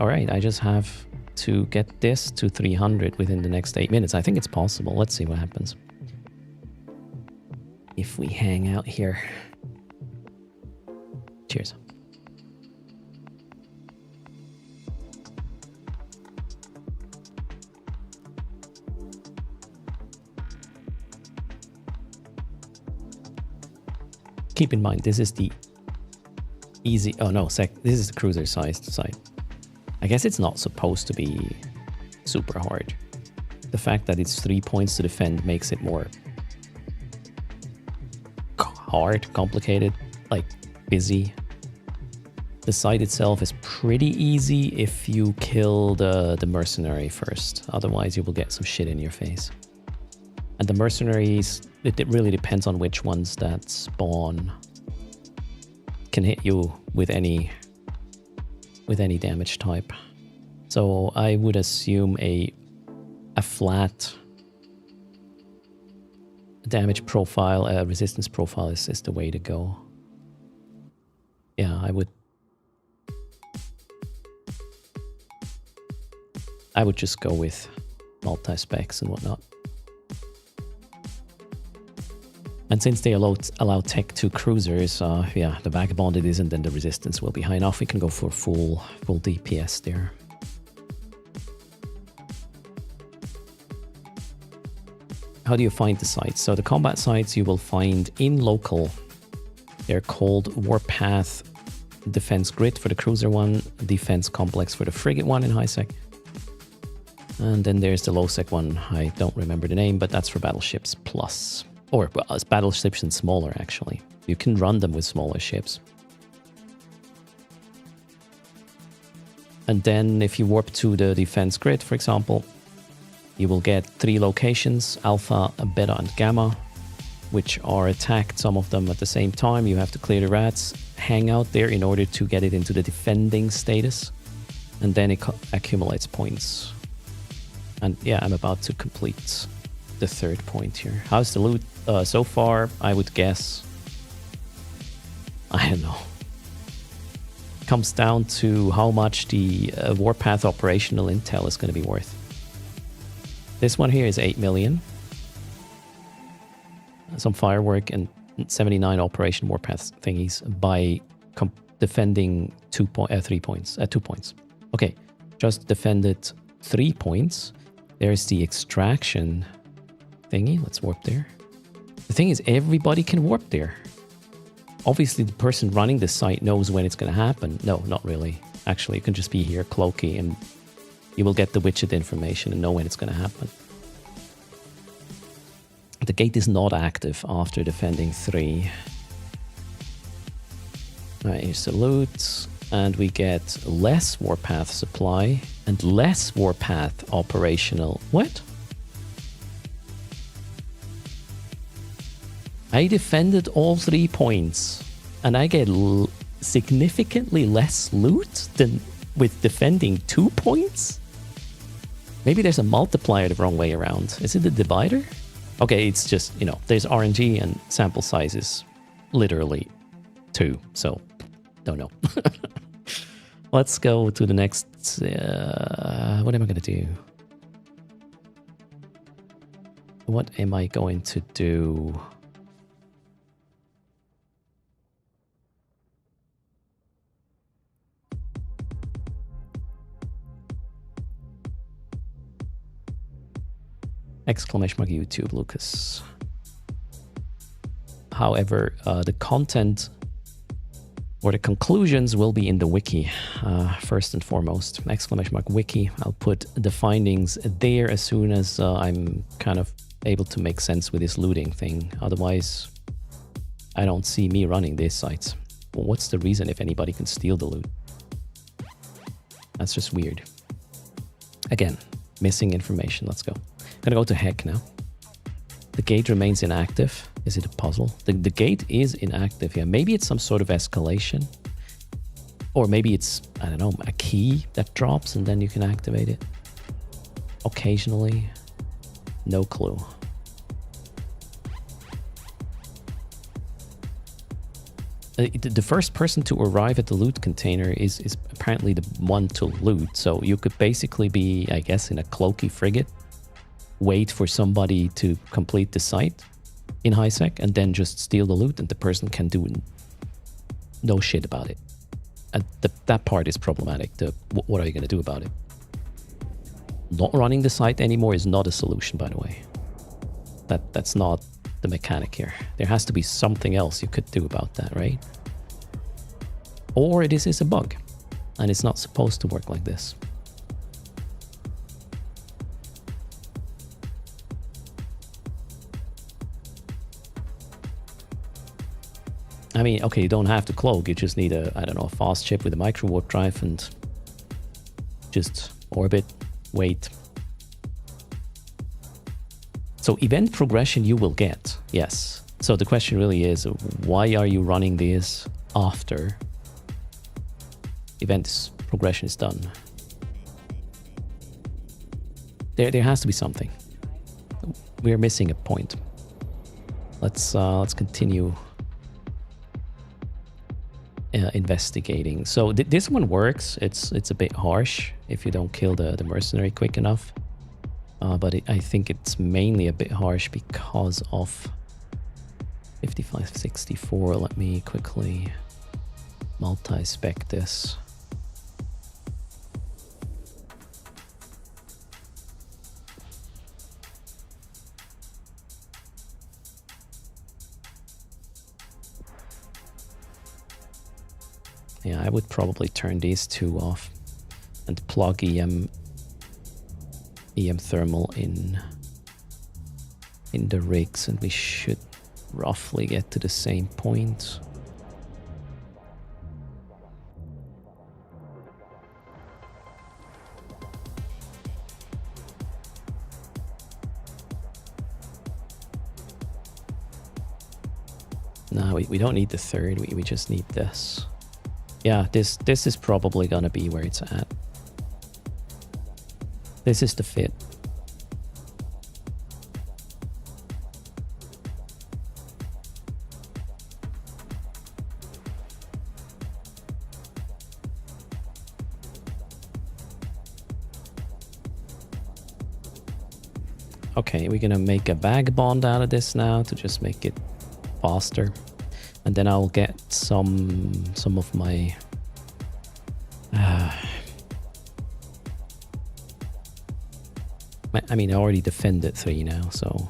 S1: All right, I just have to get this to 300 within the next 8 minutes. I think it's possible. Let's see what happens. If we hang out here. Cheers. Keep in mind, this is the easy... Oh, no, this is the cruiser-sized site. I guess it's not supposed to be super hard. The fact that it's 3 points to defend makes it more hard, complicated, like busy. The site itself is pretty easy if you kill the mercenary first. Otherwise, you will get some shit in your face. And the mercenaries, it really depends on which ones that spawn. Can hit you with any damage type. So I would assume a flat damage profile, resistance profile is the way to go. Yeah, I would just go with multi-specs and whatnot. And since they allow Tech 2 cruisers, yeah, the Vagabond it isn't, then the resistance will be high enough. We can go for full DPS there. How do you find the sites? So the combat sites you will find in local. They're called Warpath Defense Grid for the cruiser one, Defense Complex for the frigate one in high sec. And then there's the low sec one. I don't remember the name, but that's for battleships plus. Or well, it's battleships and smaller, actually. You can run them with smaller ships. And then if you warp to the defense grid, for example, you will get 3 locations, Alpha, Beta, and Gamma, which are attacked, some of them at the same time. You have to clear the rats, hang out there in order to get it into the defending status. And then it accumulates points. And yeah, I'm about to complete the 3rd point here. How's the loot so far? I would guess, I don't know. Comes down to how much the Warpath operational intel is going to be worth. This one here is 8 million. Some firework and 79 operation Warpath thingies by defending 2 points. Okay, just defended 3 points. There's the extraction thingy. Let's warp there. The thing is, everybody can warp there. Obviously, the person running the site knows when it's going to happen. No, not really. Actually, you can just be here, cloaky, and you will get the widget information and know when it's going to happen. The gate is not active after defending 3. Alright, here's the loot. And we get less Warpath supply and less Warpath operational. What? I defended all 3 points and I get significantly less loot than with defending 2 points? Maybe there's a multiplier the wrong way around. Is it the divider? Okay, it's just, you know, there's RNG and sample sizes literally 2, so don't know. Let's go to the next, what am I going to do? What am I going to do? Exclamation mark YouTube, Lucas. However, the content or the conclusions will be in the wiki, first and foremost. Exclamation mark wiki. I'll put the findings there as soon as I'm kind of able to make sense with this looting thing. Otherwise, I don't see me running these sites. Well, what's the reason if anybody can steal the loot? That's just weird. Again, missing information. Let's go. I'm gonna go to heck now. The gate remains inactive. Is it a puzzle? The gate is inactive, yeah. Maybe it's some sort of escalation. Or maybe it's, I don't know, a key that drops and then you can activate it. Occasionally. No clue. I The first person to arrive at the loot container is apparently the one to loot. So you could basically be, I guess, in a cloaky frigate, wait for somebody to complete the site in high sec, and then just steal the loot, and the person can do no shit about it. And that part is problematic. What are you going to do about it? Not running the site anymore is not a solution, by the way. That's not the mechanic here. There has to be something else you could do about that, right? Or this is a bug, and it's not supposed to work like this. I mean, okay, you don't have to cloak. You just need a, I don't know, a fast chip with a micro warp drive and just orbit, wait. So event progression you will get, yes. So the question really is, why are you running this after event progression is done? There has to be something. We're missing a point. Let's continue investigating. So this one works. It's a bit harsh if you don't kill the mercenary quick enough. But I think it's mainly a bit harsh because of 5564. Let me quickly multi-spec this. Yeah, I would probably turn these two off and plug EM thermal in the rigs, and we should roughly get to the same point. No, we don't need the third, we just need this. Yeah, this is probably gonna be where it's at. This is the fit. Okay, we're gonna make a vagabond out of this now to just make it faster. And then I'll get some of my I mean, I already defended 3 now, so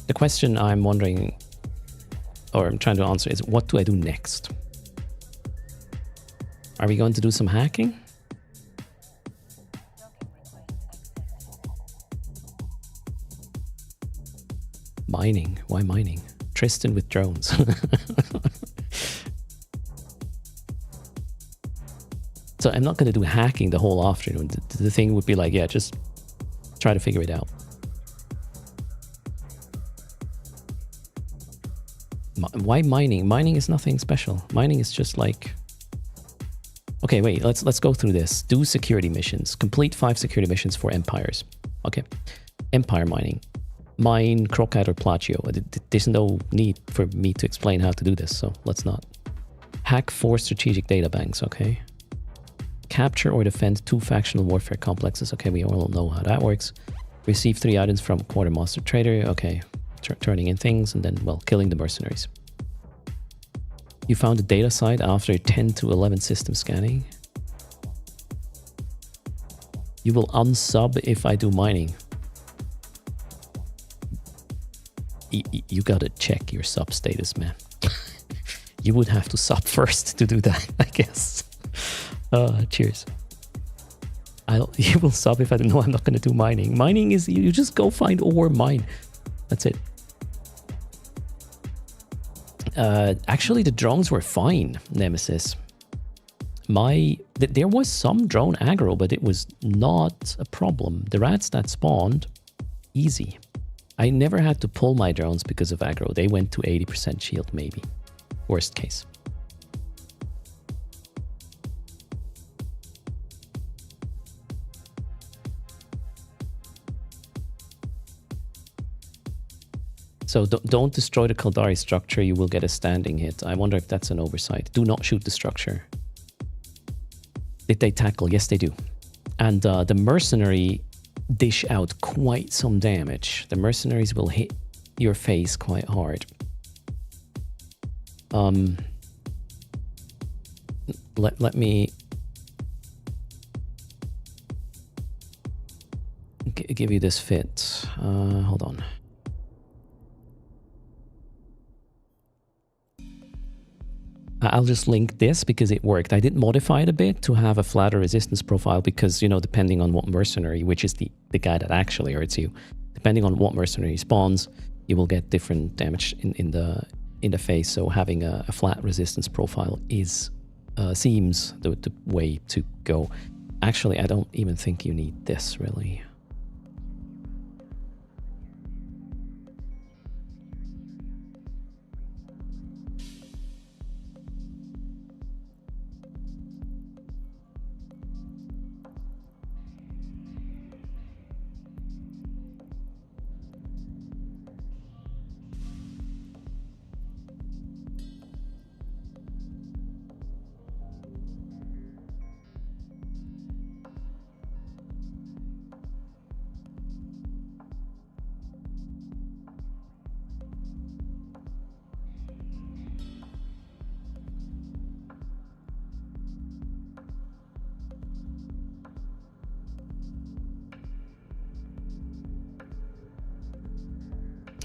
S1: the question I'm wondering, or I'm trying to answer, is what do I do next? Are we going to do some hacking? Mining? Why mining? Tristan with drones. So I'm not going to do hacking the whole afternoon. The thing would be like, yeah, just try to figure it out. Why mining? Mining is nothing special. Mining is just like... Okay, wait, let's go through this. Do security missions. Complete 5 security missions for empires. Okay. Empire mining. Mine Crocite or Plagio. There's no need for me to explain how to do this, so let's not. Hack 4 strategic data banks, okay. Capture or defend 2 factional warfare complexes. Okay, we all know how that works. Receive 3 items from Quartermaster Trader. Okay, turning in things and then, well, killing the mercenaries. You found a data site after 10 to 11 system scanning. You will unsub if I do mining. You gotta check your sub status, man. You would have to sub first to do that, I guess. Cheers. You will sub if I don't know. I'm not gonna do mining. Mining is you just go find ore, mine. That's it. Actually, the drones were fine, Nemesis. There was some drone aggro, but it was not a problem. The rats that spawned, easy. I never had to pull my drones because of aggro. They went to 80% shield, maybe. Worst case. So don't destroy the Kaldari structure, you will get a standing hit. I wonder if that's an oversight. Do not shoot the structure. Did they tackle? Yes, they do. And the mercenary dish out quite some damage. The mercenaries will hit your face quite hard. Let me give you this fit. Hold on. I'll just link this because it worked. I did modify it a bit to have a flatter resistance profile because, you know, depending on what mercenary, which is the guy that actually hurts you, depending on what mercenary spawns, you will get different damage in the face. So having a flat resistance profile is seems the way to go. Actually, I don't even think you need this really.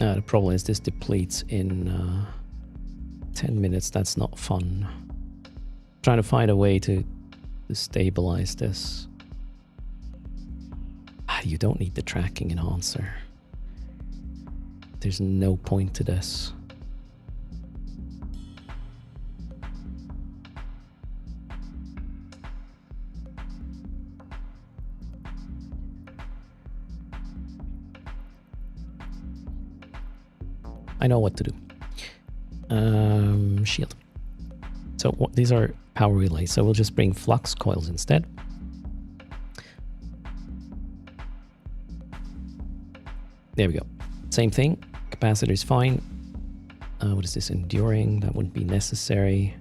S1: The problem is this depletes in 10 minutes. That's not fun. Trying to find a way to stabilize this. You don't need the tracking enhancer. There's no point to this. I know what to do. Shield. So these are power relays. So we'll just bring flux coils instead. There we go. Same thing. Capacitor is fine. What is this? Enduring. That wouldn't be necessary.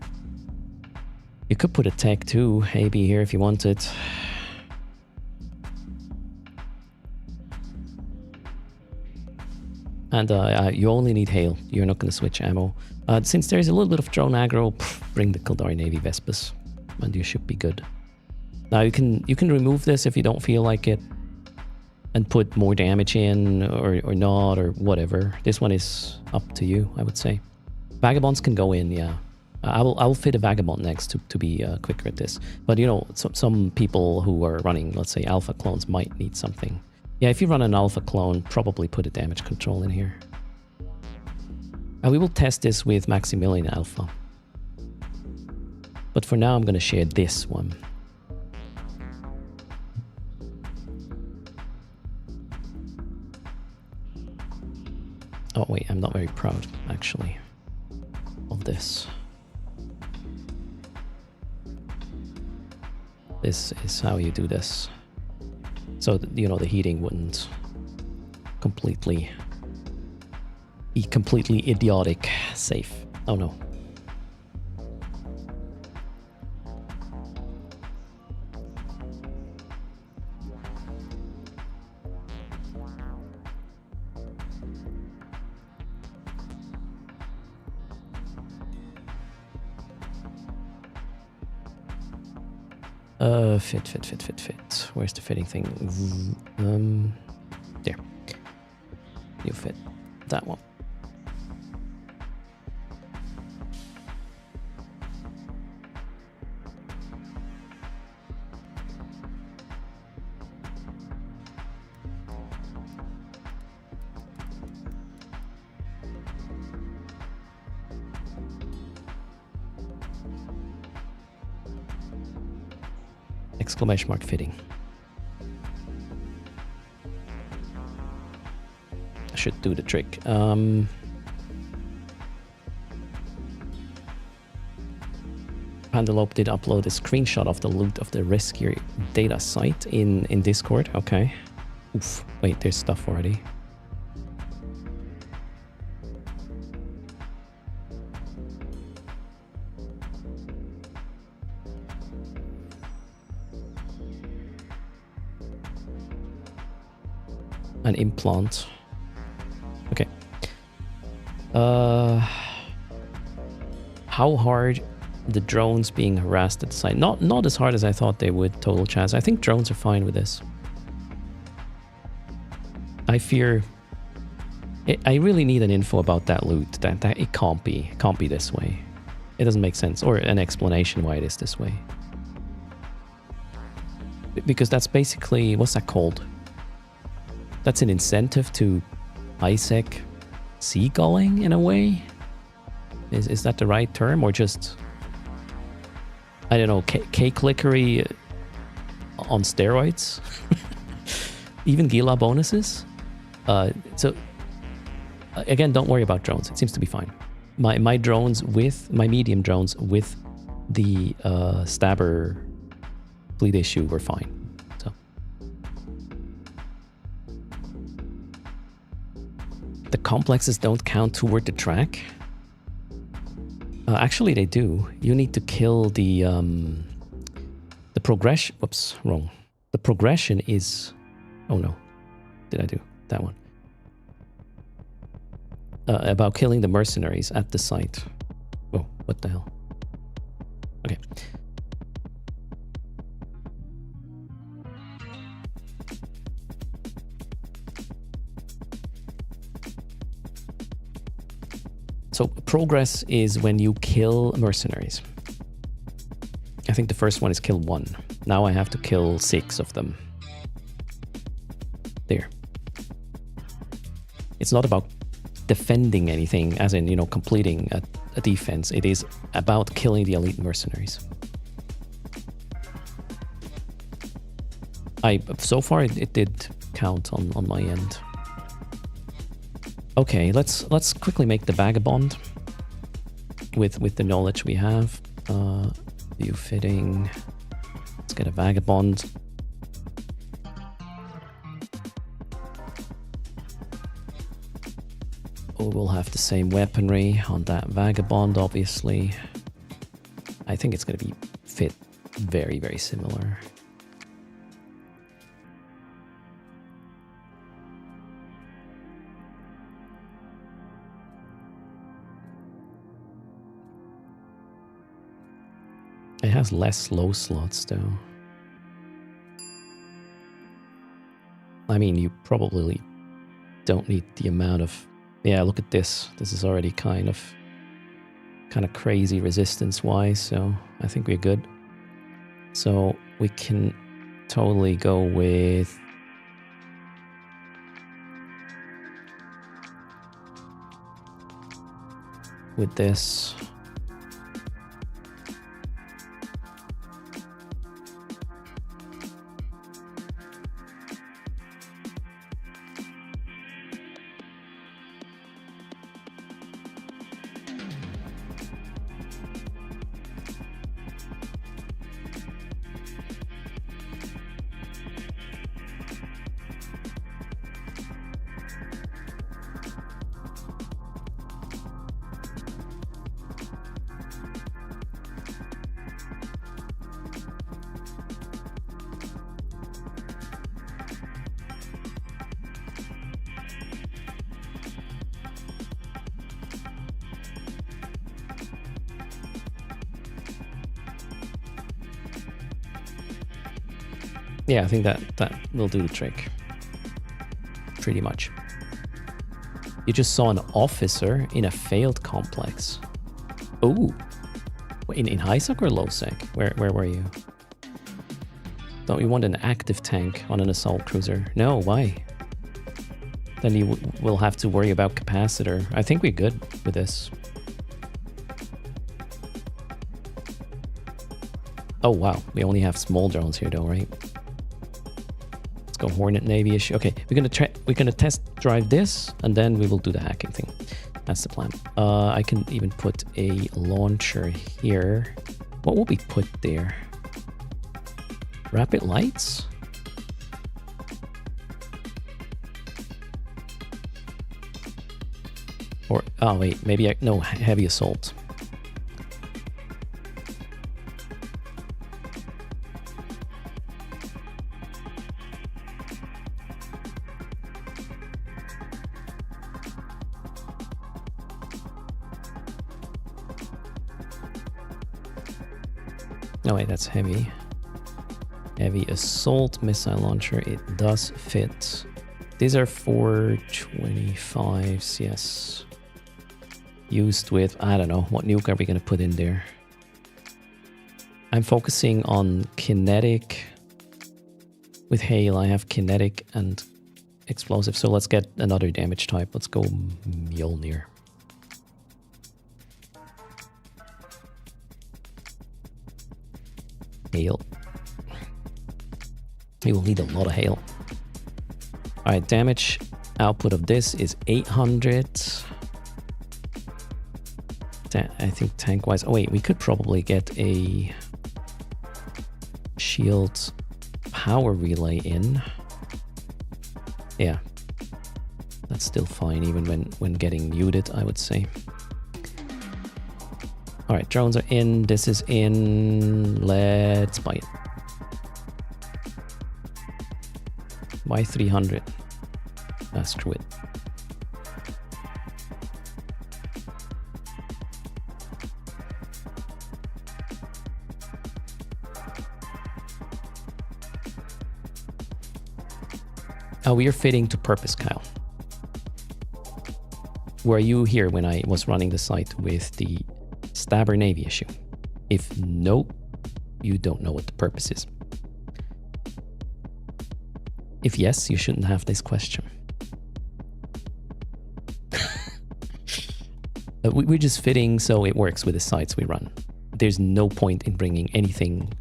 S1: You could put a tech too, AB here if you wanted. And you only need hail. You're not going to switch ammo. Since there's a little bit of drone aggro, bring the Kaldari Navy Vespers, and you should be good. Now you can remove this if you don't feel like it, and put more damage in or not or whatever. This one is up to you, I would say. Vagabonds can go in, yeah. I will fit a Vagabond next to be quicker at this. But you know, some people who are running, let's say, alpha clones might need something. Yeah, if you run an alpha clone, probably put a damage control in here. And we will test this with Maximilian Alpha. But for now, I'm going to share this one. Oh wait, I'm not very proud, actually, of this. This is how you do this. So, you know, the heating wouldn't be completely idiotic safe. Oh no. Fit. Where's the fitting thing? There. You fit that one. Exclamation mark fitting. Should do the trick. Pandelope did upload a screenshot of the loot of the rescue data site in Discord. Okay. Oof. Wait, there's stuff already. An implant. Okay. How hard the drones being harassed at the site? Not as hard as I thought they would, total Chaz. I think drones are fine with this. I fear... I really need an info about that loot. That it can't be this way. It doesn't make sense. Or an explanation why it is this way. Because that's basically... What's that called? That's an incentive to ISEC seagulling in a way? Is that the right term? Or just... I don't know, cake-lickery on steroids? Even Gila bonuses? So... Again, don't worry about drones. It seems to be fine. My drones with... My medium drones with the stabber fleet issue were fine. So... The complexes don't count toward the track? Actually, they do. You need to kill the progression... Whoops, wrong. The progression is... Oh no. Did I do that one? About killing the mercenaries at the site. Oh, what the hell? Okay. So progress is when you kill mercenaries. I think the first one is kill 1. Now I have to kill 6 of them. There. It's not about defending anything, as in, you know, completing a defense. It is about killing the elite mercenaries. So far it did count on my end. Okay, let's quickly make the vagabond with the knowledge we have. View fitting. Let's get a vagabond. We'll have the same weaponry on that vagabond, obviously. I think it's going to be fit very, very similar. It has less slow slots, though. I mean, you probably don't need the amount of... Yeah, look at this. This is already kind of crazy resistance-wise, so I think we're good. So we can totally go with... this. Yeah, I think that will do the trick. Pretty much. You just saw an officer in a failed complex. Oh, in high sec or low sec? Where were you? Don't you want an active tank on an assault cruiser? No, why? Then you will have to worry about capacitor. I think we're good with this. Oh wow, we only have small drones here though, right? Go Hornet Navy-ish. Okay, we're gonna test drive this, and then we will do the hacking thing. That's the plan. I can even put a launcher here. What will we put there? Rapid lights? Or oh wait, maybe no, heavy assault. No, wait, that's heavy. Heavy assault missile launcher. It does fit. These are 425s, yes. Used with, I don't know, what nuke are we going to put in there? I'm focusing on kinetic. With hail, I have kinetic and explosive. So let's get another damage type. Let's go Mjolnir. Hail. We will need a lot of hail. Alright, damage output of this is 800. I think tank-wise... Oh wait, we could probably get a shield power relay in. Yeah. That's still fine, even when getting muted, I would say. Alright, drones are in. This is in. Let's buy it. Buy 300. Screw it. Oh, we are fitting to purpose, Kyle. Were you here when I was running the site with the Stabber Navy issue? If no, you don't know what the purpose is. If yes, you shouldn't have this question. We're just fitting so it works with the sites we run. There's no point in bringing anything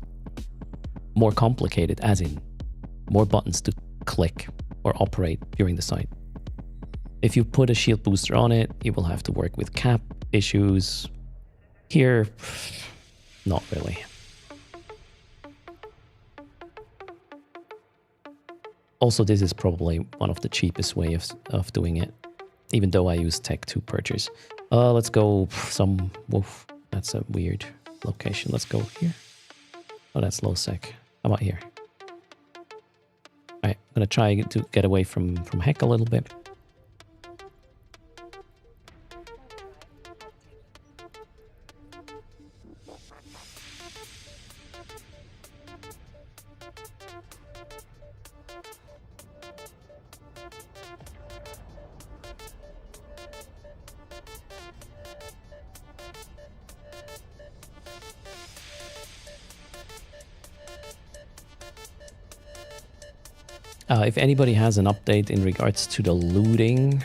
S1: more complicated, as in more buttons to click or operate during the site. If you put a shield booster on it, you will have to work with cap issues. Here, not really. Also, this is probably one of the cheapest way of doing it, even though I use Tech 2 purchase. Let's go some... Woof, that's a weird location. Let's go here. Oh, that's low sec. How about here? Alright, I'm gonna try to get away from heck a little bit. If anybody has an update in regards to the looting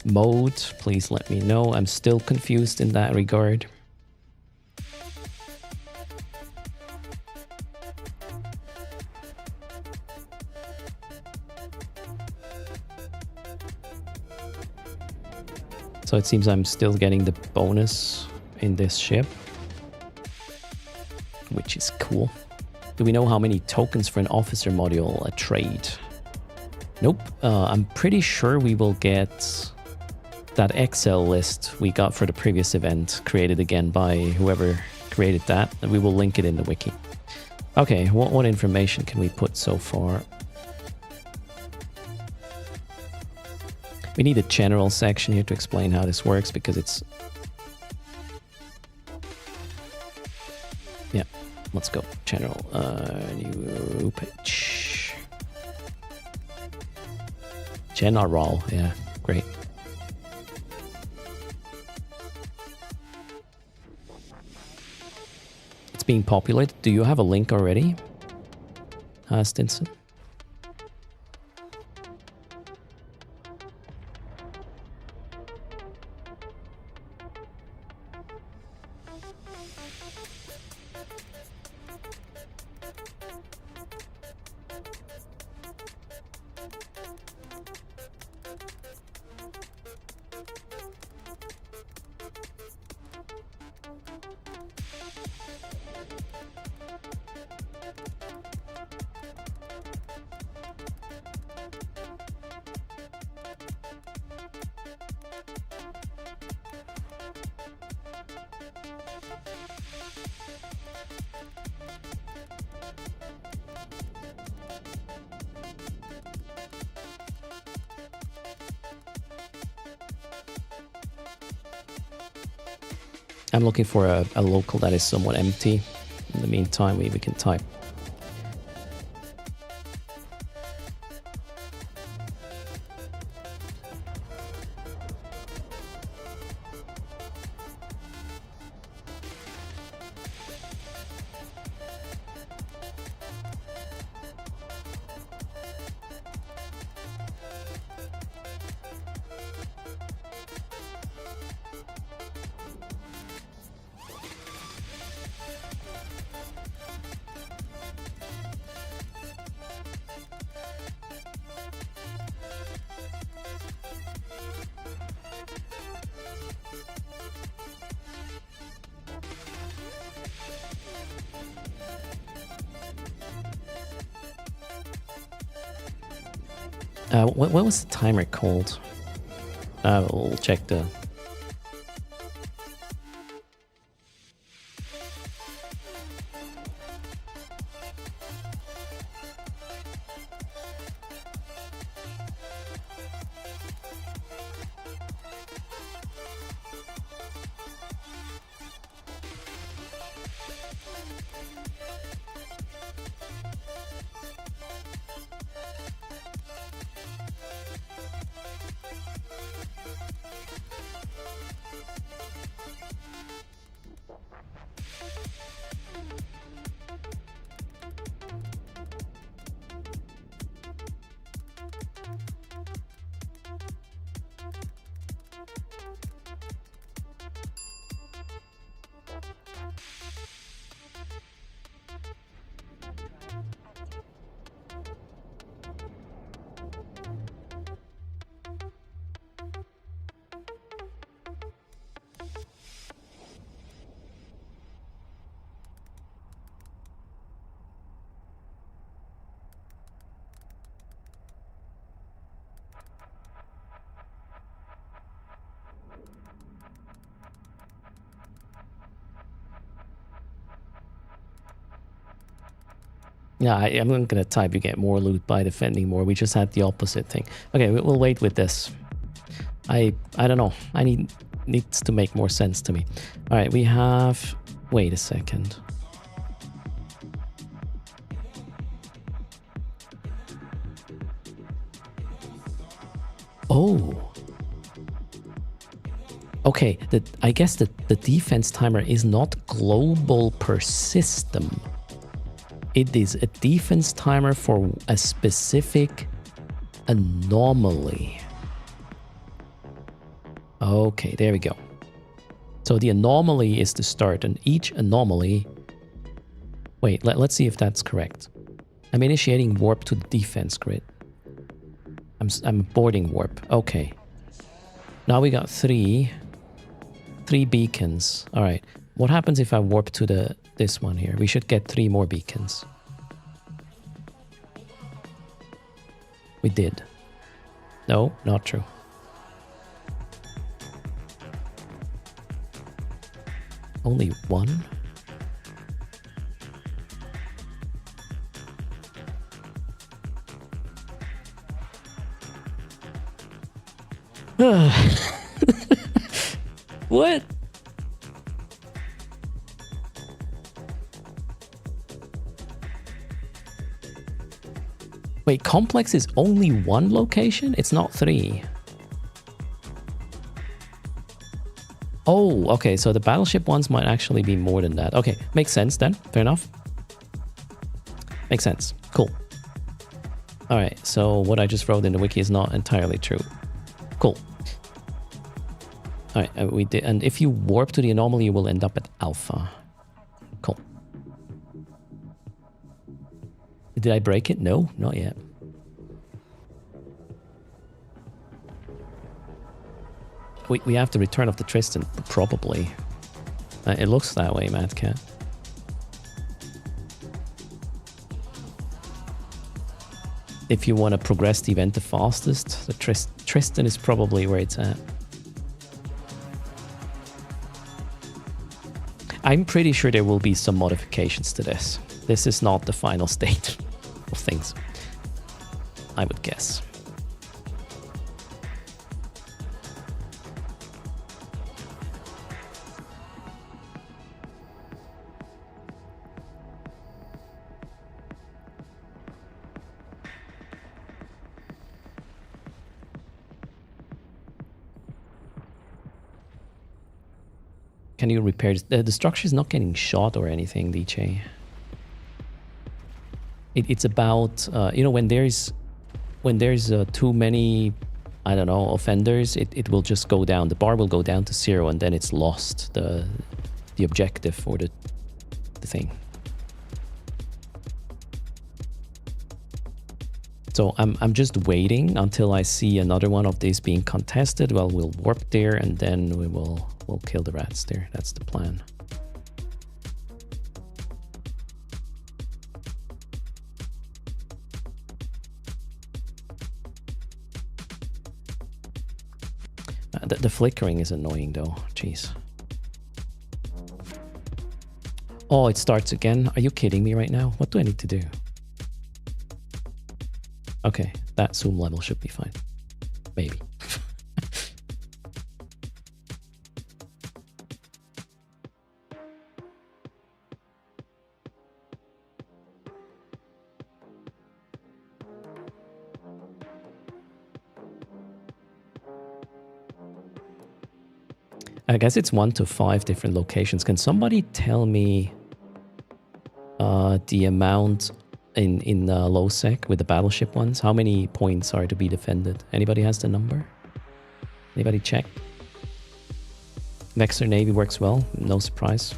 S1: mode, please let me know. I'm still confused in that regard. So it seems I'm still getting the bonus in this ship, which is cool. Do we know how many tokens for an officer module a trade? Nope. I'm pretty sure we will get that Excel list we got for the previous event created again by whoever created that, and we will link it in the wiki. Okay, what information can we put so far? We need a general section here to explain how this works, because it's... Yeah. Let's go. General. New page. General. Yeah, great. It's being populated. Do you have a link already, Stinson? I'm looking for a local that is somewhat empty. In the meantime, we can type. What was the timer called? We'll check the... Yeah, I'm not going to type you get more loot by defending more. We just had the opposite thing. Okay, we'll wait with this. I don't know. Needs to make more sense to me. All right, we have... Wait a second. Oh. Okay, I guess the defense timer is not global per system. It is a defense timer for a specific anomaly. Okay, there we go. So the anomaly is the start, and each anomaly... Wait, let's see if that's correct. I'm initiating warp to the defense grid. I'm boarding warp. Okay. Now we got three beacons. All right. What happens if I warp to this one here? We should get 3 more beacons. We did. No, not true. Only 1? What? Wait, complex is only 1 location? It's not 3. Oh, okay, so the battleship ones might actually be more than that. Okay, makes sense then. Fair enough. Makes sense. Cool. All right, so what I just wrote in the wiki is not entirely true. Cool. All right, we did, and if you warp to the anomaly, you will end up at alpha. Cool. Did I break it? No, not yet. We have the return of the Tristan, probably. It looks that way, Mad Cat. If you want to progress the event the fastest, the Tristan is probably where it's at. I'm pretty sure there will be some modifications to this. This is not the final state of things, I would guess. Can you repair this? The structure is not getting shot or anything, DJ. It's about you know, when there's too many, I don't know, offenders, it will just go down. The bar will go down to 0, and then it's lost, the objective or the thing. So I'm just waiting until I see another one of these being contested. Well, we'll warp there, and then we'll kill the rats there. That's the plan. The flickering is annoying though. Jeez. Oh, it starts again. Are you kidding me right now? What do I need to do? Okay, that zoom level should be fine. Maybe. I guess it's 1 to 5 different locations. Can somebody tell me the amount in low sec with the battleship ones? How many points are to be defended? Anybody has the number? Anybody check? Vexor Navy works well, no surprise.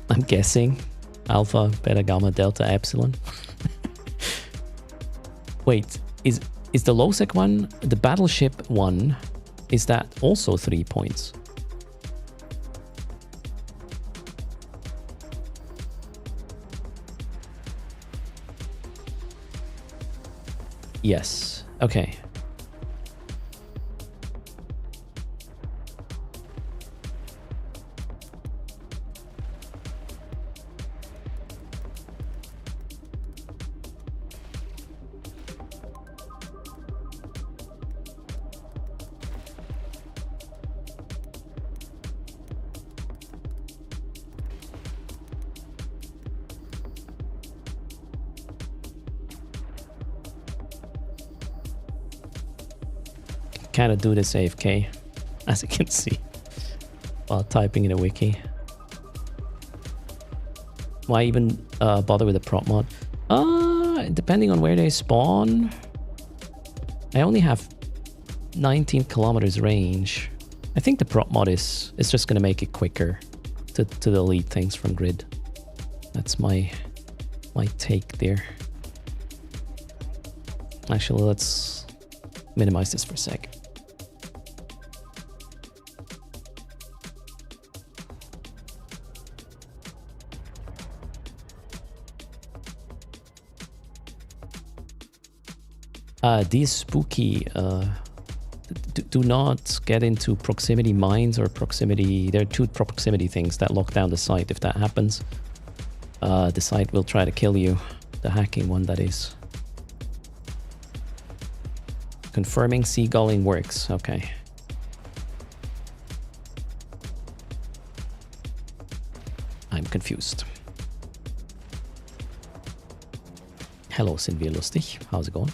S1: I'm guessing Alpha, Beta, Gamma, Delta, Epsilon. Wait, is the low sec one, the battleship one, is that also 3 points? Yes. Okay. Kind of do this AFK, as you can see, while typing in a wiki. Why even bother with a prop mod? Depending on where they spawn. I only have 19 kilometers range. I think the prop mod is just going to make it quicker to delete things from grid. That's my take there. Actually, let's minimize this for a sec. These spooky, do not get into proximity mines or proximity. There are 2 proximity things that lock down the site. If that happens, the site will try to kill you. The hacking one, that is. Confirming seagulling works. Okay. I'm confused. Hello, Sylvia Lustig. How's it going?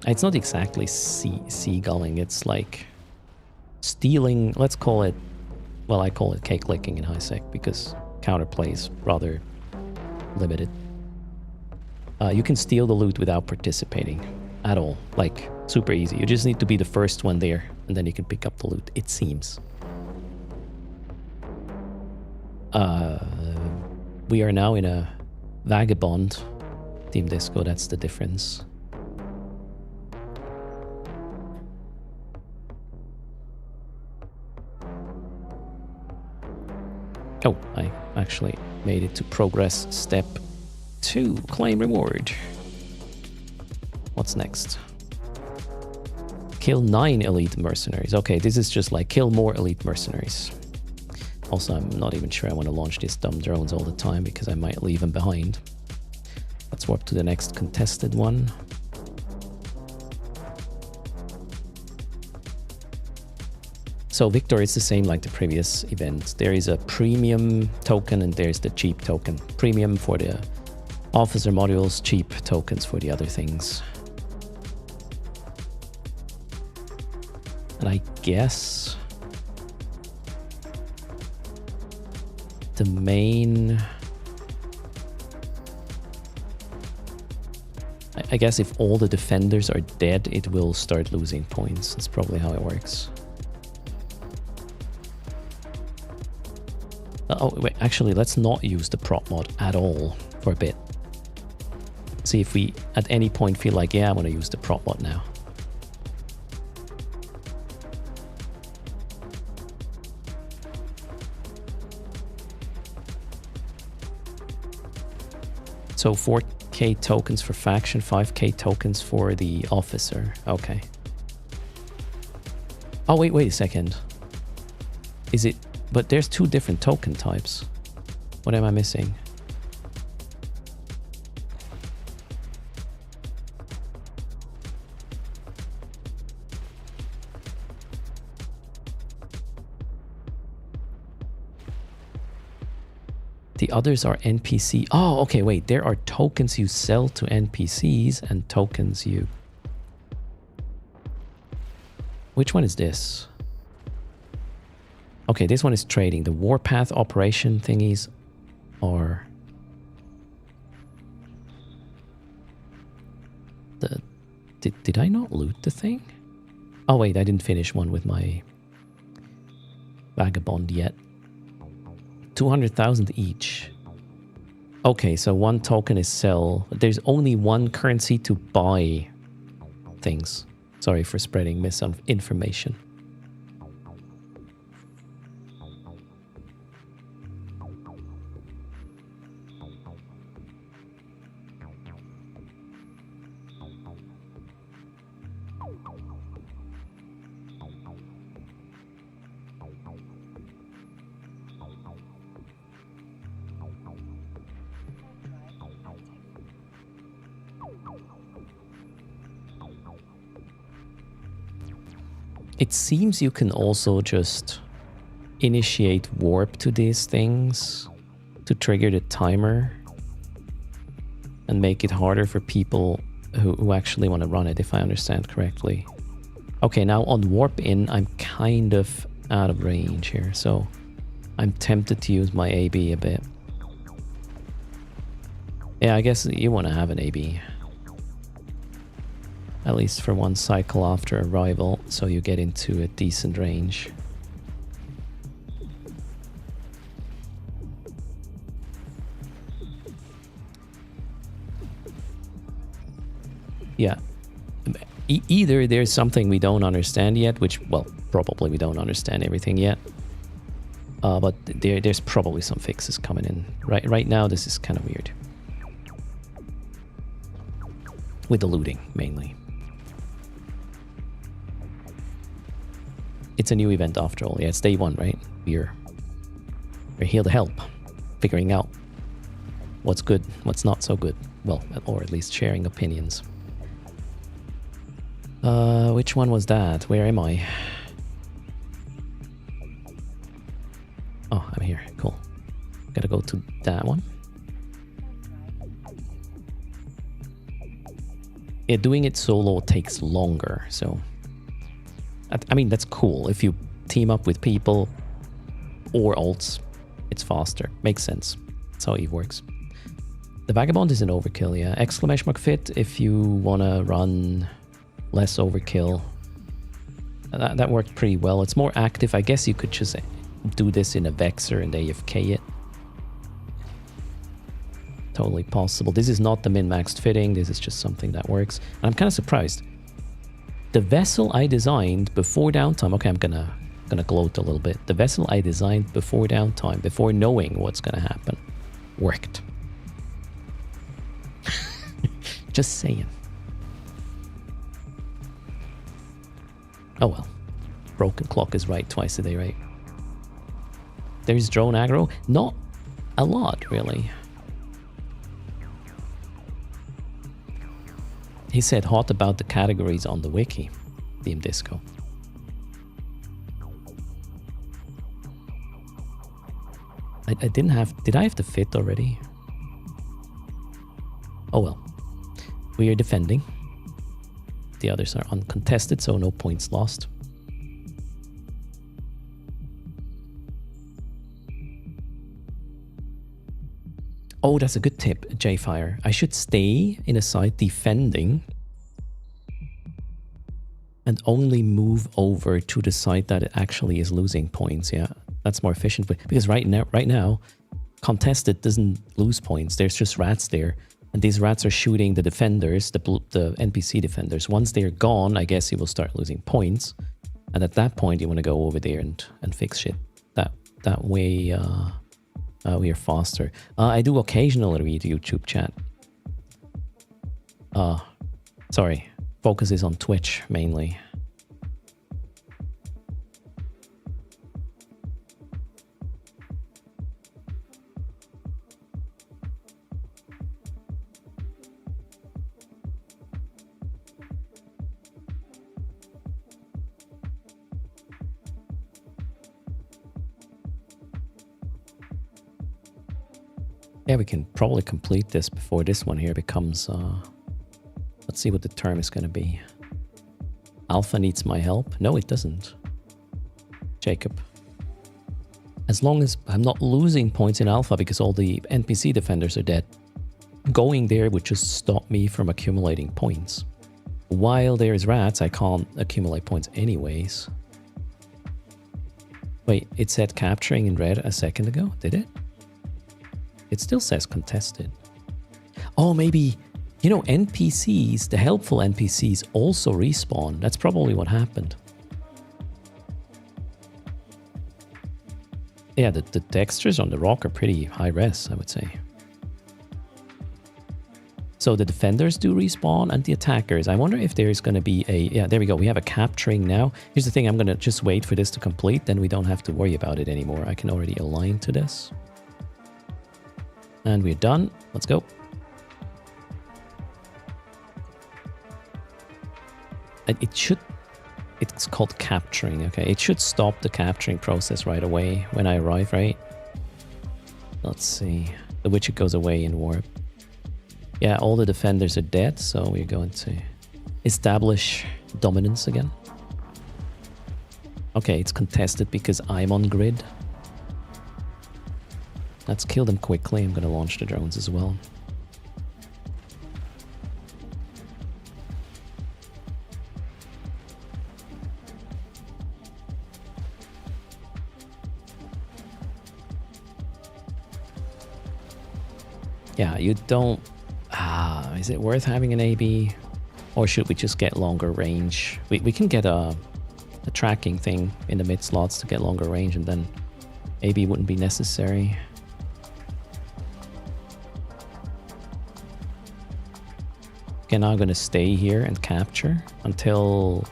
S1: It's not exactly seagulling, it's like stealing, let's call it, well, I call it cake licking in high sec because counterplay is rather limited. You can steal the loot without participating at all, like super easy. You just need to be the first one there and then you can pick up the loot, it seems. We are now in a vagabond team disco, that's the difference. Oh, I actually made it to progress step 2, claim reward. What's next? Kill 9 elite mercenaries. Okay, this is just like kill more elite mercenaries. Also, I'm not even sure I want to launch these dumb drones all the time because I might leave them behind. Let's warp to the next contested one. So Victor is the same like the previous event. There is a premium token and there's the cheap token. Premium for the Officer modules, cheap tokens for the other things. And I guess the main... I guess if all the defenders are dead, it will start losing points. That's probably how it works. Oh, wait, actually, let's not use the prop mod at all for a bit. See if we at any point feel like, yeah, I want to use the prop mod now. So 4k tokens for faction, 5k tokens for the officer. Okay. Oh, wait a second. Is it... But there's two different token types. What am I missing? The others are NPC. Oh, okay, wait. There are tokens you sell to NPCs and tokens you... Which one is this? Okay, this one is trading. The warpath operation thingies are... Did I not loot the thing? Oh wait, I didn't finish one with my vagabond yet. 200,000 each. Okay, so one token is sell. There's only one currency to buy things. Sorry for spreading misinformation. It seems you can also just initiate warp to these things to trigger the timer and make it harder for people who actually want to run it, if I understand correctly. Okay, now on warp in, I'm kind of out of range here, so I'm tempted to use my AB a bit. Yeah, I guess you want to have an AB. At least for one cycle after arrival, so you get into a decent range. Yeah. Either there's something we don't understand yet, which, well, probably we don't understand everything yet. But there's probably some fixes coming in. Right now, this is kind of weird. With the looting, mainly. It's a new event after all. Yeah, it's day one, right? We're here to help. Figuring out what's good, what's not so good. Well, or at least sharing opinions. Which one was that? Where am I? Oh, I'm here. Cool. Gotta go to that one. Yeah, doing it solo takes longer, so... I mean, that's cool. If you team up with people or alts, it's faster. Makes sense. That's how Eve works. The Vagabond is an overkill, yeah. Exclamation mark fit if you want to run less overkill. That worked pretty well. It's more active. I guess you could just do this in a Vexer and AFK it. Totally possible. This is not the min-maxed fitting. This is just something that works. And I'm kind of surprised. The vessel I designed before downtime, okay, I'm gonna gloat a little bit. The vessel I designed before downtime, before knowing what's gonna happen, worked. Just saying. Oh well. Broken clock is right twice a day, right? There's drone aggro. Not a lot, really. He said hot about the categories on the wiki, DM Disco. I didn't have... Did I have the fit already? Oh well. We are defending. The others are uncontested, so no points lost. Oh, that's a good tip, J-Fire. I should stay in a site defending and only move over to the site that it actually is losing points. Yeah, that's more efficient. Because right now, contested doesn't lose points. There's just rats there. And these rats are shooting the defenders, the NPC defenders. Once they're gone, I guess you will start losing points. And at that point, you want to go over there and fix shit. That way... we are faster. I do occasionally read YouTube chat. Sorry. Focus is on Twitch, mainly. Yeah, we can probably complete this before this one here becomes... let's see what the term is going to be. Alpha needs my help. No, it doesn't. Jacob. As long as I'm not losing points in Alpha because all the NPC defenders are dead, going there would just stop me from accumulating points. While there's rats, I can't accumulate points anyways. Wait, it said capturing in red a second ago, did it? It still says contested. Oh, maybe, you know, NPCs, the helpful NPCs also respawn. That's probably what happened. Yeah, the textures on the rock are pretty high res, I would say. So the defenders do respawn and the attackers. I wonder if there's going to be a... Yeah, there we go. We have a capturing now. Here's the thing. I'm going to just wait for this to complete. Then we don't have to worry about it anymore. I can already align to this. And we're done. Let's go. And it should... It's called capturing, okay? It should stop the capturing process right away when I arrive, right? Let's see. The Witcher goes away in warp. Yeah, all the defenders are dead, so we're going to establish dominance again. Okay, it's contested because I'm on grid. Let's kill them quickly. I'm going to launch the drones as well. Yeah, you don't... is it worth having an AB? Or should we just get longer range? We can get a tracking thing in the mid slots to get longer range, and then AB wouldn't be necessary. Okay, now I'm going to stay here and capture until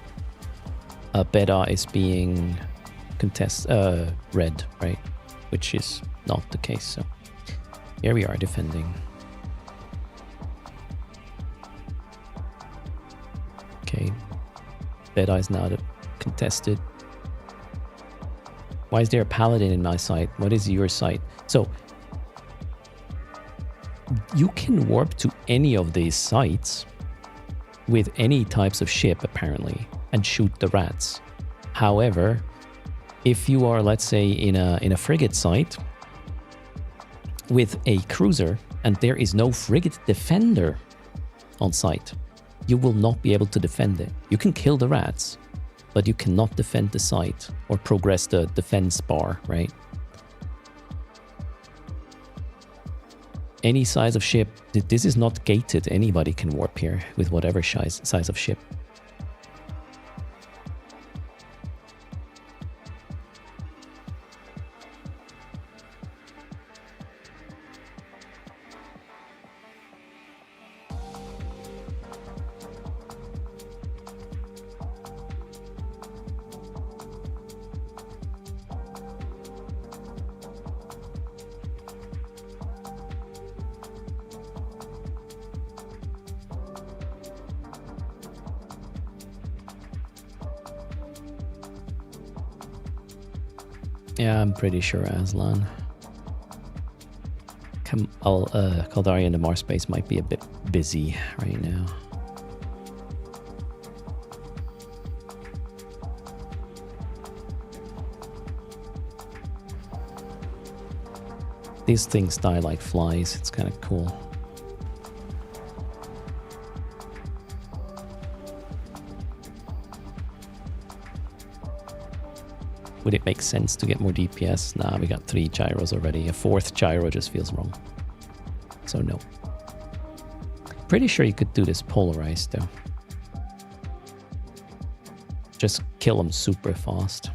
S1: a beta is being red, right? Which is not the case, so here we are defending. Okay, beta is now contested. Why is there a paladin in my site? What is your site? So you can warp to any of these sites with any types of ship apparently and shoot the rats. However, if you are, let's say, in a frigate site with a cruiser and there is no frigate defender on site, you will not be able to defend it. You can kill the rats, but you cannot defend the site or progress the defense bar, right? Any size of ship, this is not gated. Anybody can warp here with whatever size of ship. Yeah, I'm pretty sure Aslan. Caldari and the Mars base might be a bit busy right now. These things die like flies. It's kind of cool. Would it make sense to get more DPS? Nah, we got 3 gyros already. A 4th gyro just feels wrong. So no. Pretty sure you could do this polarized though. Just kill them super fast.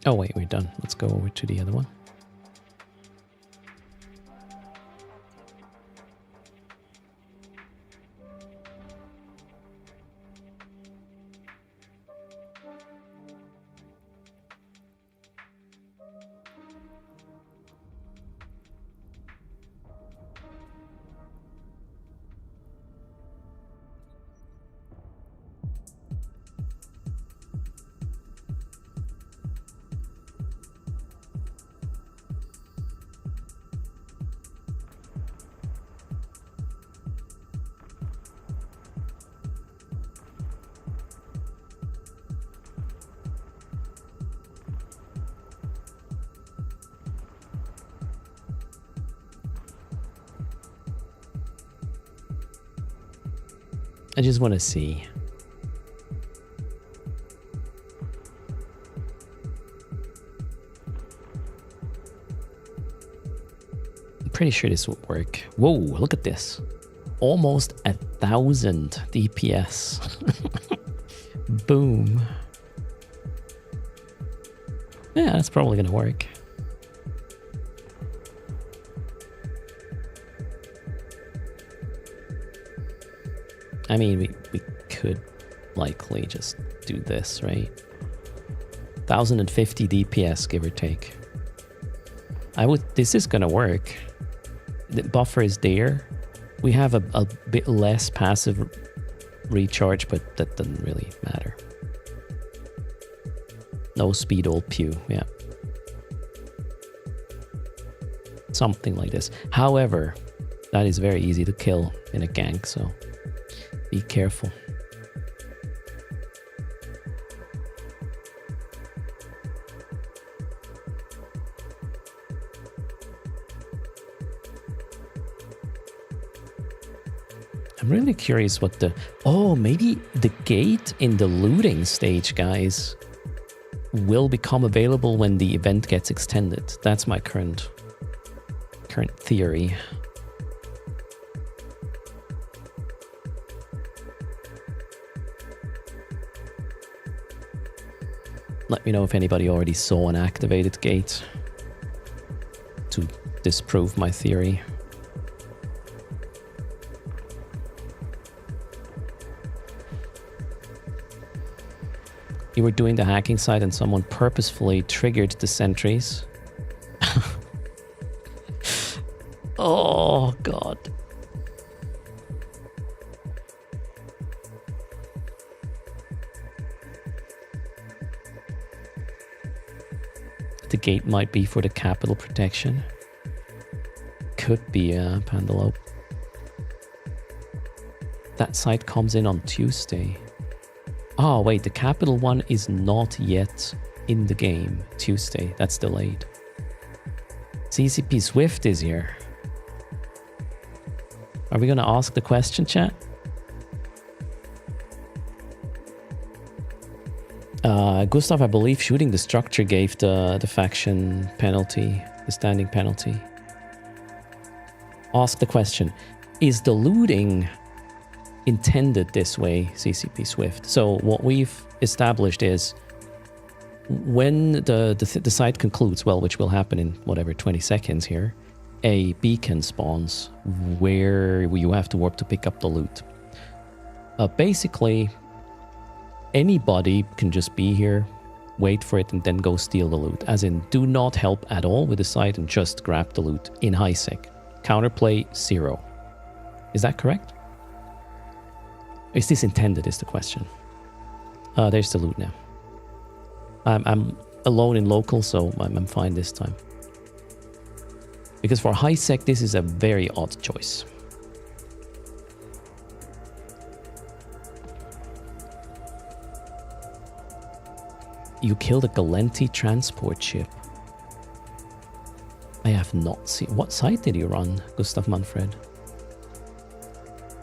S1: Oh wait, we're done. Let's go over to the other one. I just want to see. I'm pretty sure this will work. Whoa, look at this. Almost 1,000 DPS. Boom. Yeah, that's probably going to work. I mean, we could likely just do this, right? 1,050 DPS, give or take. This is gonna work. The buffer is there. We have a bit less passive recharge, but that doesn't really matter. No speed old pew, yeah. Something like this. However, that is very easy to kill in a gank, so be careful. I'm really curious what the... Oh, maybe the gate in the looting stage, guys, will become available when the event gets extended. That's my current theory. Let me know if anybody already saw an activated gate to disprove my theory. You were doing the hacking side and someone purposefully triggered the sentries. Oh, God. The gate might be for the capital protection. Could be a Pandalope. That site comes in on Tuesday. Oh, wait, the capital one is not yet in the game. Tuesday, that's delayed. CCP Swift is here. Are we going to ask the question, chat? Gustav, I believe shooting the structure gave the faction penalty, the standing penalty. Ask the question. Is the looting intended this way, CCP Swift? So what we've established is when the site concludes, well, which will happen in whatever 20 seconds here, a beacon spawns where you have to warp to pick up the loot. Basically, anybody can just be here, wait for it, and then go steal the loot. As in, do not help at all with the site and just grab the loot in high sec. Counterplay 0. Is that correct? Is this intended is the question. There's the loot now. I'm alone in local, so I'm fine this time. Because for high sec, this is a very odd choice. You killed a Galenti transport ship. I have not seen... What site did you run, Gustav Manfred?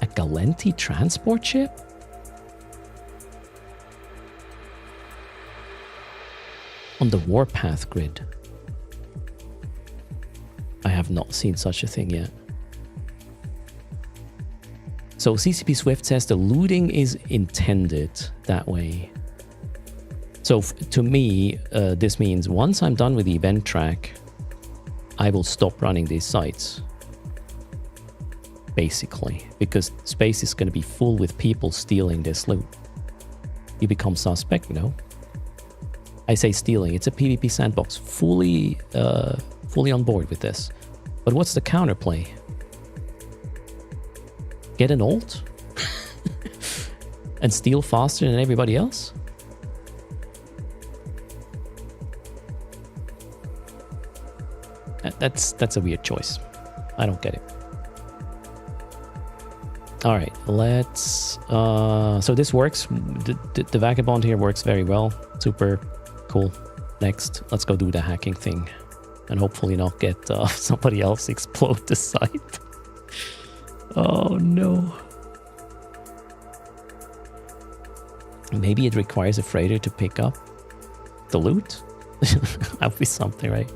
S1: A Galenti transport ship? On the Warpath grid. I have not seen such a thing yet. So CCP Swift says the looting is intended that way. So to me, this means once I'm done with the event track, I will stop running these sites. Basically, because space is going to be full with people stealing this loot. You become suspect, no? I say stealing, it's a PvP sandbox. Fully on board with this. But what's the counterplay? Get an ult? And steal faster than everybody else? That's a weird choice. I don't get it. All right, let's... so this works. The Vagabond here works very well. Super cool. Next, let's go do the hacking thing. And hopefully not get somebody else explode the site. Oh no. Maybe it requires a freighter to pick up the loot? That would be something, right?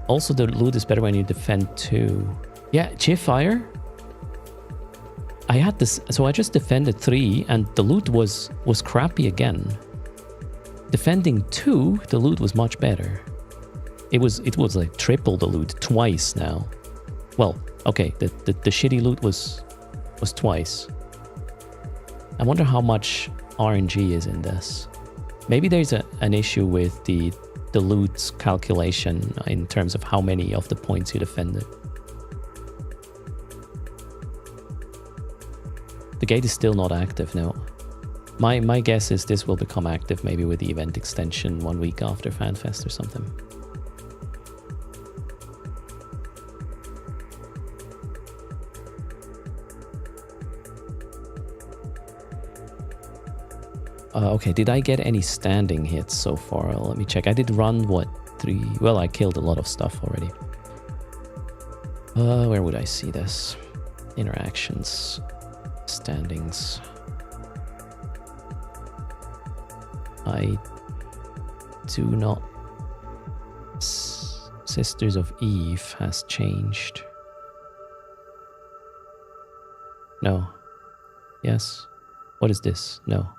S1: Also, the loot is better when you defend too. Yeah, Chifire. I had this, so I just defended 3 and the loot was crappy again. Defending 2, the loot was much better. It was like triple the loot twice now. Well, okay, the shitty loot was twice. I wonder how much RNG is in this. Maybe there's an issue with the loot calculation in terms of how many of the points you defended. The gate is still not active now. My guess is this will become active maybe with the event extension 1 week after FanFest or something. Okay, did I get any standing hits so far? Let me check. I did run, what, 3? Well, I killed a lot of stuff already. Where would I see this? Interactions. Standings. I do not... Sisters of Eve has changed. No. Yes. What is this? No.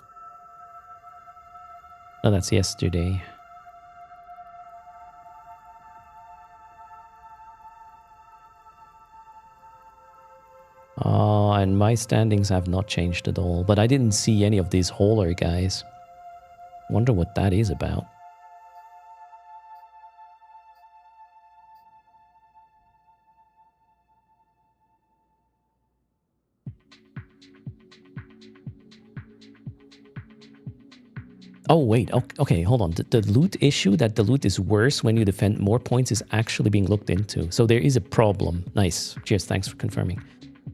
S1: No, that's yesterday. And my standings have not changed at all. But I didn't see any of these hauler guys. Wonder what that is about. Oh, wait. Okay, hold on. The loot issue, that the loot is worse when you defend more points, is actually being looked into. So there is a problem. Nice. Cheers. Thanks for confirming.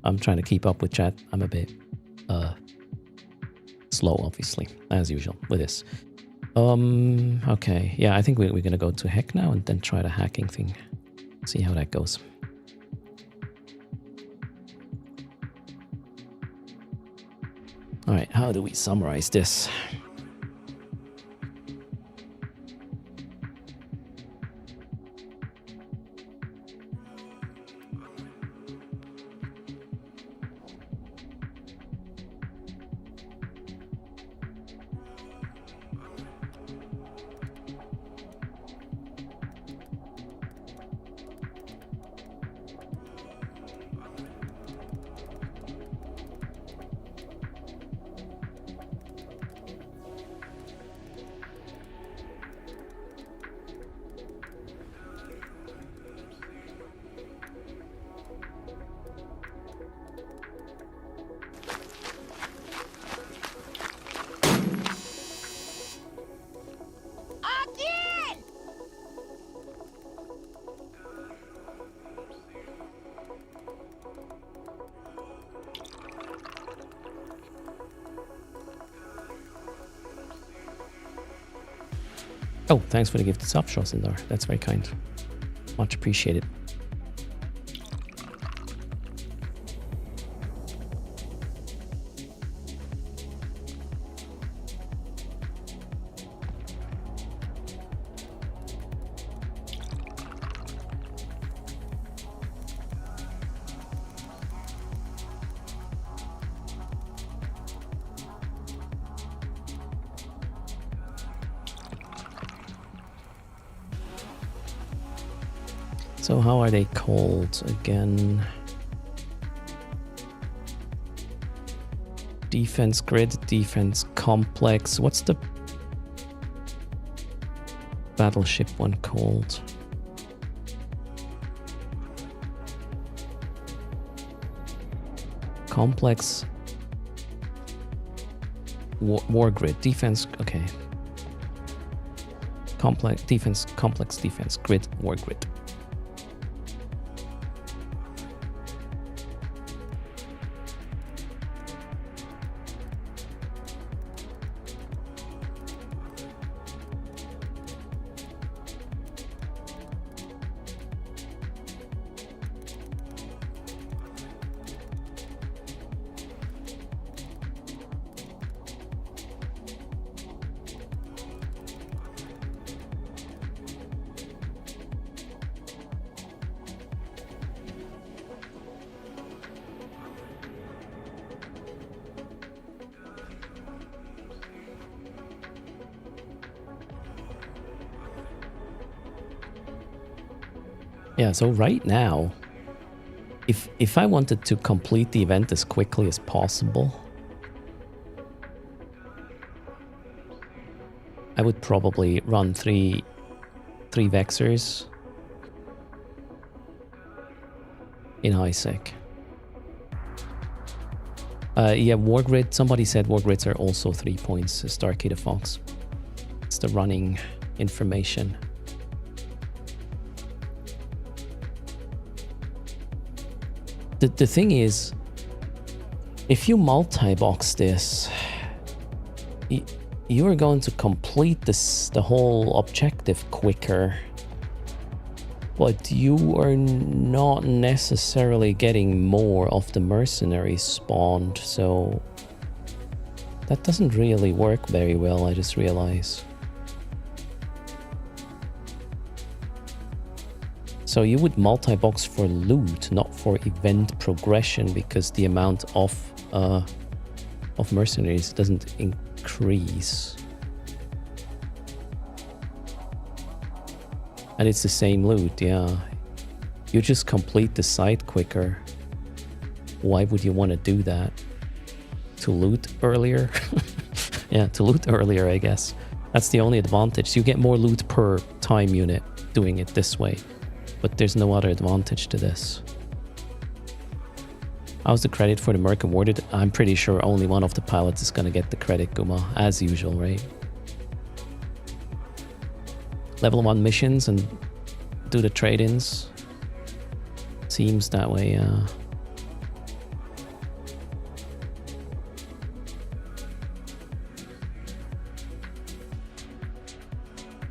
S1: I'm trying to keep up with chat. I'm a bit slow, obviously, as usual with this. Okay. Yeah, I think we're going to go to heck now and then try the hacking thing. See how that goes. All right. How do we summarize this? Oh, thanks for the gift of sub, Shosindar. That's very kind. Much appreciated. So how are they called again? Defense grid, defense complex. What's the battleship one called? Complex war grid, defense, okay. Complex defense grid, war grid. Yeah, so right now, if I wanted to complete the event as quickly as possible, I would probably run three Vexers in high sec. Yeah, War Grid, somebody said War Grids are also 3 points, Starkey Fox. It's the running information. The thing is, if you multi-box this, you are going to complete the whole objective quicker, but you are not necessarily getting more of the mercenaries spawned, so that doesn't really work very well, I just realized. So you would multi-box for loot, not for event progression, because the amount of mercenaries doesn't increase. And it's the same loot, yeah. You just complete the site quicker. Why would you want to do that? To loot earlier? Yeah, to loot earlier, I guess. That's the only advantage. You get more loot per time unit doing it this way. But there's no other advantage to this. How's the credit for the Merc awarded? I'm pretty sure only one of the pilots is gonna get the credit, Guma, as usual, right? Level 1 missions and do the trade-ins. Seems that way,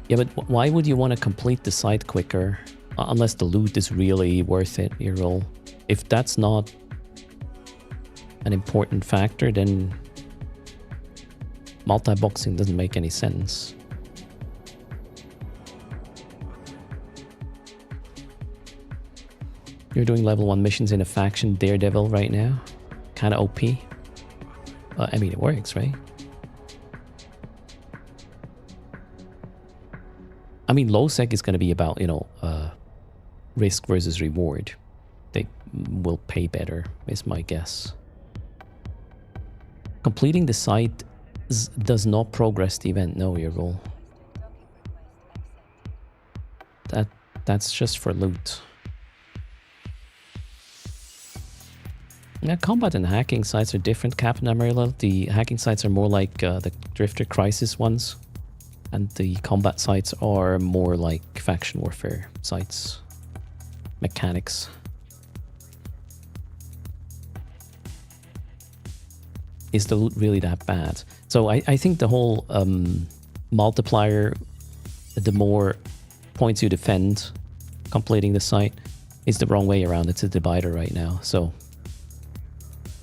S1: Yeah, but why would you want to complete the site quicker? Unless the loot is really worth it, your roll. If that's not an important factor, then multi-boxing doesn't make any sense. You're doing level 1 missions in a faction Daredevil right now. Kinda OP. I mean, it works, right? I mean, low sec is going to be about, you know, risk versus reward. They will pay better, is my guess. Completing the site does not progress the event. No, your roll. That's just for loot. Yeah, combat and hacking sites are different, Captain Amarillo. The hacking sites are more like the Drifter Crisis ones. And the combat sites are more like faction warfare sites. Mechanics. Is the loot really that bad? So I think the whole multiplier the more points you defend completing the site. It's the wrong way around. It's a divider right now. So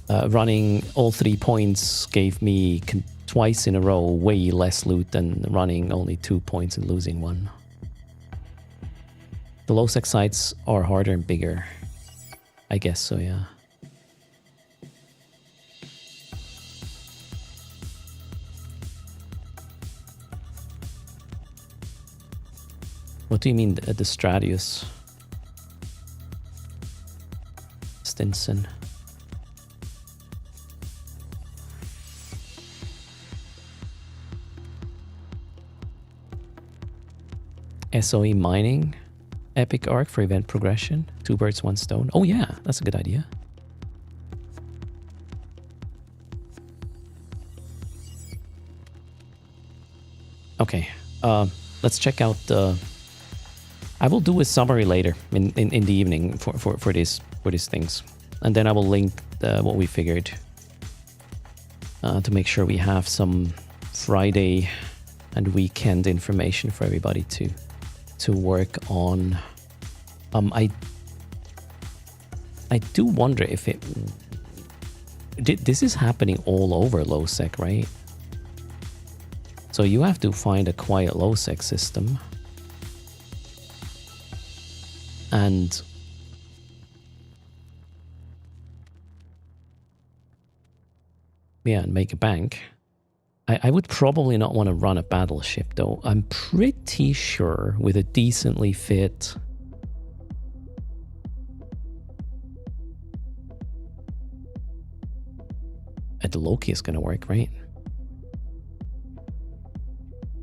S1: running all 3 points gave me twice in a row way less loot than running only 2 points and losing 1. The low sec sites are harder and bigger. I guess so, yeah. What do you mean the Stratius? Stinson. SOE mining, epic arc for event progression, 2 birds, 1 stone. Oh yeah, that's a good idea. Okay, let's check out the. I will do a summary later in the evening for these things, and then I will link what we figured to make sure we have some Friday and weekend information for everybody to work on. I do wonder if this is happening all over low sec, right? So you have to find a quiet low sec system and and make a bank. I would probably not want to run a battleship though. I'm pretty sure with a decently fit the Loki is going to work, right?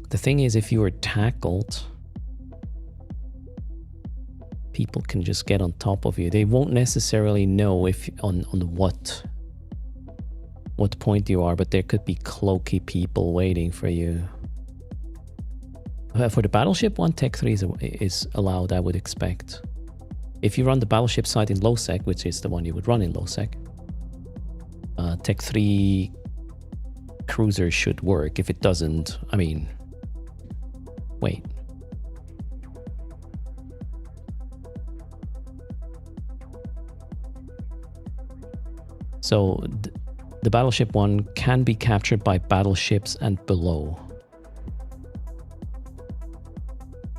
S1: The thing is, if you are tackled, people can just get on top of you. They won't necessarily know if on what point you are, but there could be cloaky people waiting for you. For the battleship, 1 Tech 3 is allowed, I would expect. If you run the battleship site in low sec, which is the one you would run in low sec, Tech 3 cruiser should work. If it doesn't, I mean, wait. So the battleship one can be captured by battleships and below.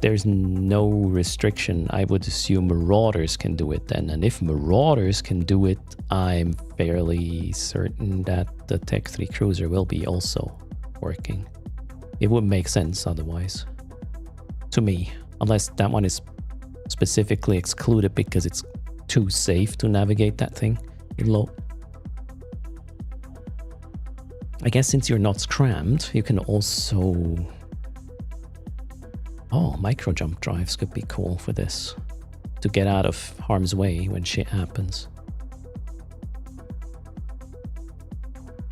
S1: There's no restriction. I would assume Marauders can do it then. And if Marauders can do it, I'm fairly certain that the Tech 3 cruiser will be also working. It wouldn't make sense otherwise. To me. Unless that one is specifically excluded because it's too safe to navigate that thing in low. I guess since you're not scrammed, you can also... Oh, micro jump drives could be cool for this. To get out of harm's way when shit happens.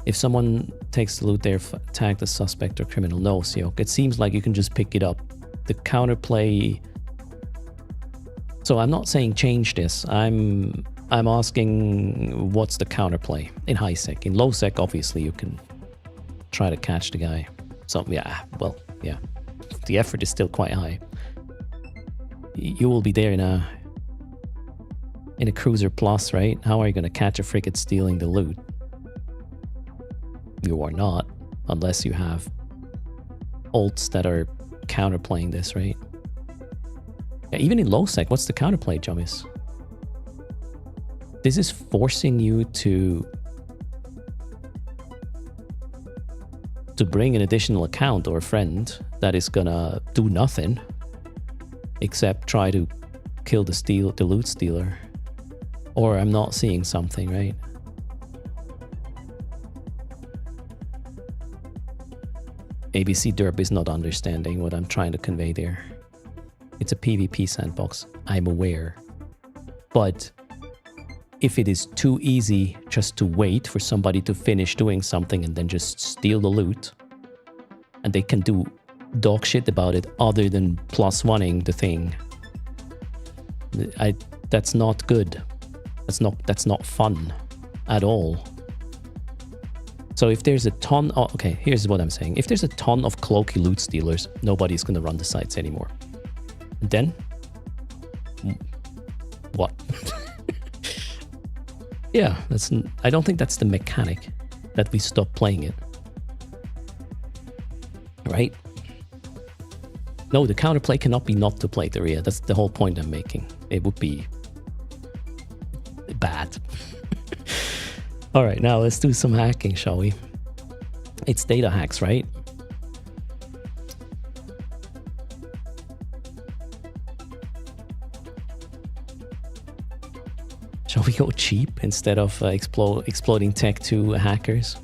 S1: If someone takes the loot there, tag the suspect or criminal. No, Siok. It seems like you can just pick it up. The counterplay... So I'm not saying change this. I'm asking what's the counterplay in high sec. In low sec, obviously, you can try to catch the guy. So, yeah, well, yeah. The effort is still quite high. You will be there in a cruiser plus, right? How are you going to catch a frigate stealing the loot? You are not, unless you have ults that are counterplaying this, right? Yeah, even in low sec, what's the counterplay, Jummis? This is forcing you to bring an additional account or a friend that is gonna do nothing except try to kill the loot stealer. Or I'm not seeing something, right? ABC Derp is not understanding what I'm trying to convey there. It's a PvP sandbox, I'm aware. But if it is too easy just to wait for somebody to finish doing something and then just steal the loot, and they can do dog shit about it other than +1ing the thing, that's not good. That's not fun at all. So if there's a ton of, okay, here's what I'm saying. If there's a ton of cloaky loot stealers, nobody's going to run the sites anymore. And then, what? Yeah, I don't think that's the mechanic that we stop playing it. Right? No, the counterplay cannot be not to play Theria. That's the whole point I'm making. It would be bad. All right, now let's do some hacking, shall we? It's data hacks, right? Shall we go cheap instead of exploding tech to hackers?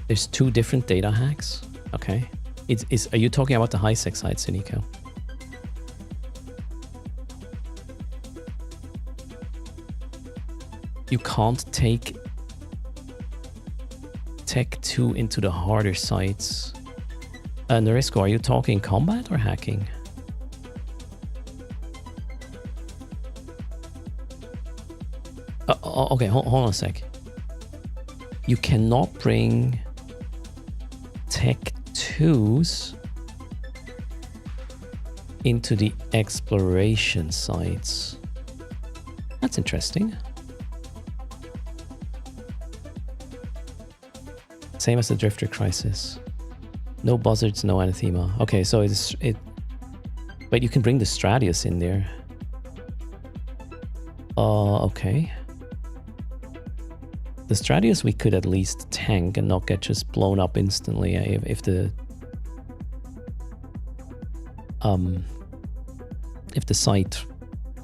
S1: There's 2 different data hacks. Okay. Are you talking about the high-sec sites, Nico? You can't take Tech 2 into the harder sites. Narisco, are you talking combat or hacking? Okay, hold on a sec. You cannot bring Tech 2s into the exploration sites. That's interesting. Same as the Drifter Crisis. No buzzards, no anathema. Okay, so wait, you can bring the Stradius in there. Okay. The Stradius we could at least tank and not get just blown up instantly if the site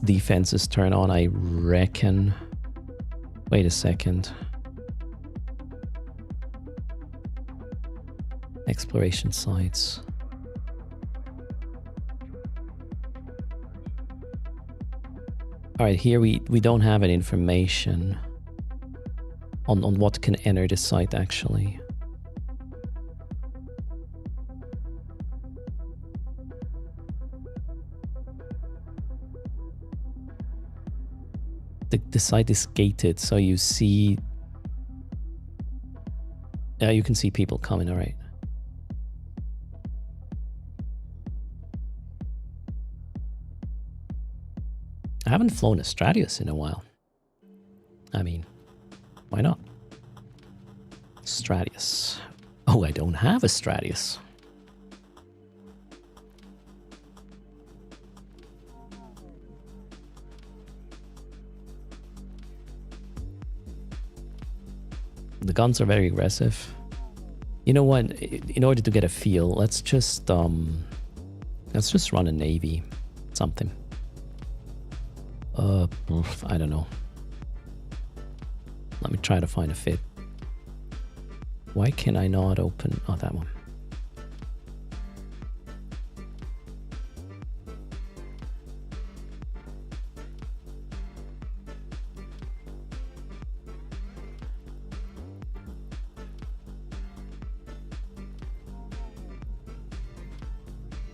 S1: defenses turn on, I reckon. Wait a second. Exploration sites. All right, here we don't have any information on what can enter the site actually. The site is gated, so you see... Yeah, you can see people coming, all right. I haven't flown a Stradius in a while. I mean, why not? Stradius. Oh, I don't have a Stradius. The guns are very aggressive. You know what? In order to get a feel, let's just run a navy. Something. I don't know. Let me try to find a fit. Why can I not open... Oh, that one.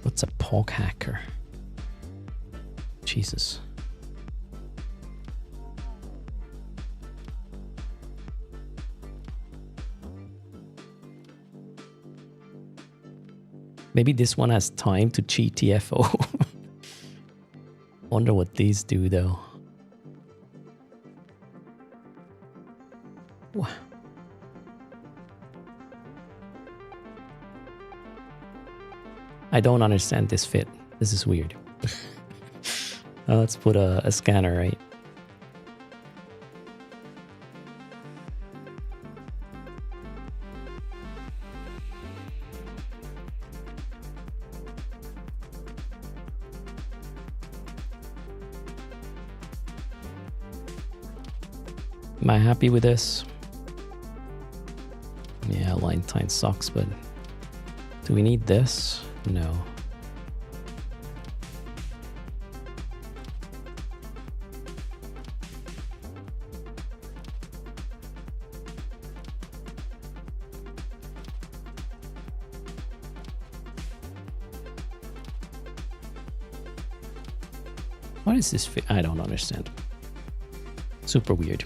S1: What's a POG hacker? Jesus. Maybe this one has time to cheat TFO. Wonder what these do though. Wow. I don't understand this fit. This is weird. Let's put a scanner, right? Am I happy with this? Yeah, line time sucks, but do we need this? No. What is this? I don't understand. Super weird.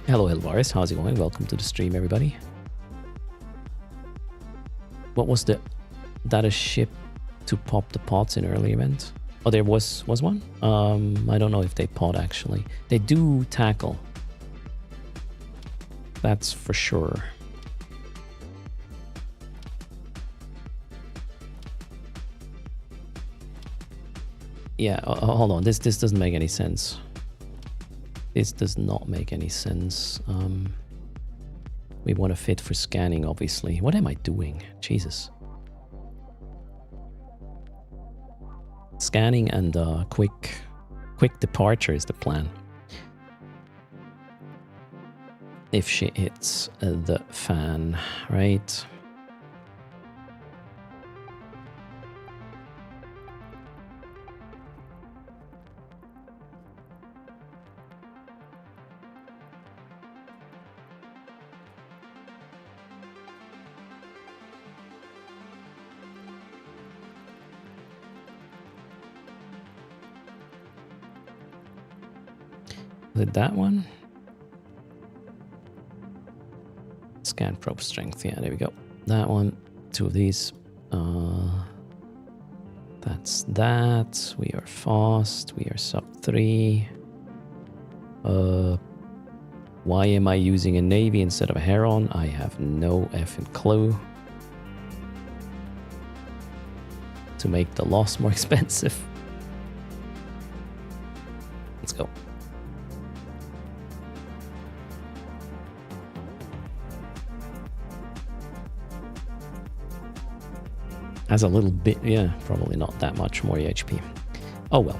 S1: Hello, Elvaris. How's it going? Welcome to the stream, everybody. What was the... That a ship to pop the pods in early event? Oh, there was one? I don't know if they pod, actually. They do tackle. That's for sure. Yeah, hold on. This doesn't make any sense. This does not make any sense. We want to fit for scanning, obviously. What am I doing? Jesus. Scanning and quick departure is the plan. If she hits the fan, right? Is it that one? Scan probe strength. Yeah, there we go. That one. Two of these. That's that. We are fast. We are sub 3. Why am I using a Navy instead of a Heron? I have no effing clue. To make the loss more expensive. Let's go. Has a little bit, yeah, probably not that much more HP. Oh well.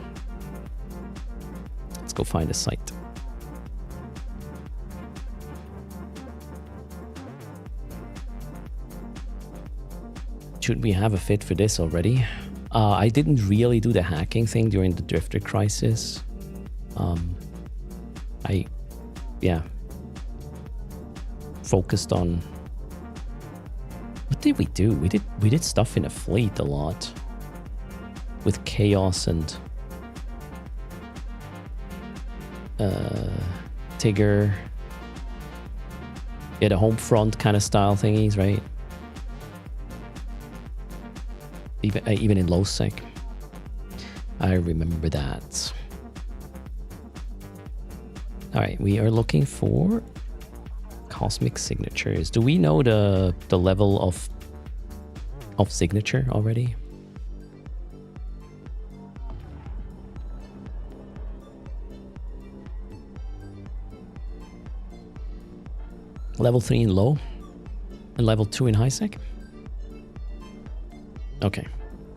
S1: Let's go find a site. Should we have a fit for this already? I didn't really do the hacking thing during the Drifter crisis. Yeah, focused on... What did we do? We did stuff in a fleet a lot. With Chaos and... Tigger. Yeah, the home front kind of style thingies, right? Even in low sec. I remember that. Alright, we are looking for cosmic signatures. Do we know the level of signature already? Level 3 in low and level 2 in high sec? Okay.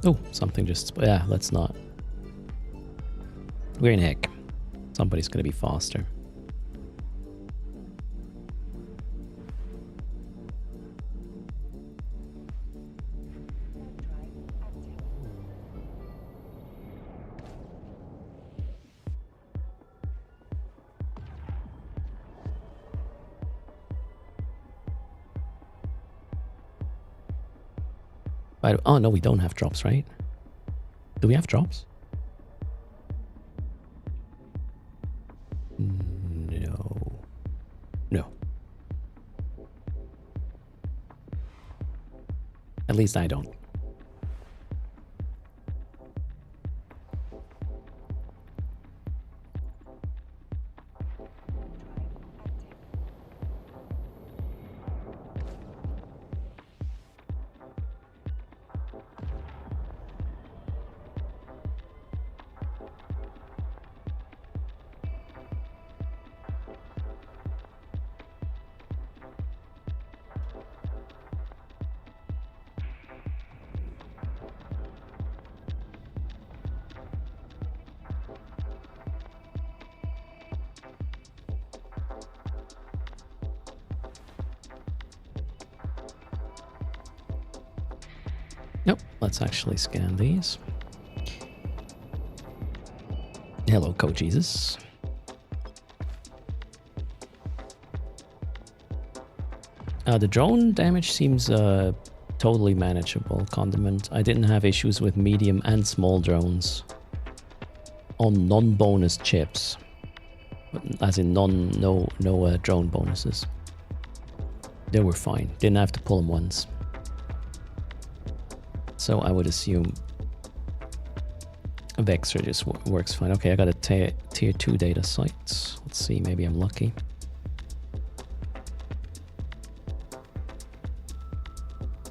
S1: Oh, something just... Yeah, let's not. We're in heck. Somebody's gonna be faster. Oh, no, we don't have drops, right? Do we have drops? No. No. At least I don't. Nope, let's actually scan these. Hello, Code Jesus. The drone damage seems totally manageable. Condiment. I didn't have issues with medium and small drones on non-bonus chips, as in no drone bonuses. They were fine. Didn't have to pull them once. So I would assume Vexor just works fine. Okay, I got a tier 2 data site. Let's see, maybe I'm lucky.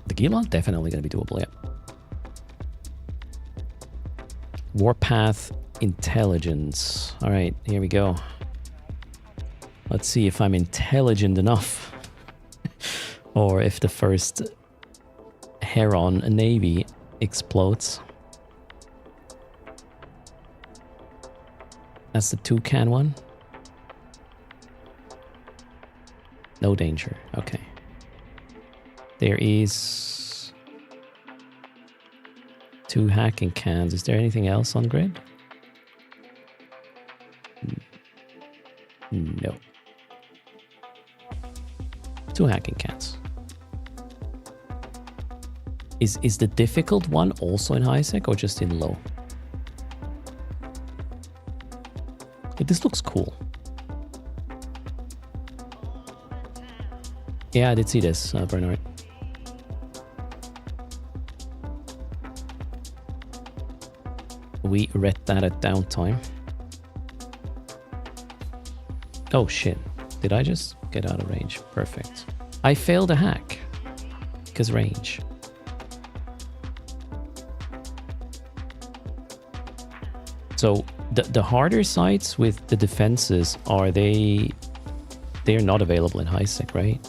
S1: The Gila, definitely going to be doable, yeah. Warpath Intelligence. All right, here we go. Let's see if I'm intelligent enough. Or if the first Heron Navy explodes. That's the toucan one. No danger. Okay. There is 2 hacking cans. Is there anything else on grid? No. 2 hacking cans. Is the difficult one also in high sec or just in low? This looks cool. Yeah, I did see this, Bernard. We read that at downtime. Oh shit. Did I just get out of range? Perfect. I failed a hack. Because range. So the harder sites with the defenses, are they're not available in high sec, right?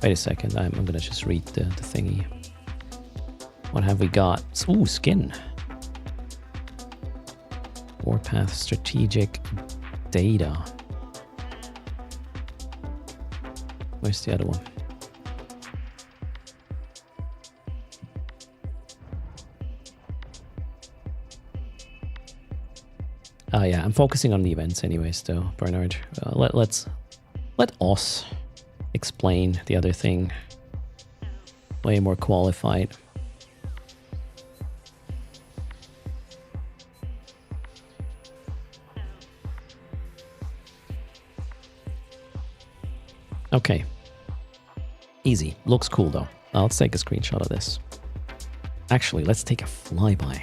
S1: Wait a second, I'm gonna just read the thingy. What have we got? Ooh, skin. Warpath strategic data. Where's the other one? Yeah, I'm focusing on the events anyways, though, Bernard. Let us explain the other thing. Way more qualified. Okay. Easy. Looks cool, though. Let's take a screenshot of this. Actually, let's take a flyby.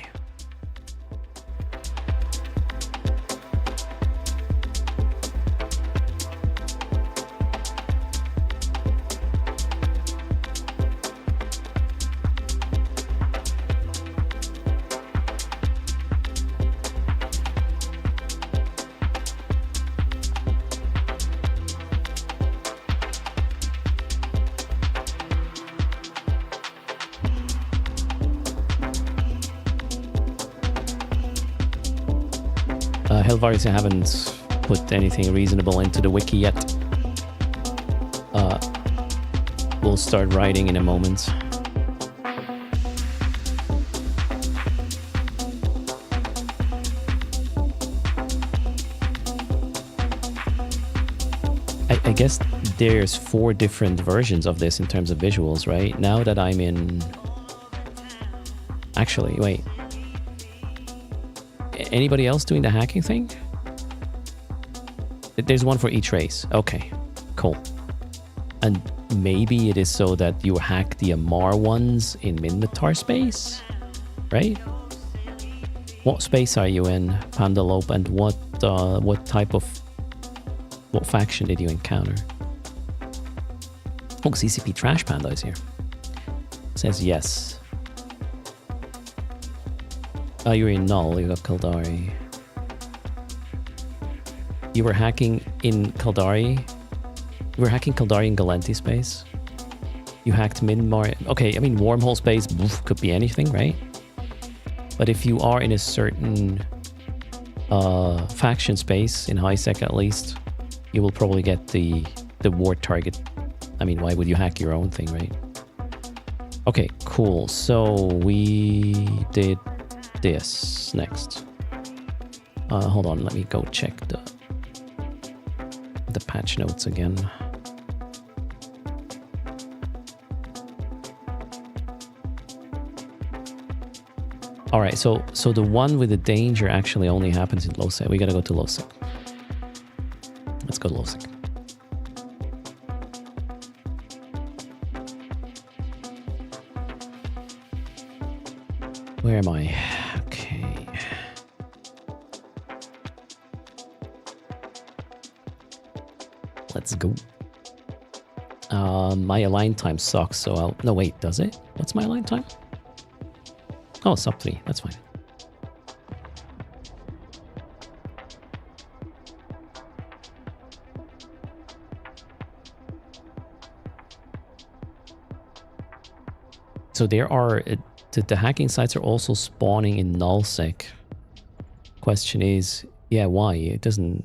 S1: Hellvarus, I haven't put anything reasonable into the wiki yet. We'll start writing in a moment. I guess there's 4 different versions of this in terms of visuals, right? Now that I'm in... Actually, wait. Anybody else doing the hacking thing? There's one for each race. Okay, cool. And maybe it is so that you hack the Amar ones in Minmatar space, right? What space are you in, Pandalope, and what faction did you encounter? Oh, CCP Trash Panda is here. Says yes. Oh, you're in Null, you got Kaldari. You were hacking in Kaldari? You were hacking Kaldari in Galenti space? You hacked Minmar... Okay, I mean, wormhole space could be anything, right? But if you are in a certain faction space, in high sec at least, you will probably get the ward target. I mean, why would you hack your own thing, right? Okay, cool. So we did this next. Hold on, let me go check the patch notes again. All right, so the one with the danger actually only happens in low sec. We gotta go to low sec. Let's go to low sec. Where am I? Okay. Let's go. My align time sucks, so I'll... No, wait, does it? What's my align time? Oh, sub 3. That's fine. So there are... the hacking sites are also spawning in nullsec. Question is, yeah, why? It doesn't...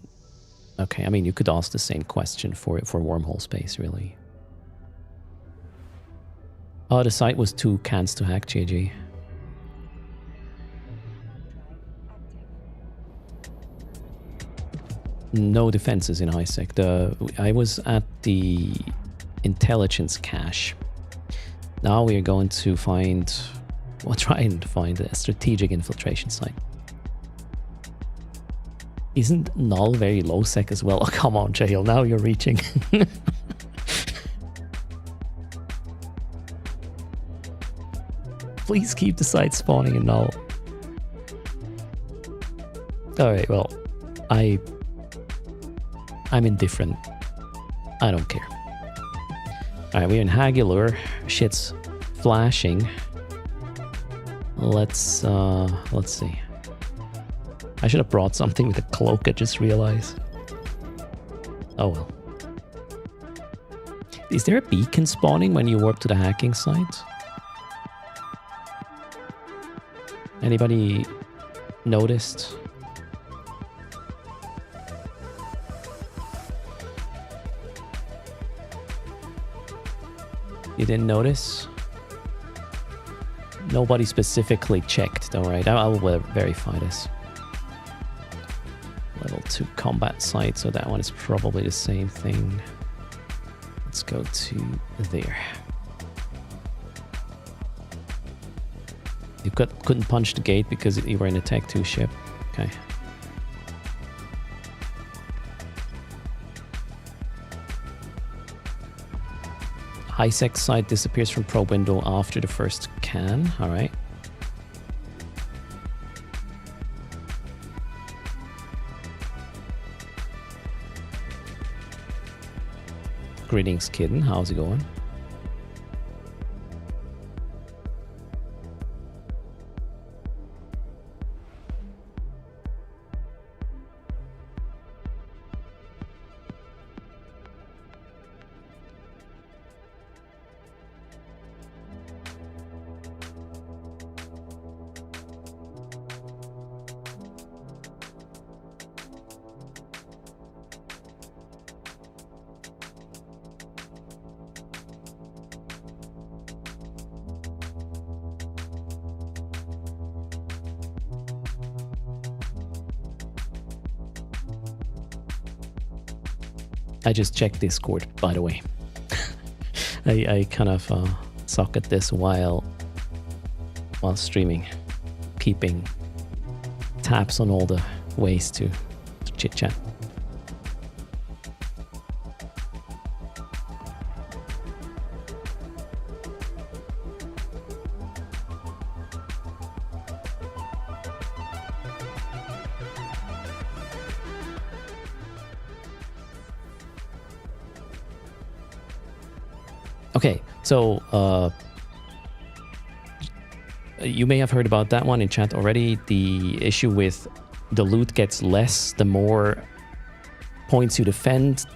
S1: Okay, I mean, you could ask the same question for wormhole space, really. Oh, the site was too cans to hack, GG. No defenses in ISEC. I was at the intelligence cache. Now we are going to find... We'll try and find a strategic infiltration site. Isn't null very low sec as well? Oh, come on, Jail. Now you're reaching. Please keep the site spawning in null. Alright, well, I'm indifferent. I don't care. Alright, we're in Hagulur. Shit's flashing. Let's see. I should have brought something with a cloak, I just realized. Oh well. Is there a beacon spawning when you warp to the hacking site? Anybody noticed? You didn't notice? Nobody specifically checked, though, right? I will verify this. Level 2 combat site, so that one is probably the same thing. Let's go to there. You couldn't punch the gate because you were in a Tech 2 ship. Okay. High-sec site disappears from probe window after the first can. All right. Greetings, kitten. How's it going? I just checked Discord, by the way. I kind of suck at this while streaming, keeping tabs on all the ways to chit chat. Okay, so you may have heard about that one in chat already. The issue with the loot gets less the more points you defend.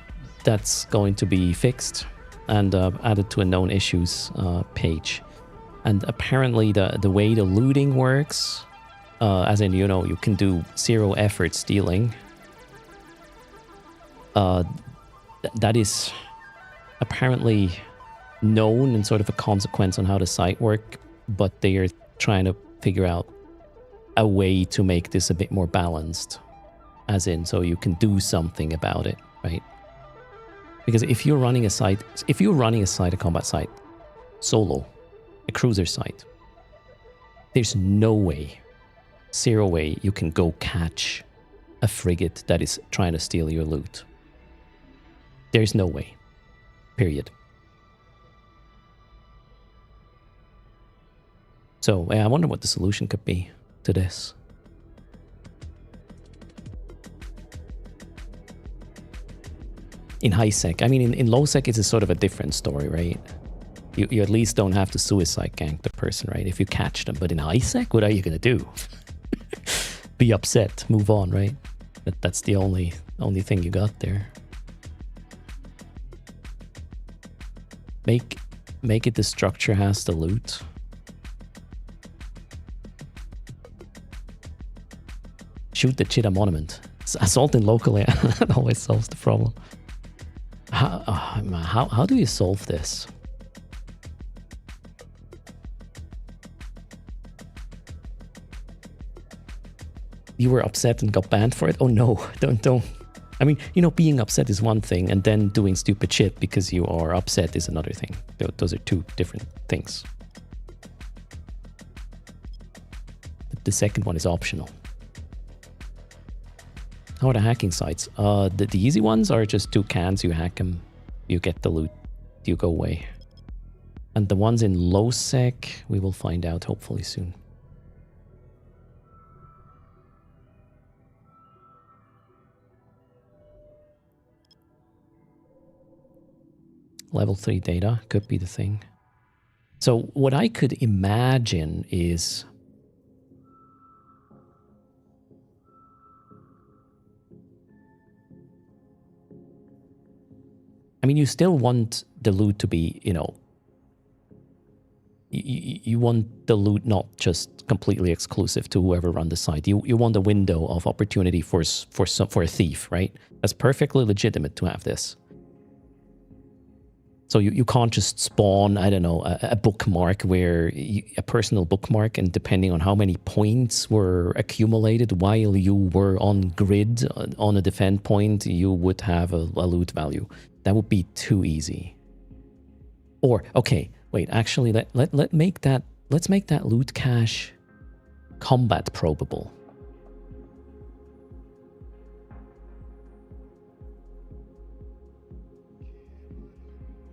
S1: That's going to be fixed and added to a known issues page. And apparently the way the looting works, as in, you know, you can do 0 effort stealing. That is apparently known and sort of a consequence on how the site work, but they are trying to figure out a way to make this a bit more balanced, as in so you can do something about it, right? Because if you're running a site, a combat site, solo, a cruiser site, there's no way zero way you can go catch a frigate that is trying to steal your loot. There's no way. Period. So I wonder what the solution could be to this. In high sec, I mean, in low sec, it's a sort of a different story, right? You at least don't have to suicide gank the person, right? If you catch them. But in high sec, what are you gonna do? Be upset, move on, right? That's the only thing you got there. Make it the structure has the loot. Shoot the cheetah monument. Assault in locally that always solves the problem. How do you solve this? You were upset and got banned for it? Oh no, don't. I mean, you know, being upset is one thing, and then doing stupid shit because you are upset is another thing. Those are two different things. The second one is optional. How are the hacking sites? The easy ones are just 2 cans, you hack them, you get the loot, you go away. And the ones in low sec, we will find out hopefully soon. Level 3 data could be the thing. So what I could imagine is... I mean, you still want the loot to be, you know... You want the loot not just completely exclusive to whoever run the site. You want a window of opportunity for a thief, right? That's perfectly legitimate to have this. So you can't just spawn, I don't know, a bookmark where a personal bookmark, and depending on how many points were accumulated while you were on grid on a defend point, you would have a loot value. That would be too easy. Or okay, wait, actually let's make that loot cache combat probable.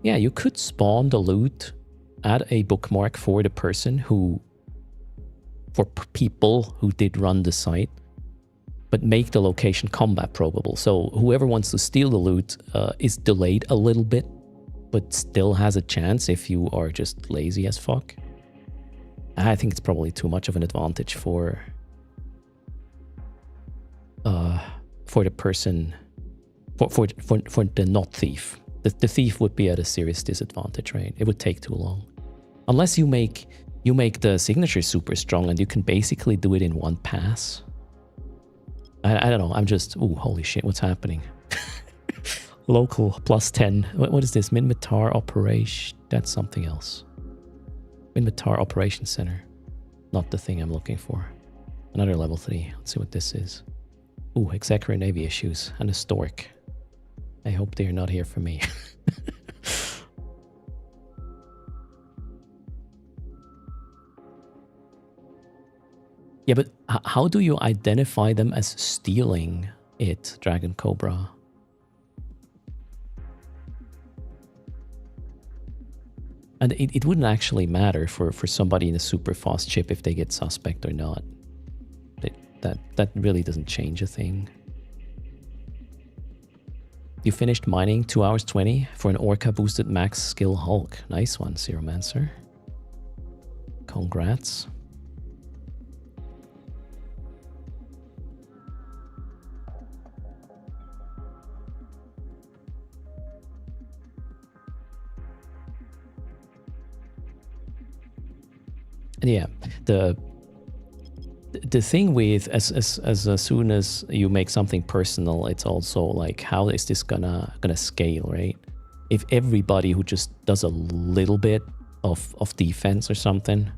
S1: Yeah, you could spawn the loot at a bookmark for the person who, for people who did run the site, but make the location combat probable. So whoever wants to steal the loot is delayed a little bit, but still has a chance if you are just lazy as fuck. I think it's probably too much of an advantage for the person, for the not thief. The thief would be at a serious disadvantage, right? It would take too long. Unless you make the signature super strong and you can basically do it in one pass. I don't know, I'm just... Ooh, holy shit, what's happening? Local +10. What is this? Minmatar Operation... That's something else. Minmatar Operation Center. Not the thing I'm looking for. Another level 3. Let's see what this is. Ooh, Executor Navy issues. And a Stork. I hope they're not here for me. Yeah, but how do you identify them as stealing it, Dragon Cobra? And it wouldn't actually matter for somebody in a super fast ship if they get suspect or not. That really doesn't change a thing. You finished mining 2 hours 20 for an Orca boosted max skill Hulk. Nice one, Zeromancer. Congrats. And yeah, the thing with as soon as you make something personal, it's also like, how is this gonna scale, right? If everybody who just does a little bit of defense or something,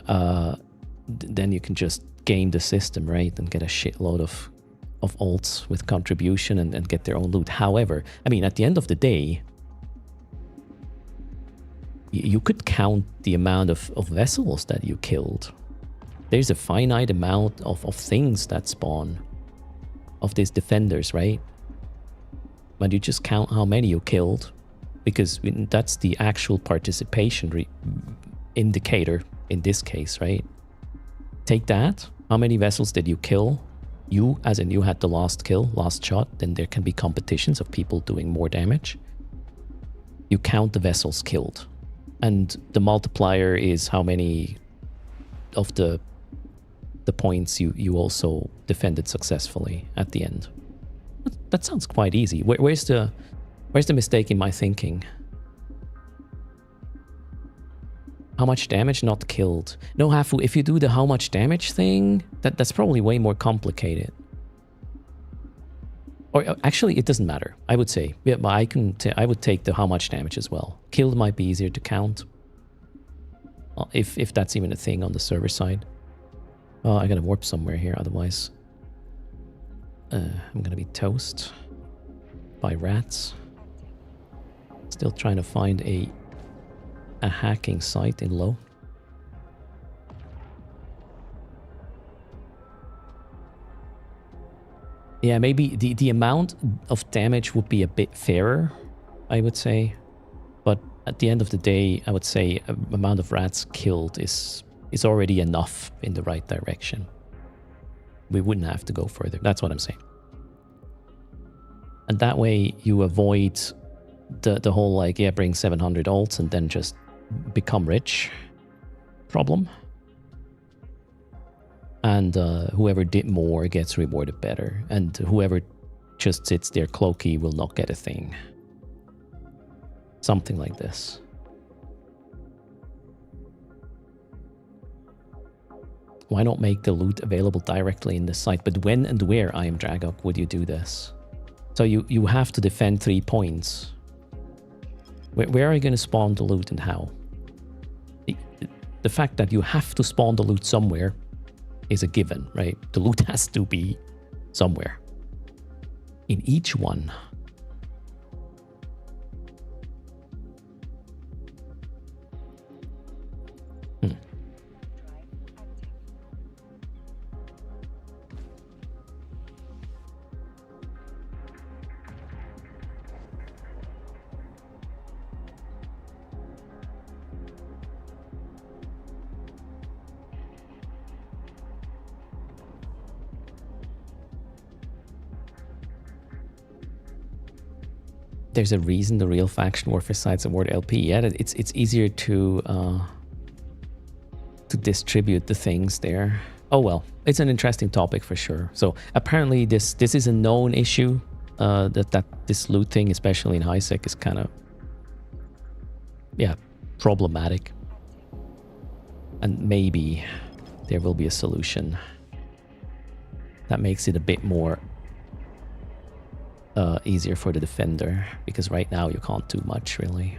S1: then you can just game the system, right? And get a shitload of alts with contribution and get their own loot. However, I mean, at the end of the day, you could count the amount of vessels that you killed. there's a finite amount of things that spawn, of these defenders, right? But you just count how many you killed, because that's the actual participation indicator in this case, right? Take that. How many vessels did you kill? You, as in you had the last kill, last shot, then there can be competitions of people doing more damage. You count the vessels killed. And the multiplier is how many of the points you also defended successfully at the end. That sounds quite easy. Where's the mistake in my thinking? How much damage not killed? No, Hafu, if you do the how much damage thing, that's probably way more complicated. Or actually, it doesn't matter. I would say, yeah, but I would take the how much damage as well. Killed might be easier to count, if that's even a thing on the server side. I gotta warp somewhere here, otherwise I'm gonna be toast by rats. Still trying to find a hacking site in low. Yeah, maybe the amount of damage would be a bit fairer, I would say. But at the end of the day, I would say amount of rats killed is already enough in the right direction. We wouldn't have to go further. That's what I'm saying. And that way you avoid the whole like, yeah, bring 700 alts and then just become rich problem. And whoever did more gets rewarded better. And whoever just sits there cloaky will not get a thing. Something like this. Why not make the loot available directly in the site? But when and where, I am Dragok, would you do this? So you have to defend 3 points. Where are you going to spawn the loot and how? The fact that you have to spawn the loot somewhere is a given, right? The loot has to be somewhere. In each one. There's a reason the real faction warfare sites award LP. Yeah, it's easier to distribute the things there. Oh well, it's an interesting topic for sure. So apparently this is a known issue. That this loot thing, especially in HiSec, is kind of problematic. And maybe there will be a solution that makes it a bit more easier for the defender, because right now you can't do much really.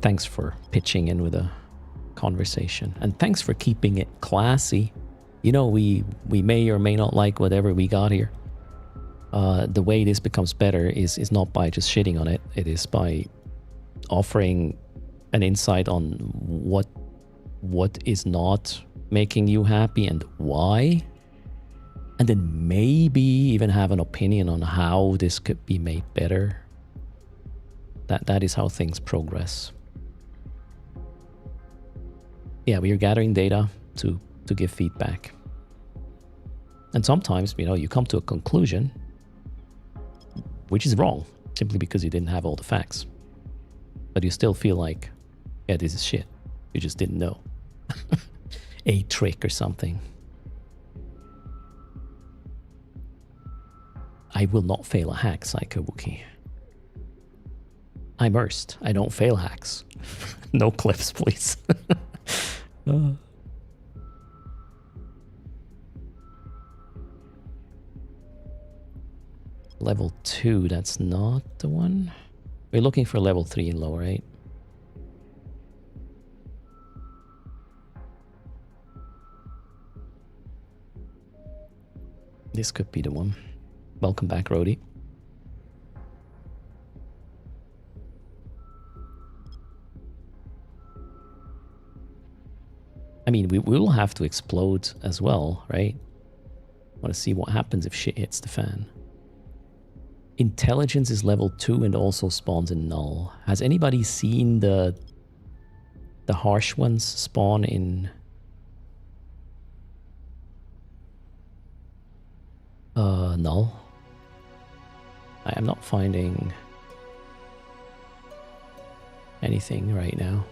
S1: Thanks for pitching in with a conversation, and thanks for keeping it classy. You know, we may or may not like whatever we got here. The way this becomes better is not by just shitting on it. It is by offering an insight on what is not making you happy and why. And then maybe even have an opinion on how this could be made better. That is how things progress. Yeah, we are gathering data to give feedback. And sometimes, you know, you come to a conclusion which is wrong, simply because you didn't have all the facts. But you still feel like, yeah, this is shit. You just didn't know. A trick or something. I will not fail a hack, Psycho Wookie. I'm erst. I don't fail hacks. No clips, please. Level 2, that's not the one. We're looking for level 3 and low, right? This could be the one. Welcome back, Rody. I mean, we will have to explode as well, right? Want to see what happens if shit hits the fan. Intelligence is level 2 and also spawns in null. Has anybody seen the harsh ones spawn in null? I am not finding anything right now.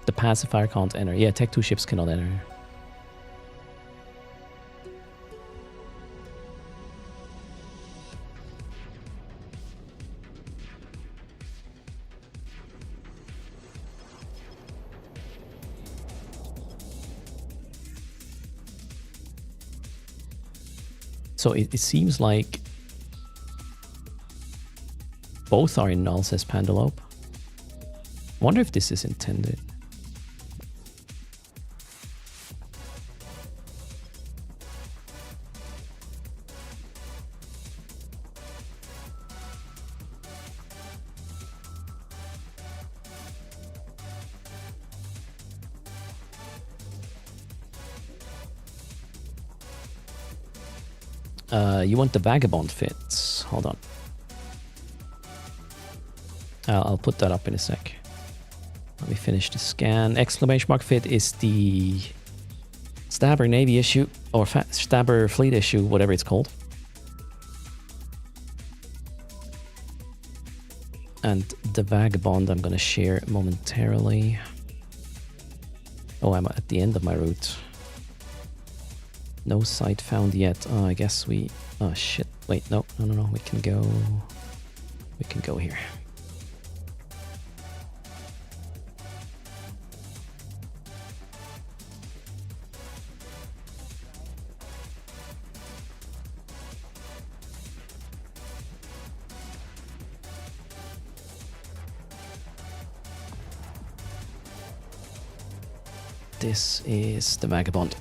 S1: The pacifier can't enter. Yeah, Tech 2 ships cannot enter. So it seems like both are in null, says Pandalope. Wonder if this is intended. You want the vagabond fits. Hold on. I'll put that up in a sec. Let me finish the scan. Exclamation mark fit is the Stabber Navy issue, or Stabber Fleet issue, whatever it's called. And the vagabond I'm going to share momentarily. Oh, I'm at the end of my route. No site found yet. Oh, I guess we... Oh, shit. Wait, no. We can go... We can go here. This is the vagabond.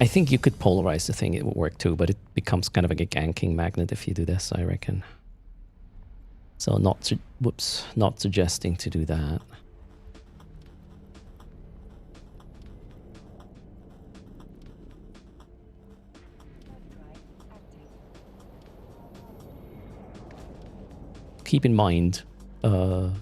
S1: I think you could polarize the thing, it would work too, but it becomes kind of like a ganking magnet if you do this, I reckon. So not suggesting to do that. Keep in mind,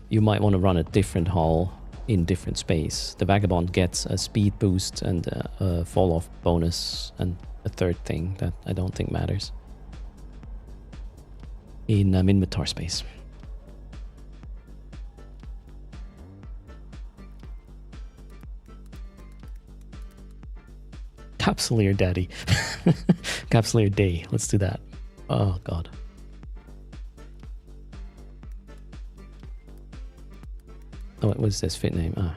S1: you might want to run a different hull in different space. The vagabond gets a speed boost and a fall off bonus and a third thing that I don't think matters in Minmatar space. Capsuleer Daddy. Capsuleer Day. Let's do that. Oh god. Oh, what was this fit name? Ah.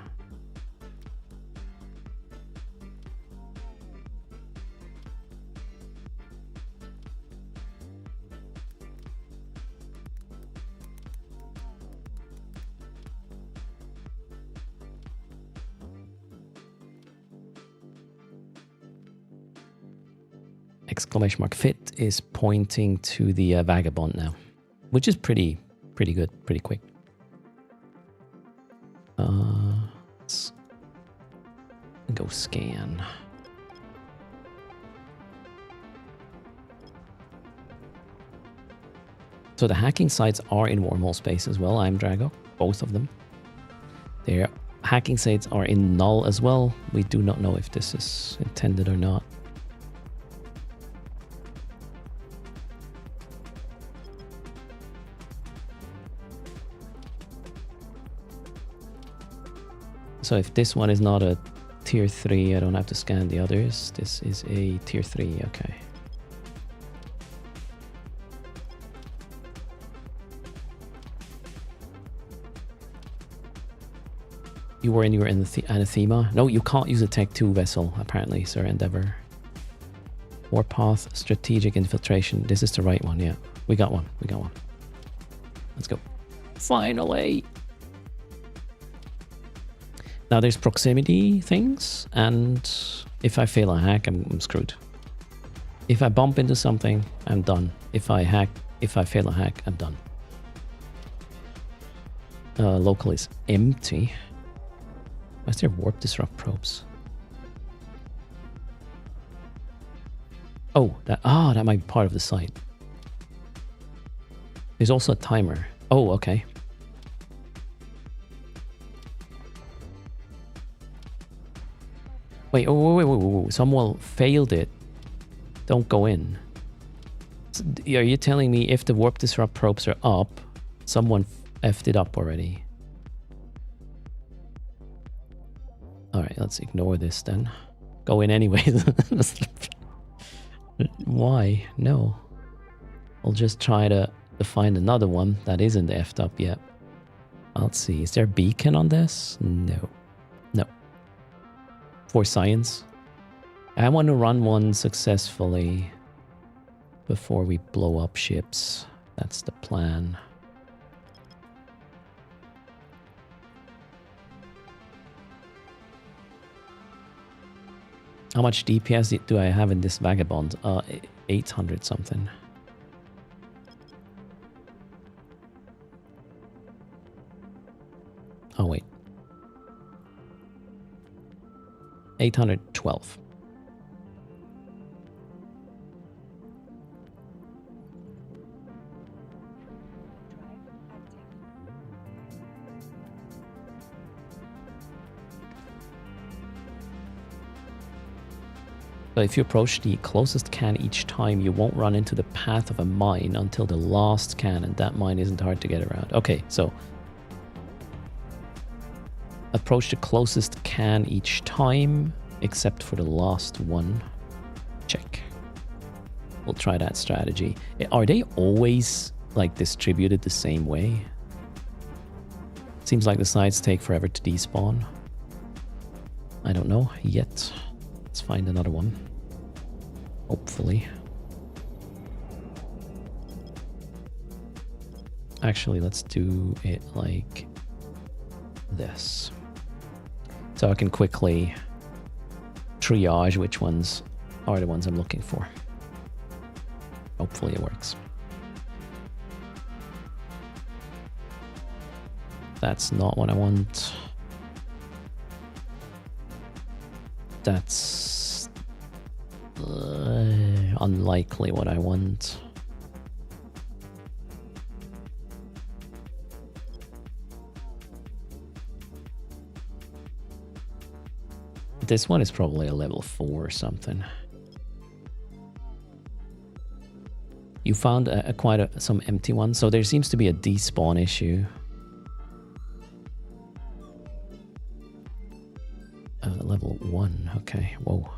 S1: Exclamation mark fit is pointing to the vagabond now, which is pretty good, pretty quick. Let's go scan. So the hacking sites are in wormhole space as well. I'm Drago, both of them. Their hacking sites are in null as well. We do not know if this is intended or not. So if this one is not a tier 3, I don't have to scan the others. This is a tier 3, okay. You were in your anathema? No, you can't use a Tech 2 vessel, apparently, Sir Endeavor. Warpath, strategic infiltration. This is the right one, yeah. We got one. Let's go. Finally! Now there's proximity things, and if I fail a hack, I'm screwed. If I bump into something, I'm done. If I fail a hack, I'm done. Local is empty. Why is there warp disrupt probes? Oh, that might be part of the site. There's also a timer. Oh, okay. Wait, wait. Someone failed it. Don't go in. Are you telling me if the warp disrupt probes are up, someone effed it up already? Alright, let's ignore this then. Go in anyways. Why? No. We'll just try to find another one that isn't effed up yet. Let's see. Is there a beacon on this? No. No. For science. I want to run one successfully before we blow up ships. That's the plan. How much DPS do I have in this vagabond? 800 something. Oh wait. 812. So if you approach the closest can each time, you won't run into the path of a mine until the last can, and that mine isn't hard to get around. Okay, so approach the closest can each time, except for the last one. Check. We'll try that strategy. Are they always like distributed the same way? Seems like the sites take forever to despawn. I don't know yet. Let's find another one. Hopefully. Actually, let's do it like this. So I can quickly triage which ones are the ones I'm looking for. Hopefully it works. That's not what I want. That's unlikely what I want. This one is probably a level 4 or something. You found some empty ones, so there seems to be a despawn issue. Level 1, okay, whoa.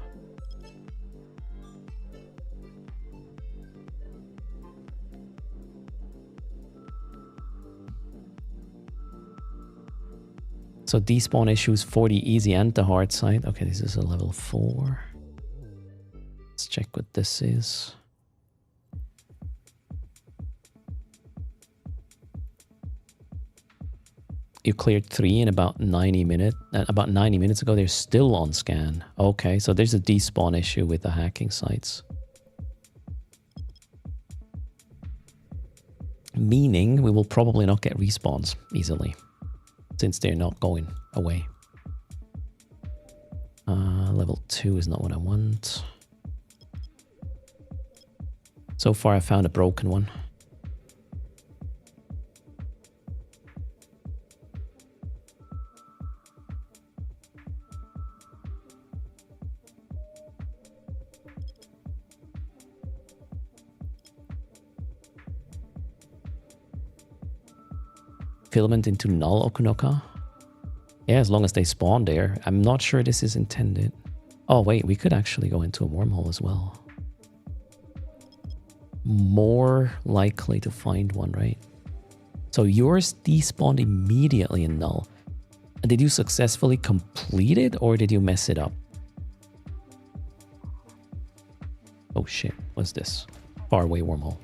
S1: So despawn issues for the easy and the hard side. Okay, this is a level 4. Let's check what this is. You cleared 3 in about 90 minutes. About 90 minutes ago, they're still on scan. Okay, so there's a despawn issue with the hacking sites. Meaning we will probably not get respawns easily, since they're not going away. Level 2 is not what I want. So far I found a broken one. Filament into null Okunoka? Yeah, as long as they spawn there. I'm not sure this is intended. Oh wait, we could actually go into a wormhole as well. More likely to find one, right? So yours despawned immediately in null. Did you successfully complete it or did you mess it up? Oh shit, what's this? Faraway wormhole.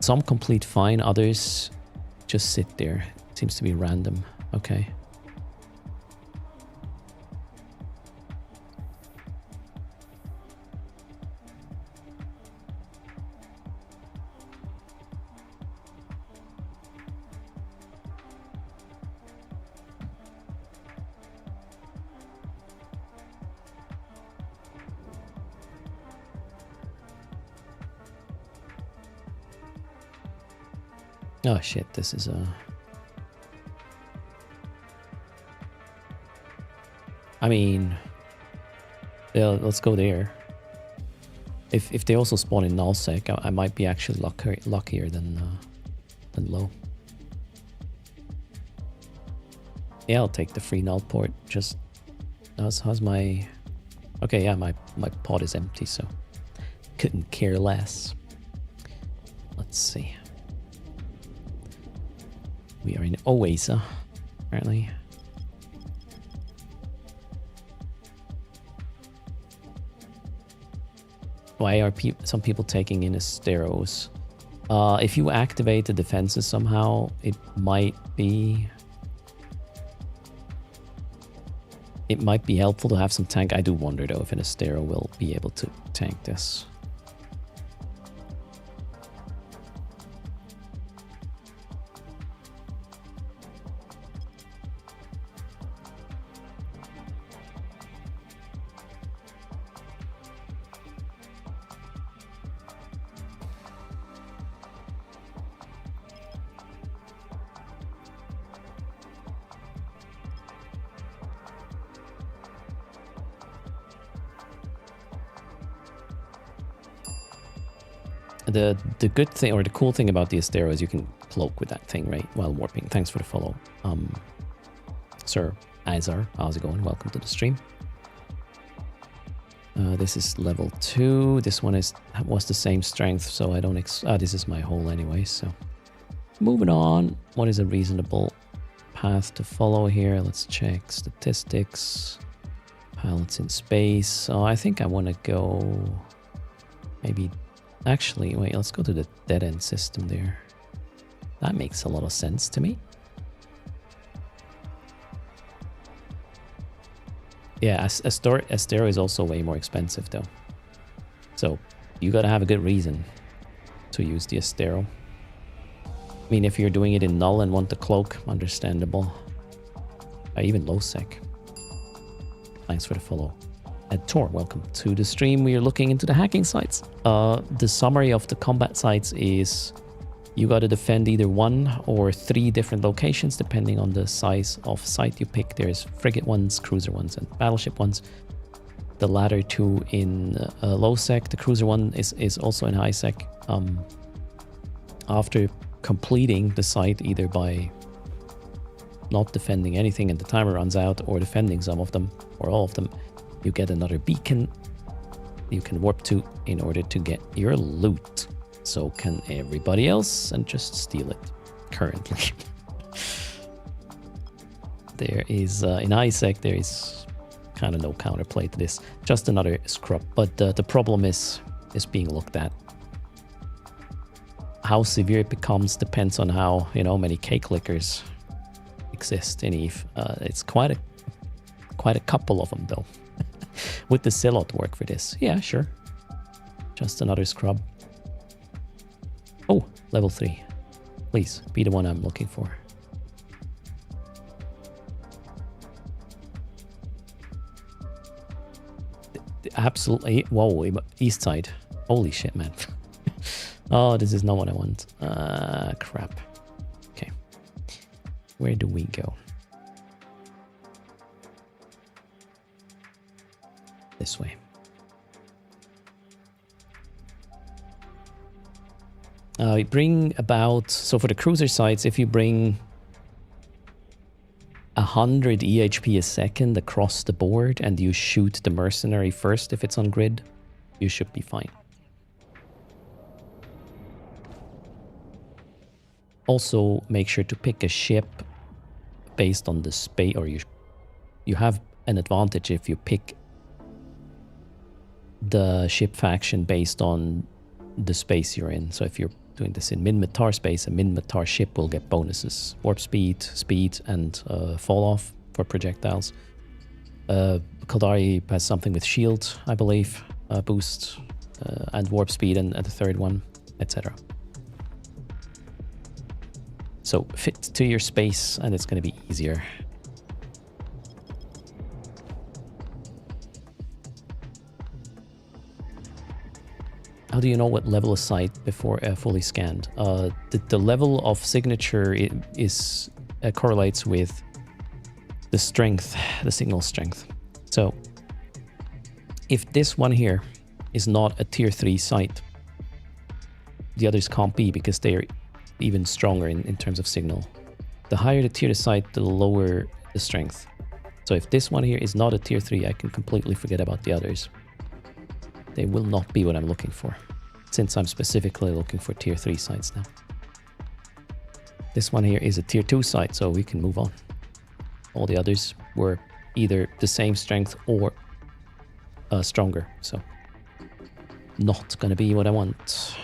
S1: Some complete fine, others just sit there. Seems to be random. Okay. Oh shit, this is I mean, yeah, let's go there. If they also spawn in nullsec, I might be actually luckier than low. Yeah, I'll take the free null port. Just how's my... Okay, yeah, my pod is empty, so couldn't care less. Let's see. We are in Oasa, apparently. Why are some people taking in Asteros? If you activate the defenses somehow, it might be helpful to have some tank. I do wonder though if an Astero will be able to tank this. The good thing, or the cool thing about the Astero is you can cloak with that thing, right, while warping. Thanks for the follow. Sir Azar, how's it going? Welcome to the stream. This is level 2. This one was the same strength, so I don't... this is my hole anyway, so... Moving on. What is a reasonable path to follow here? Let's check statistics. Pilots in space. So I think I want to go... Maybe... Actually, wait, let's go to the dead-end system there. That makes a lot of sense to me. Yeah, Astero is also way more expensive, though. So, you gotta have a good reason to use the Astero. I mean, if you're doing it in null and want the cloak, understandable. Even low sec. Thanks for the follow. Tor, welcome to the stream. We are looking into the hacking sites. The summary of the combat sites is you got to defend either 1 or 3 different locations depending on the size of site you pick. There's frigate ones, cruiser ones, and battleship ones. The latter 2 in low sec. The cruiser one is also in high sec. After completing the site either by not defending anything and the timer runs out, or defending some of them or all of them, you get another beacon you can warp to in order to get your loot. So can everybody else, and just steal it currently. There is, in ISEC, there is kind of no counterplay to this. Just another scrub. But the problem is being looked at. How severe it becomes depends on how, many K-clickers exist in EVE. It's quite a couple of them, though. Would the Silot work for this? Yeah, sure. Just another scrub. Oh, level 3. Please, be the one I'm looking for. Absolutely. Whoa, east side. Holy shit, man. Oh, this is not what I want. Crap. Okay. Where do we go? This way. Bring about... So for the cruiser sites, if you bring 100 EHP a second across the board and you shoot the mercenary first if it's on grid, you should be fine. Also, make sure to pick a ship based on the space, or you have an advantage if you pick the ship faction based on the space you're in. So if you're doing this in Min-Matar space, a Min-Matar ship will get bonuses. Warp speed, and fall off for projectiles. Kaldari has something with shield, I believe, boost, and warp speed, and the third one, etc. So fit to your space, and it's going to be easier. How do you know what level of sight before fully scanned? The level of signature is correlates with the strength, the signal strength. So if this one here is not a tier 3 sight, the others can't be because they're even stronger in terms of signal. The higher the tier sight, the lower the strength. So if this one here is not a tier 3, I can completely forget about the others. They will not be what I'm looking for, since I'm specifically looking for tier 3 sites now. This one here is a tier 2 site, so we can move on. All the others were either the same strength or stronger, so not gonna be what I want.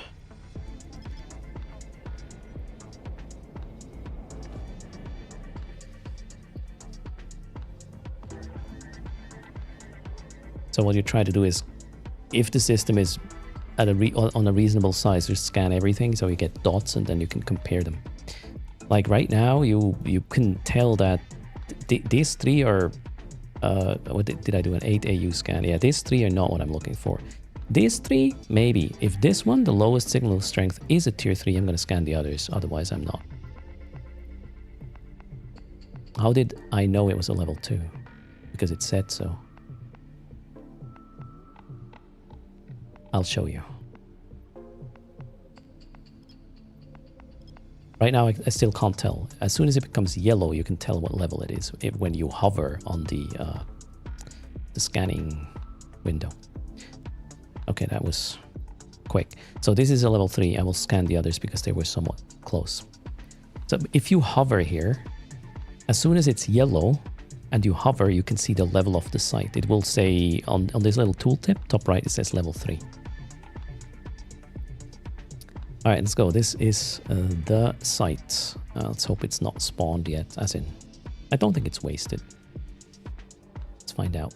S1: So what you try to do is, if the system is at on a reasonable size, just scan everything so you get dots and then you can compare them. Like right now, you can tell that these three are, what did I do, an 8 AU scan? Yeah, these three are not what I'm looking for. These three, maybe. If this one, the lowest signal strength, is a tier 3, I'm going to scan the others. Otherwise, I'm not. How did I know it was a level 2? Because it said so. I'll show you. Right now, I still can't tell. As soon as it becomes yellow, you can tell what level it is when you hover on the scanning window. Okay, that was quick. So this is a level 3. I will scan the others because they were somewhat close. So if you hover here, as soon as it's yellow and you hover, you can see the level of the site. It will say on this little tooltip, top right, it says level 3. All right, let's go. This is the site. Let's hope it's not spawned yet, as in, I don't think it's wasted. Let's find out.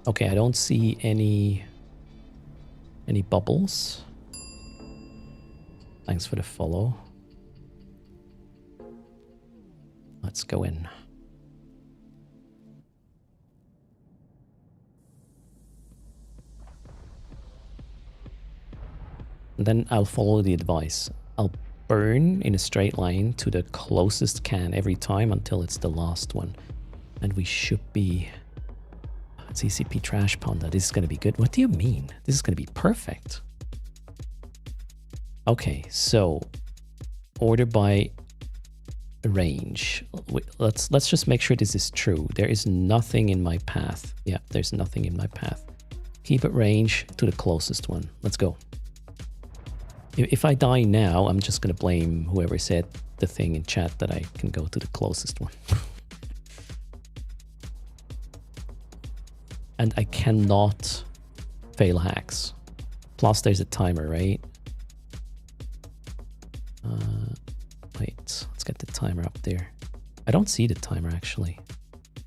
S1: Okay, I don't see any bubbles. Thanks for the follow. Let's go in. And then I'll follow the advice. I'll burn in a straight line to the closest can every time until it's the last one. And we should be... It's ECP Trash Panda. This is going to be good. What do you mean? This is going to be perfect. Okay, so order by range. Let's just make sure this is true. There is nothing in my path. Yeah, there's nothing in my path. Keep it range to the closest one. Let's go. If I die now, I'm just going to blame whoever said the thing in chat that I can go to the closest one. And I cannot fail hacks. Plus there's a timer, right? Wait, let's get the timer up there. I don't see the timer actually.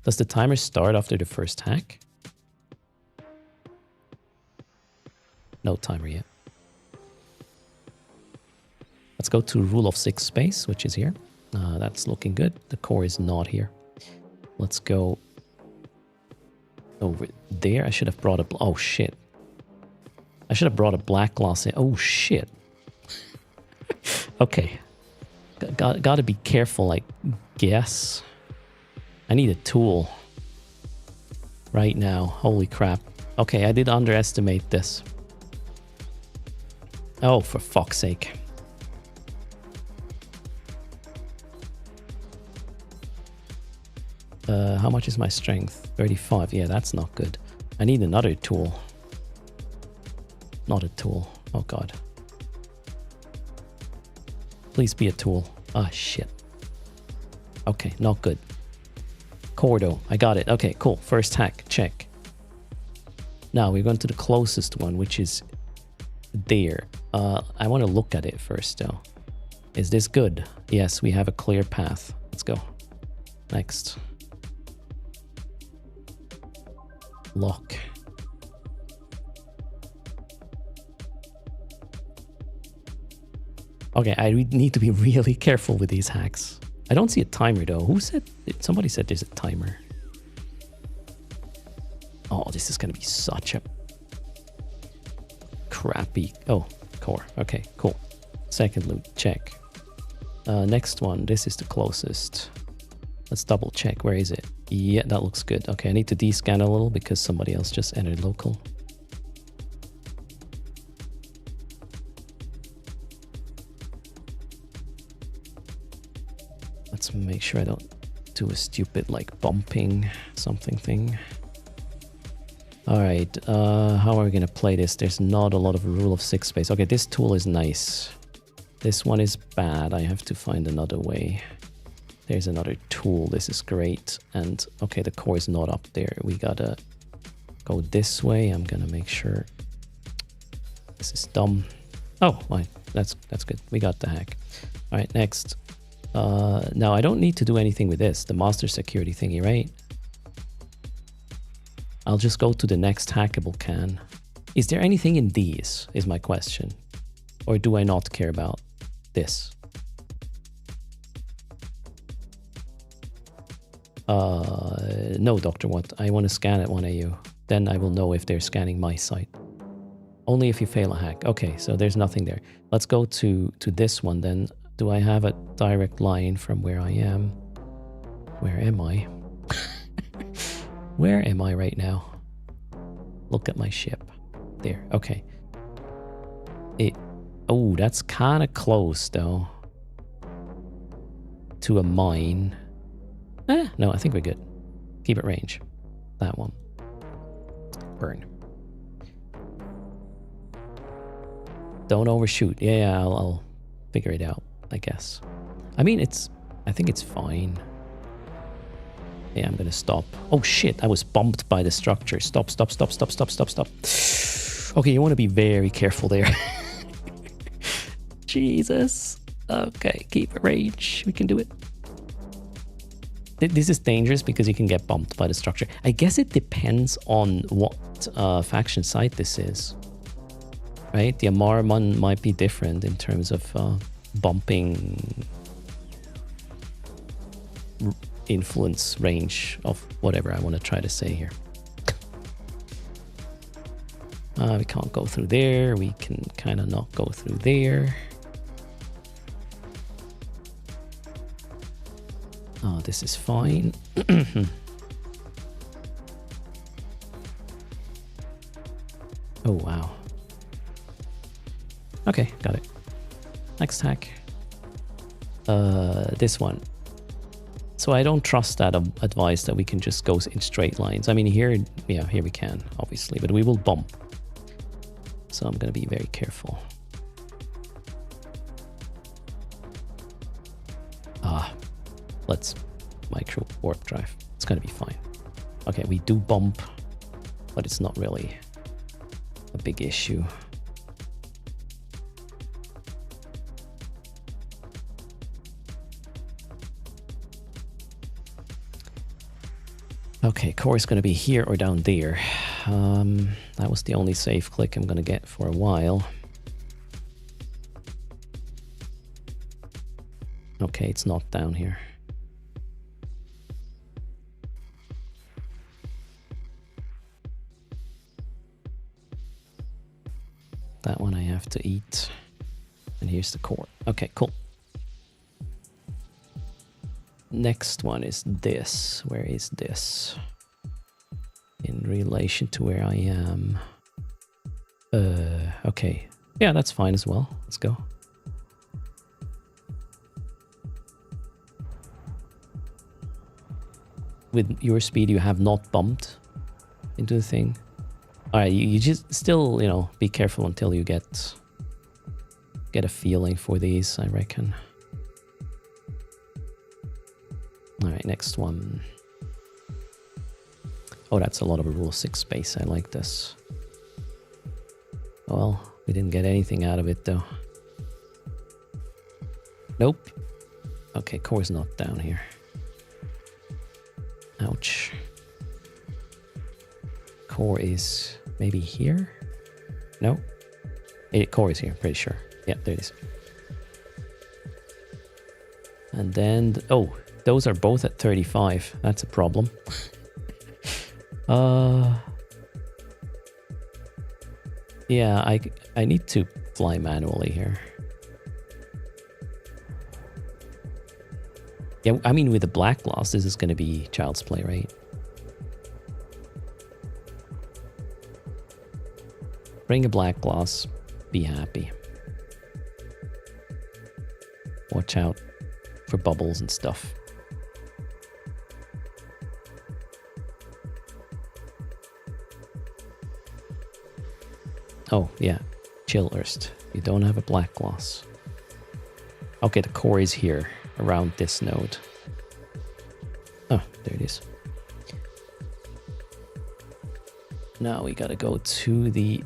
S1: Does the timer start after the first hack? No timer yet. Let's go to rule of 6 space, which is here. That's looking good. The core is not here. Let's go over there. I should have brought a... Oh, shit. I should have brought a black glass in. Oh, shit. Okay. Gotta be careful, I guess. I need a tool right now. Holy crap. Okay, I did underestimate this. Oh, for fuck's sake. How much is my strength? 35. Yeah, that's not good. I need another tool. Not a tool. Oh, God. Please be a tool. Ah, shit. Okay, not good. Cordo. I got it. Okay, cool. First hack. Check. Now, we're going to the closest one, which is there. I want to look at it first, though. Is this good? Yes, we have a clear path. Let's go. Next. Lock. Okay, I need to be really careful with these hacks. I don't see a timer though. Who said? Somebody said there's a timer. Oh, this is going to be such a crappy... Oh, core. Okay, cool. Second loot, check. Next one, this is the closest. Let's double check. Where is it? Yeah, that looks good. Okay, I need to descan a little because somebody else just entered local. Let's make sure I don't do a stupid like bumping something thing. All right, how are we gonna play this? There's not a lot of rule of 6 space. Okay, this tool is nice. This one is bad. I have to find another way. There's another tool. This is great. And okay, the core is not up there. We gotta go this way. I'm gonna make sure. This is dumb. Oh, fine. That's good. We got the hack. All right, next. Now I don't need to do anything with this, the master security thingy, right? I'll just go to the next hackable can. Is there anything in these, is my question. Or do I not care about this? No, Dr. Watt. I want to scan at one of you. Then I will know if they're scanning my site. Only if you fail a hack. Okay, so there's nothing there. Let's go to this one then. Do I have a direct line from where I am? Where am I? Where am I right now? Look at my ship. There, okay. Oh, that's kind of close though. To a mine. No, I think we're good. Keep it range. That one. Burn. Don't overshoot. Yeah, I'll figure it out, I guess. I mean, I think it's fine. Yeah, I'm gonna stop. Oh shit, I was bumped by the structure. Stop. Okay, you want to be very careful there. Jesus. Okay, keep it range. We can do it. This is dangerous because you can get bumped by the structure. I guess it depends on what faction site this is. Right? The Amara one might be different in terms of bumping influence range of whatever I want to try to say here. We can't go through there. We can kind of not go through there. Oh, this is fine. Oh, wow. Okay, got it. Next hack. This one. So I don't trust that advice that we can just go in straight lines. I mean, here we can, obviously, but we will bump. So I'm going to be very careful. Let's micro warp drive. It's going to be fine. Okay, we do bump, but it's not really a big issue. Okay, core is going to be here or down there. That was the only safe click I'm going to get for a while. Okay, it's not down here. That one I have to eat. And here's the core. Okay, cool. Next one is this. Where is this? In relation to where I am. Okay. Yeah, that's fine as well. Let's go. With your speed, you have not bumped into the thing. Alright, you just still, be careful until you get a feeling for these, I reckon. Alright, next one. Oh, that's a lot of a rule 6 space. I like this. Well, we didn't get anything out of it, though. Nope. Okay, core's not down here. Ouch. Core is maybe here? No? Core is here, pretty sure. Yeah, there it is. And then, those are both at 35. That's a problem. Yeah, I need to fly manually here. Yeah, I mean, with the black gloss, this is going to be child's play, right? Bring a black gloss. Be happy. Watch out for bubbles and stuff. Oh, yeah. Chill, Erst. You don't have a black gloss. Okay, the core is here, around this node. Oh, there it is. Now we gotta go to the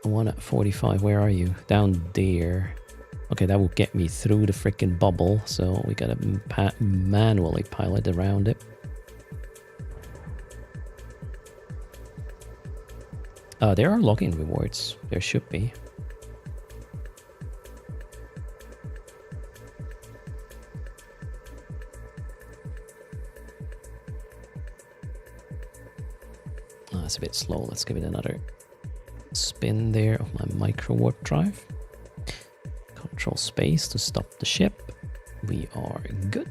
S1: one at 45. Where are you? Down there. Okay, that will get me through the freaking bubble, so we gotta manually pilot around it. There are login rewards. There should be. That's a bit slow. Let's give it another spin there of my micro warp drive. Control space to stop the ship. We are good.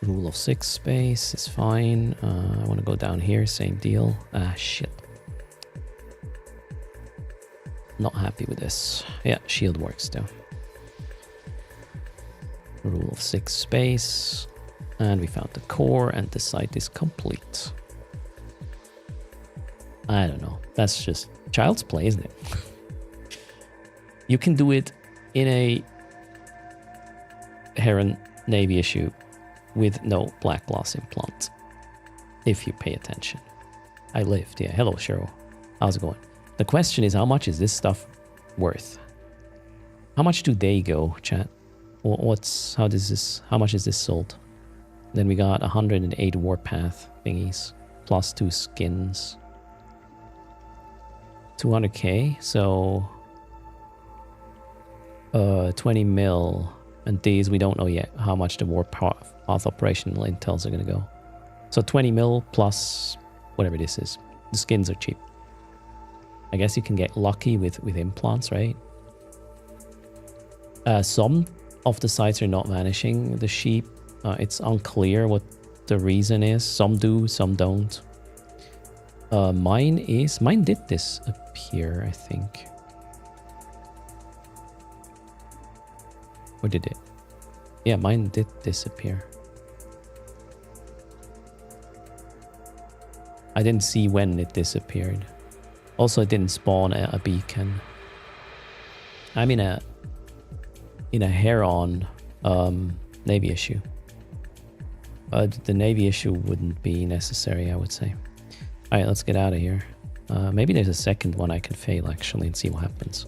S1: Rule of 6 space is fine. I want to go down here, same deal. Ah, shit. Not happy with this. Yeah, shield works though. Rule of 6 space. And we found the core and the site is complete. I don't know. That's just child's play, isn't it? You can do it in a Heron Navy issue with no black gloss implant, if you pay attention. I lived, yeah. Hello, Cheryl. How's it going? The question is, how much is this stuff worth? How much do they go, chat? How much is this sold? Then we got 108 warpath thingies, plus 2 skins. 200k, so 20 mil. And these, we don't know yet how much the warpath operational intels are going to go. So 20 mil plus whatever this is. The skins are cheap. I guess you can get lucky with implants, right? Some of the sites are not vanishing the sheep. It's unclear what the reason is. Some do, some don't. Mine did disappear, I think. Or did it? Yeah, mine did disappear. I didn't see when it disappeared. Also, it didn't spawn a beacon. I'm in a Heron Navy issue. The Navy issue wouldn't be necessary, I would say. Alright, let's get out of here. Maybe there's a second one I can fail actually and see what happens.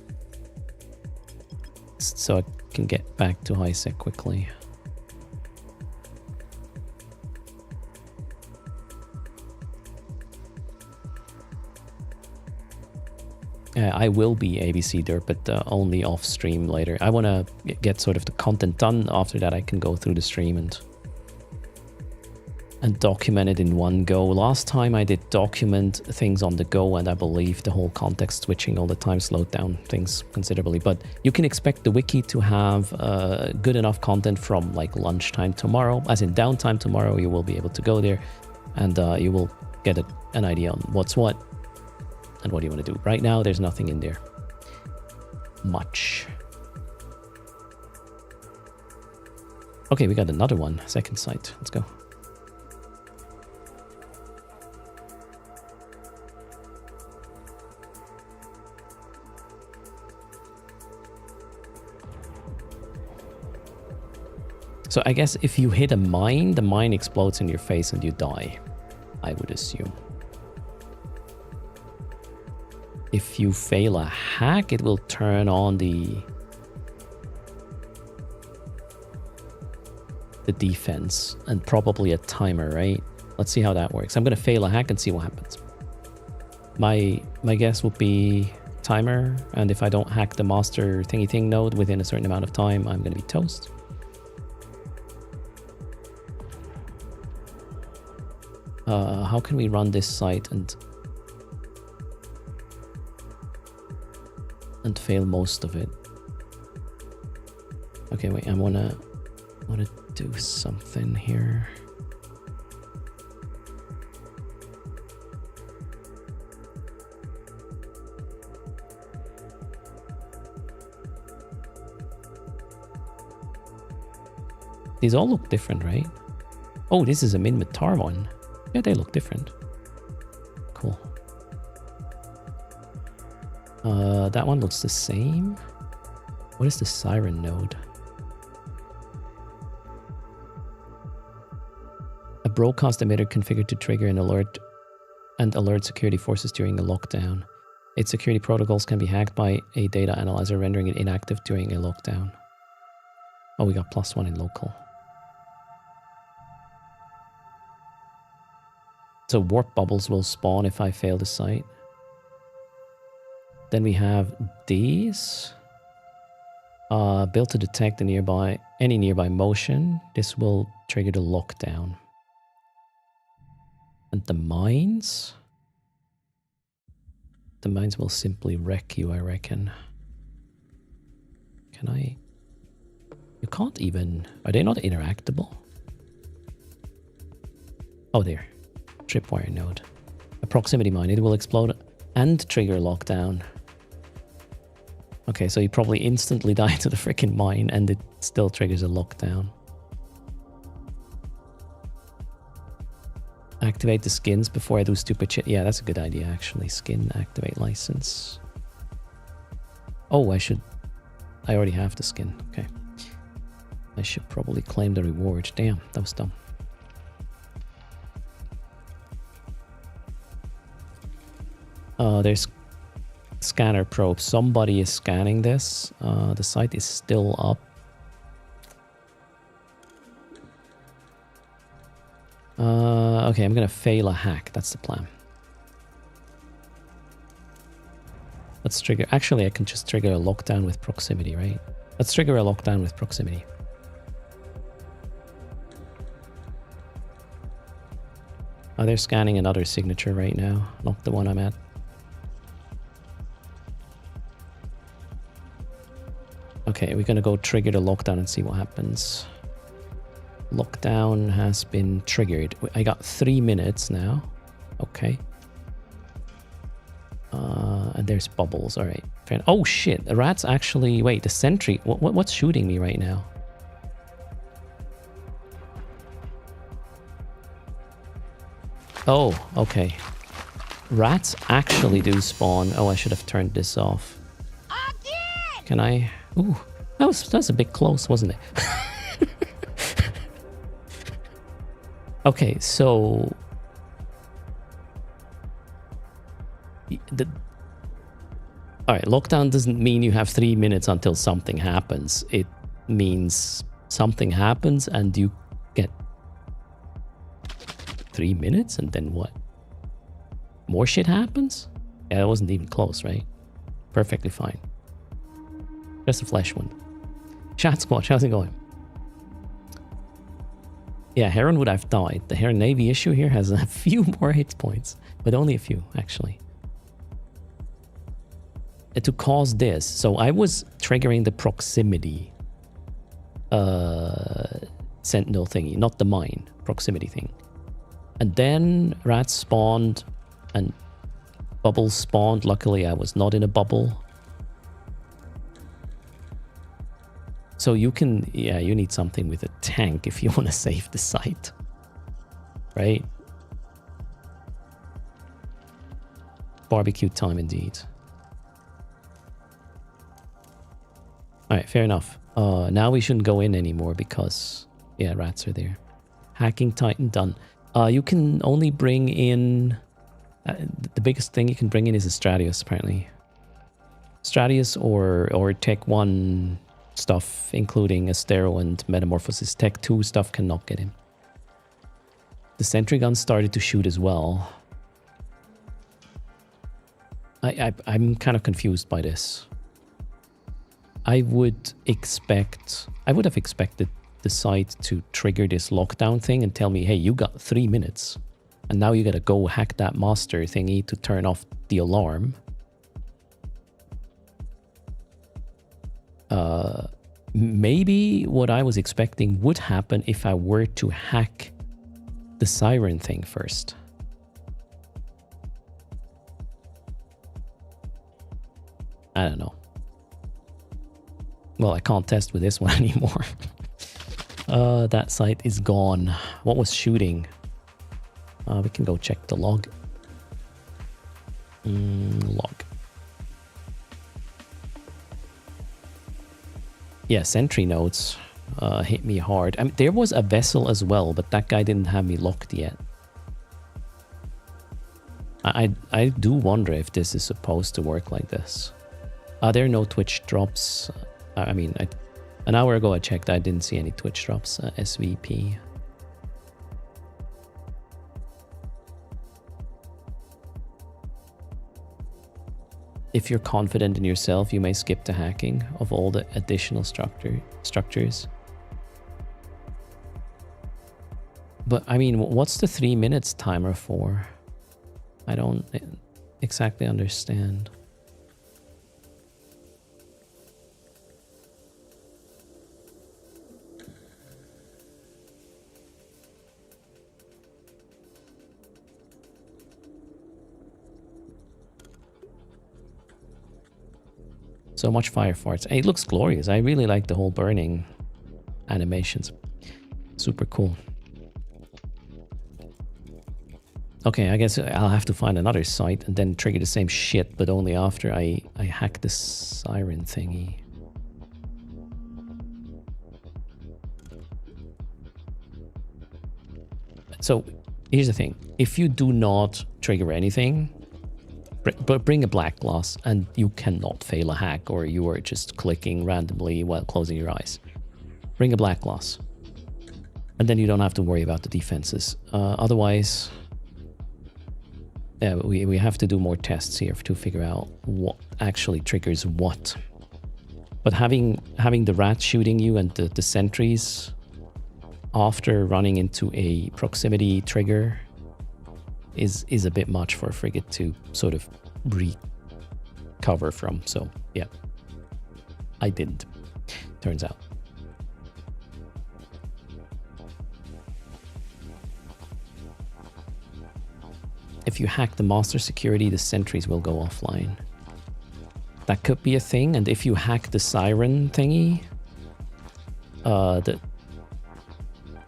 S1: So I can get back to high sec quickly. I will be ABC Derp, but only off stream later. I want to get sort of the content done. After that, I can go through the stream and document it in one go. Last time I did document things on the go, and I believe the whole context switching all the time slowed down things considerably. But you can expect the wiki to have good enough content from like lunchtime tomorrow, as in downtime tomorrow. You will be able to go there, and you will get an idea on what's what and what do you want to do. Right now, there's nothing in there much. Okay, we got another one, second site. Let's go. So I guess if you hit a mine, the mine explodes in your face and you die, I would assume. If you fail a hack, it will turn on the defense and probably a timer, right? Let's see how that works. I'm going to fail a hack and see what happens. My guess would be timer, and if I don't hack the master thingy thing node within a certain amount of time, I'm going to be toast. How can we run this site and fail most of it? Okay, wait, I wanna do something here. These all look different, right? Oh, this is a Minmatar one. Yeah, they look different. Cool. That one looks the same. What is the siren node? A broadcast emitter configured to trigger an alert and alert security forces during a lockdown. Its security protocols can be hacked by a data analyzer, rendering it inactive during a lockdown. Oh, we got +1 in local. So warp bubbles will spawn if I fail the site. Then we have these. Built to detect any nearby motion. This will trigger the lockdown. And the mines? The mines will simply wreck you, I reckon. Can I? You can't even... Are they not interactable? Oh, there. Tripwire node. A proximity mine. It will explode and trigger lockdown. Okay, so you probably instantly die to the freaking mine and it still triggers a lockdown. Activate the skins before I do stupid shit. Yeah, that's a good idea, actually. Skin activate license. Oh, I already have the skin. Okay. I should probably claim the reward. Damn, that was dumb. There's scanner probe. Somebody is scanning this. The site is still up. Okay, I'm gonna fail a hack. That's the plan. Let's trigger... Actually, I can just trigger a lockdown with proximity, right? Let's trigger a lockdown with proximity. They're scanning another signature right now. Not the one I'm at. Okay, we're gonna go trigger the lockdown and see what happens. Lockdown has been triggered. I got 3 minutes now. Okay. And there's bubbles. All right. Oh shit! The rat's actually... Wait, the sentry. What's shooting me right now? Oh, okay. Rats actually do spawn. Oh, I should have turned this off. Can I? Ooh, that was a bit close, wasn't it? Okay, so all right, lockdown doesn't mean you have 3 minutes until something happens. It means something happens and you get 3 minutes and then what? More shit happens? Yeah, that wasn't even close, right? Perfectly fine. Just a flesh one. Chat Squatch, how's it going? Yeah, Heron would have died. The Heron Navy issue here has a few more hit points, but only a few, actually. To cause this, so I was triggering the proximity sentinel thingy, not the mine, proximity thing. And then rats spawned and bubbles spawned. Luckily, I was not in a bubble. So you can, yeah, you need something with a tank if you want to save the site, right? Barbecue time indeed. All right, fair enough. Now we shouldn't go in anymore because, yeah, rats are there. Hacking Titan done. You can only bring in... the biggest thing you can bring in is a Stratius, apparently. Stratius or Tech 1 stuff, including Astero and Metamorphosis. Tech 2 stuff cannot get in. The sentry gun started to shoot as well. I'm kind of confused by this. I would have expected the site to trigger this lockdown thing and tell me, hey, you got 3 minutes. And now you gotta go hack that master thingy to turn off the alarm. Maybe what I was expecting would happen if I were to hack the siren thing first. I don't know. Well, I can't test with this one anymore. That site is gone. What was shooting? We can go check the log. Log. Yeah, sentry nodes hit me hard. I mean, there was a vessel as well, but that guy didn't have me locked yet. I do wonder if this is supposed to work like this. There are no Twitch drops. I mean, an hour ago I checked, I didn't see any Twitch drops. SVP. If you're confident in yourself, you may skip the hacking of all the additional structures. But I mean, what's the 3 minutes timer for? I don't exactly understand. So much fire farts. Hey, it looks glorious. I really like the whole burning animations. Super cool. Okay, I guess I'll have to find another site and then trigger the same shit, but only after I hack the siren thingy. So here's the thing. If you do not trigger anything, but bring a black glass and you cannot fail a hack, or you are just clicking randomly while closing your eyes. Bring a black glass. And then you don't have to worry about the defenses. Otherwise, yeah, we have to do more tests here to figure out what actually triggers what. But having the rat shooting you and the sentries after running into a proximity trigger is a bit much for a frigate to sort of recover from. So yeah, I didn't, turns out. If you hack the master security, the sentries will go offline. That could be a thing. And if you hack the siren thingy,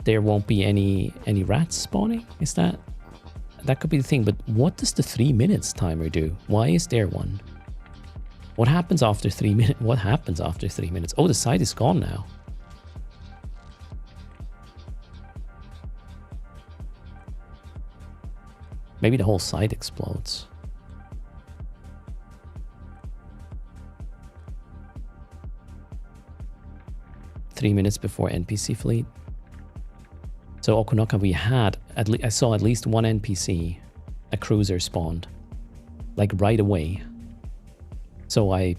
S1: there won't be any rats spawning. Is that could be the thing? But what does the 3 minutes timer do? Why is there one? What happens after 3 minutes? What happens after 3 minutes? Oh, the site is gone now. Maybe the whole site explodes. Three minutes before NPC fleet. So Okunaka, we had I saw at least one NPC, a cruiser spawned, like right away. So I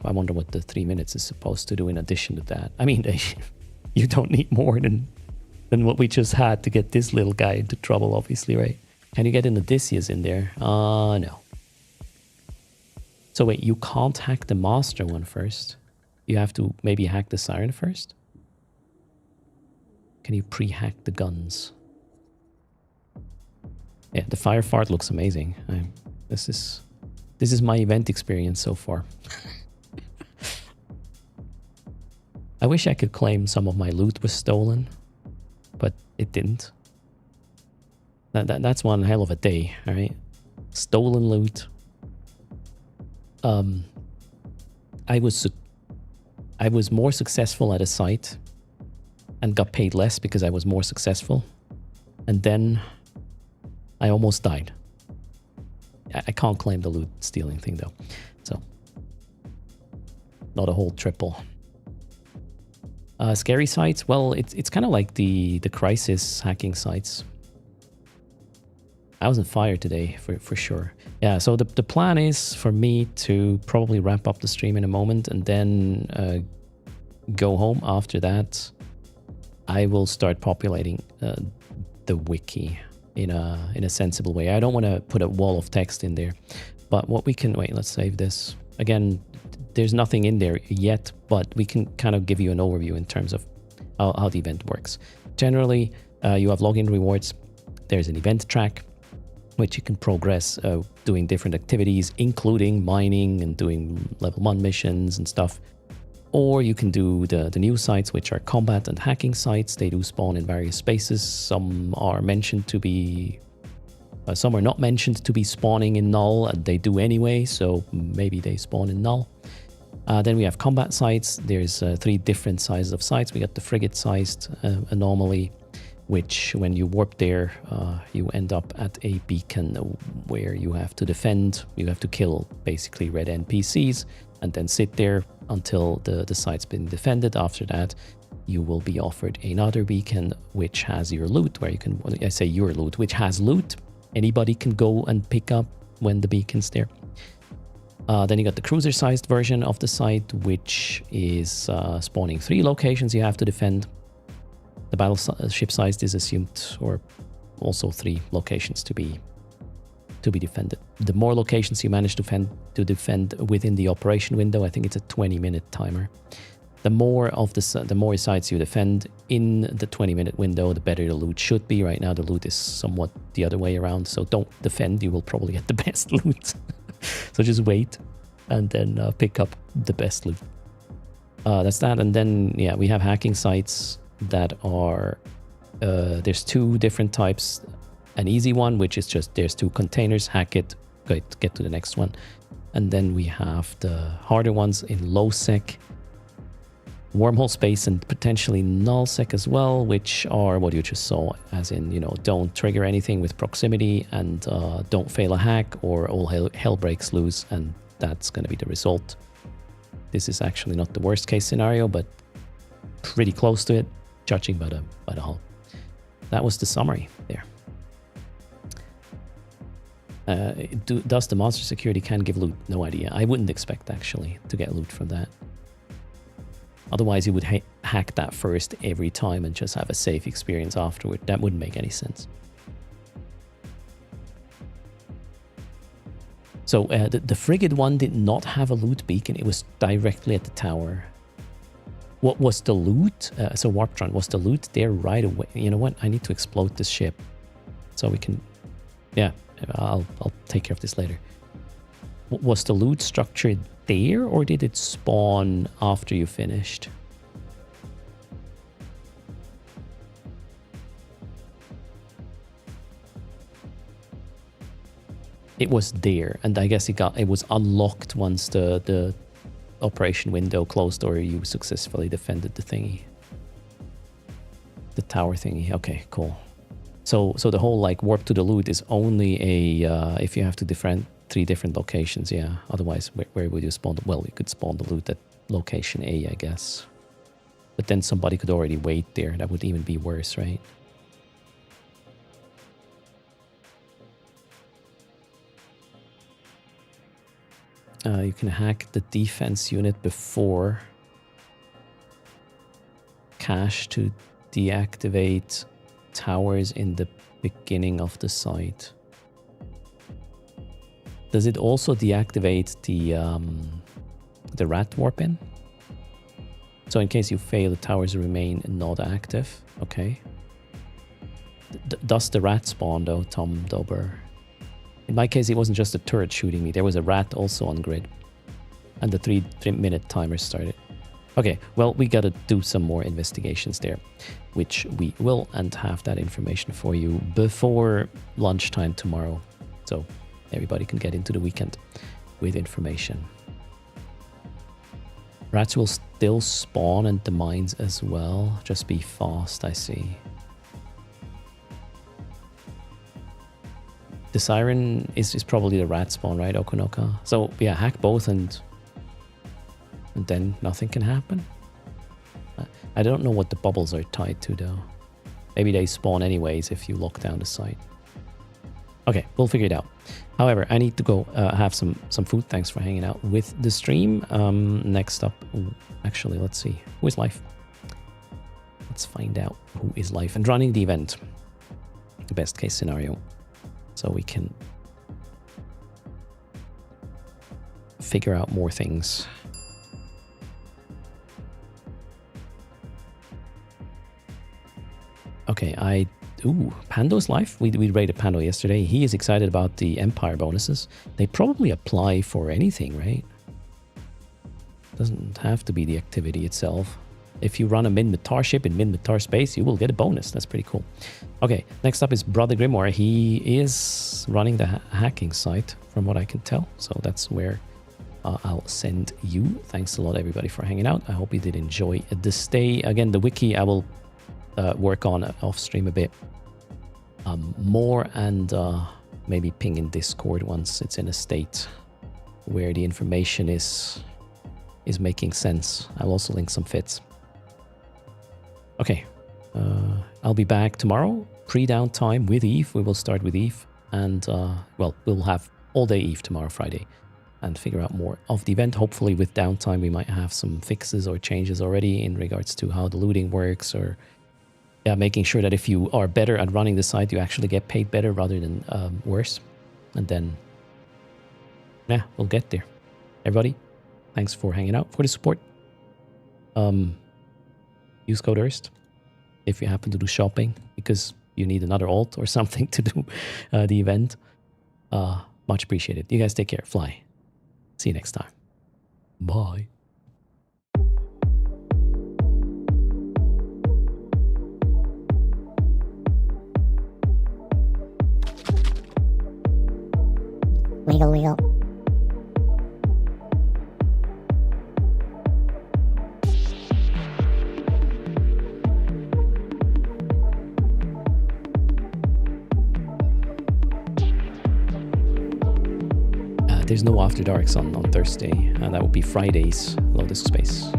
S1: wonder what the 3 minutes is supposed to do in addition to that. I mean, you don't need more than what we just had to get this little guy into trouble, obviously, right? Can you get an Odysseus in there? No. So wait, you can't hack the master one first. You have to maybe hack the siren first? Can you pre-hack the guns? Yeah, the fire fart looks amazing. This is my event experience so far. I wish I could claim some of my loot was stolen, but it didn't. That's one hell of a day, all right? Stolen loot. I was more successful at a site and got paid less because I was more successful. And then I almost died. I can't claim the loot stealing thing though. So, not a whole triple. Scary sites? Well, it's kind of like the crisis hacking sites. I was on fire today for sure. Yeah, so the plan is for me to probably wrap up the stream in a moment and then go home. After that, I will start populating the wiki. in a sensible way. I don't want to put a wall of text in there, but what we can, wait, let's save this. Again, there's nothing in there yet, but we can kind of give you an overview in terms of how the event works. Generally, you have login rewards. There's an event track, which you can progress doing different activities, including mining and doing level 1 missions and stuff. Or you can do the new sites, which are combat and hacking sites. They do spawn in various spaces. Some are mentioned to be, some are not mentioned to be spawning in null, and they do anyway, so maybe they spawn in null. Then we have combat sites. There's 3 different sizes of sites. We got the frigate-sized anomaly, which when you warp there, you end up at a beacon where you have to defend. You have to kill basically red NPCs and then sit there until the site's been defended. After that, you will be offered another beacon which has your loot, where you can, I say your loot, which has loot anybody can go and pick up when the beacon's there. Then you got the cruiser-sized version of the site, which is spawning 3 locations you have to defend. The battleship-sized is assumed, or also 3 locations to be defended. The more locations you manage to defend within the operation window, I think it's a 20-minute timer. The more sites you defend in the 20-minute window, the better the loot should be. Right now, the loot is somewhat the other way around, so don't defend. You will probably get the best loot. So just wait and then pick up the best loot. That's that. And then, yeah, we have hacking sites that are, there's 2 different types. An easy one, which is just there's 2 containers, hack it, get to the next one. And then we have the harder ones in low sec, wormhole space, and potentially null sec as well, which are what you just saw, as in, you know, don't trigger anything with proximity, and don't fail a hack, or all hell breaks loose, and that's going to be the result. This is actually not the worst case scenario, but pretty close to it, judging by the hull. That was the summary there. Does the monster security can give loot? No idea. I wouldn't expect actually to get loot from that. Otherwise, you would hack that first every time and just have a safe experience afterward. That wouldn't make any sense. So the frigate one did not have a loot beacon. It was directly at the tower. What was the loot? So Warptron, was the loot there right away? You know what? I need to explode this ship so we can... Yeah, I'll take care of this later. Was the loot structured there, or did it spawn after you finished? It was there, and I guess it was unlocked once the operation window closed, or you successfully defended the thingy, the tower thingy. Okay, cool. So the whole like warp to the loot is only a if you have to defend 3 different locations. Yeah. Otherwise, where would you spawn? Well, you could spawn the loot at location A, I guess. But then somebody could already wait there. That would even be worse, right? You can hack the defense unit before cache to deactivate towers in the beginning of the site. Does it also deactivate the rat warp in? So in case you fail, the towers remain not active. Okay. Does the rat spawn though, Tom Dober? In my case, it wasn't just a turret shooting me. There was a rat also on grid. And the 3-minute timer started. Okay, well, we gotta do some more investigations there, which we will, and have that information for you before lunchtime tomorrow. So everybody can get into the weekend with information. Rats will still spawn in the mines as well. Just be fast, I see. The siren is probably the rat spawn, right, Okunoka? So yeah, hack both and then nothing can happen. I don't know what the bubbles are tied to though. Maybe they spawn anyways if you lock down the site. Okay, we'll figure it out. However, I need to go have some food. Thanks for hanging out with the stream. Next up, actually, let's see. Who is live? Let's find out who is live and running the event. the best case scenario, so we can figure out more things. Okay, ooh, Pando's life. We rated Pando yesterday. He is excited about the Empire bonuses. They probably apply for anything, right? Doesn't have to be the activity itself. If you run a Min-Matar ship in Min-Matar space, you will get a bonus. That's pretty cool. Okay, next up is Brother Grimoire. He is running the hacking site, from what I can tell. So that's where I'll send you. Thanks a lot, everybody, for hanging out. I hope you did enjoy the stay. Again, the wiki I will work on off stream a bit more, and maybe ping in Discord once it's in a state where the information is making sense. I'll also link some fits. Okay, I'll be back tomorrow, pre-downtime with Eve. We will start with Eve, and well, we'll have all day Eve tomorrow, Friday, and figure out more of the event. Hopefully with downtime we might have some fixes or changes already in regards to how the looting works, or yeah, making sure that if you are better at running the site, you actually get paid better rather than worse. And then, yeah, we'll get there. Everybody, thanks for hanging out, for the support. Use code erst if you happen to do shopping because you need another alt or something to do the event. Much appreciated. You guys take care. Fly. See you next time. Bye.
S3: Wiggle, wiggle.
S1: There's no After Darks on Thursday, and that would be Friday's Lotus Space.